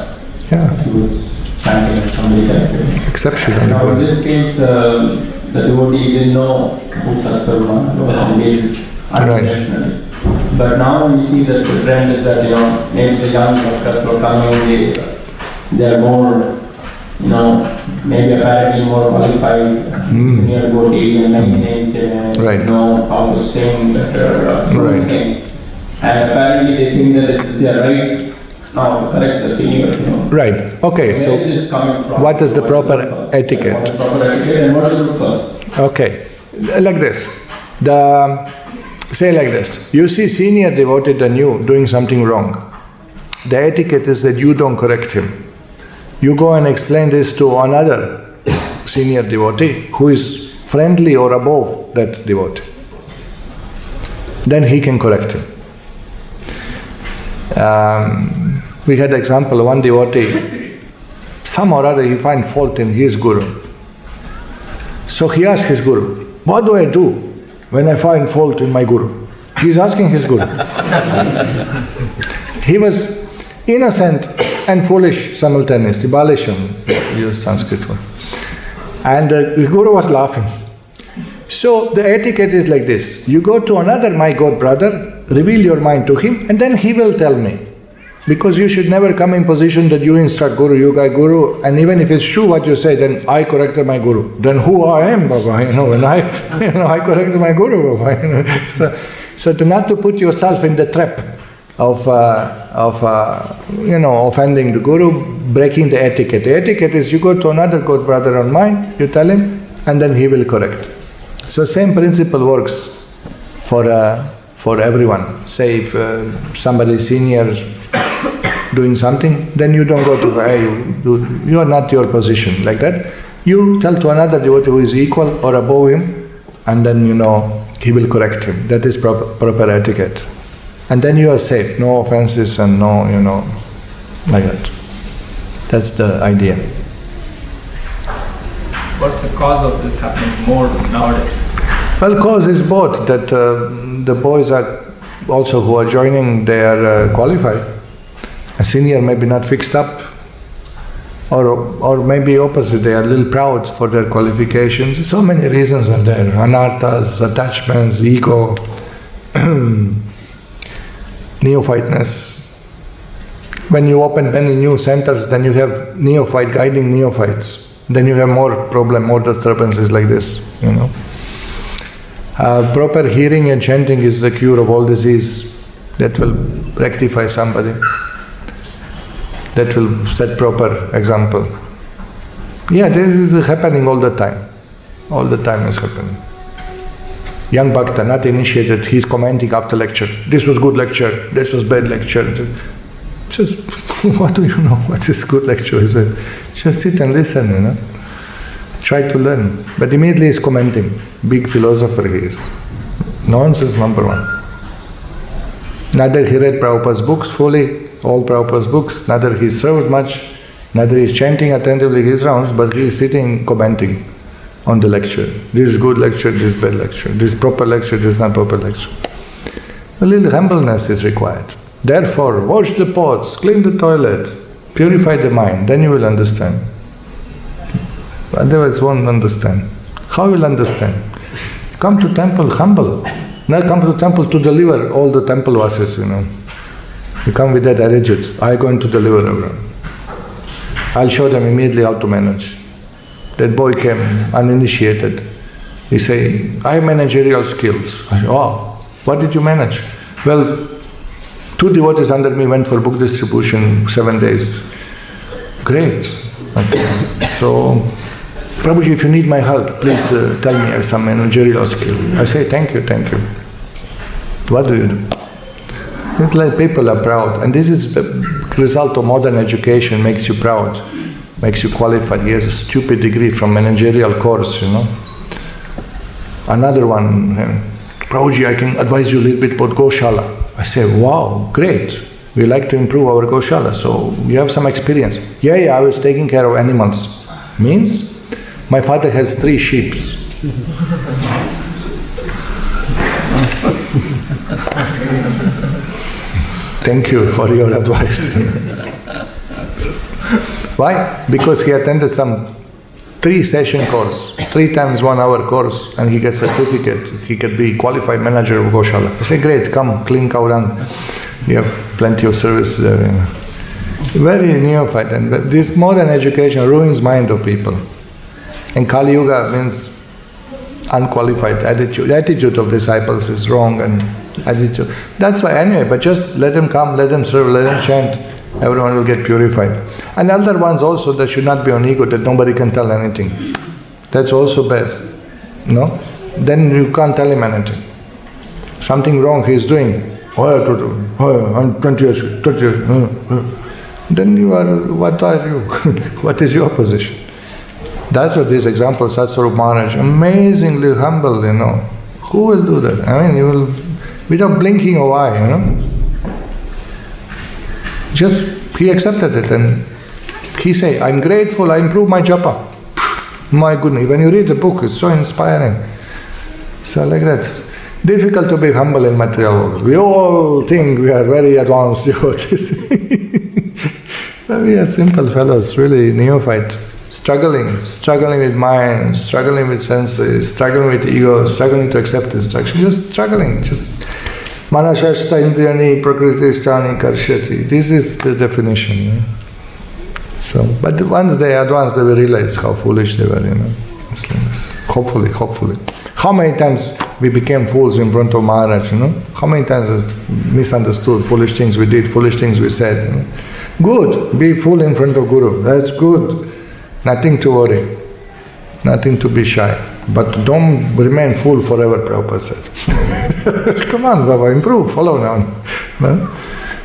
Yeah. He was chanting at somebody character. Exceptional. Now in this case, the devotee didn't know who Sarasvatī Maharaj was, engaged unintentionally. But now we see that the trend is that, maybe the young bhaktas who are coming, they are more, maybe apparently more qualified, senior devotee, and many things, know how to sing better, so many things. And apparently they think that they are right now to correct the senior, Right. Okay, Where so is this coming from? what is the proper etiquette? What is the proper etiquette and what is the first? Okay, like this. Say like this. You see senior devotee than you doing something wrong. The etiquette is that you don't correct him. You go and explain this to another senior devotee who is friendly or above that devotee. Then he can correct him. We had example, one devotee, some or other he find fault in his guru. So he asked his guru, what do I do when I find fault in my guru? He's asking his guru. He was innocent and foolish simultaneously. Balisham, use Sanskrit word. And the guru was laughing. So the etiquette is like this. You go to another my god brother, reveal your mind to him, and then he will tell me. Because you should never come in position that you instruct guru, you guide guru, and even if it's true what you say, then I corrected my guru. Then who I am, Baba? When I corrected my guru, Baba. So to not to put yourself in the trap of offending the guru, breaking the etiquette. The etiquette is you go to another god brother on mine, you tell him, and then he will correct. So same principle works for everyone. Say if somebody senior doing something, then you don't go to, you are not your position, like that. You tell to another devotee who is equal or above him, and then he will correct him. That is proper etiquette. And then you are safe, no offenses and no, like that. That's the idea. What's the cause of this happening more nowadays? Well, cause is both, that the boys are also who are joining, they are qualified. A senior maybe not fixed up, or maybe opposite, they are a little proud for their qualifications. So many reasons are there. Anarthas, attachments, ego, neophyteness. When you open many new centers, then you have neophyte guiding neophytes. Then you have more problem, more disturbances like this, Proper hearing and chanting is the cure of all disease. That will rectify somebody. That will set proper example. Yeah, this is happening all the time. All the time is happening. Young Bhakta, not initiated, he's commenting after lecture. This was good lecture, this was bad lecture. Just, what do you know? What is good lecture? Just sit and listen, Try to learn. But immediately he's commenting. Big philosopher he is. Nonsense number one. Neither he read Prabhupada's books fully, all Prabhupada's books, neither he served much, neither he is chanting attentively his rounds, but he is sitting commenting on the lecture. This is good lecture, this is bad lecture, this is proper lecture, this is not proper lecture. A little humbleness is required. Therefore, wash the pots, clean the toilet, purify the mind, then you will understand. Otherwise, won't understand. How will understand? Come to temple humble, not come to temple to deliver all the temple vases, You come with that attitude, I'm going to deliver everyone. I'll show them immediately how to manage. That boy came uninitiated. He said, I have managerial skills. I said, oh, what did you manage? Well, 2 devotees under me went for book distribution 7 days. Great. Okay. So, Prabhuji, if you need my help, please tell me some managerial skill. I say, thank you. What do you do? It's like people are proud. And this is the result of modern education, makes you proud, makes you qualified. He has a stupid degree from managerial course, Another one, Prabhuji, I can advise you a little bit about Goshala. I say, wow, great. We like to improve our Goshala, so you have some experience. Yeah, I was taking care of animals. Means? My father has 3 sheep. Thank you for your advice. Why? Because he attended some 3-session course, 3 times 1 hour course, and he gets a certificate. He could be qualified manager of Goshala. I say, great, come, clean cow dung. You have plenty of service there. Very neophyte. And this modern education ruins mind of people. And Kali Yuga means unqualified attitude. The attitude of disciples is wrong and attitude. That's why anyway, but just let them come, let them serve, let them chant. Everyone will get purified. And other ones also, that should not be on ego, that nobody can tell anything. That's also bad. No? Then you can't tell him anything. Something wrong he is doing. I'm 20 years. Then you are, what are you? What is your position? That's what this example, Satsvarup Maharaj, amazingly humble, Who will do that? I mean, you will, without blinking of eye, Just, he accepted it and he say, I'm grateful, I improved my japa. My goodness, when you read the book, it's so inspiring. So like that. Difficult to be humble in material world. We all think we are very advanced devotees. But we are simple fellows, really neophyte. Struggling with mind, struggling with senses, struggling with ego, struggling to accept instruction. Just struggling, Manashashta indriyani prakritisthani karshyati. This is the definition. So, but once they advance, they will realize how foolish they were, Hopefully. How many times we became fools in front of Maharaj, How many times we misunderstood, foolish things we did, foolish things we said, Good, be fool in front of Guru, that's good. Nothing to worry, nothing to be shy. But don't remain fool forever, Prabhupada said. Come on, Baba, improve, follow now.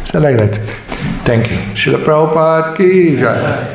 So like that. Thank you. Srila Prabhupada ki jai.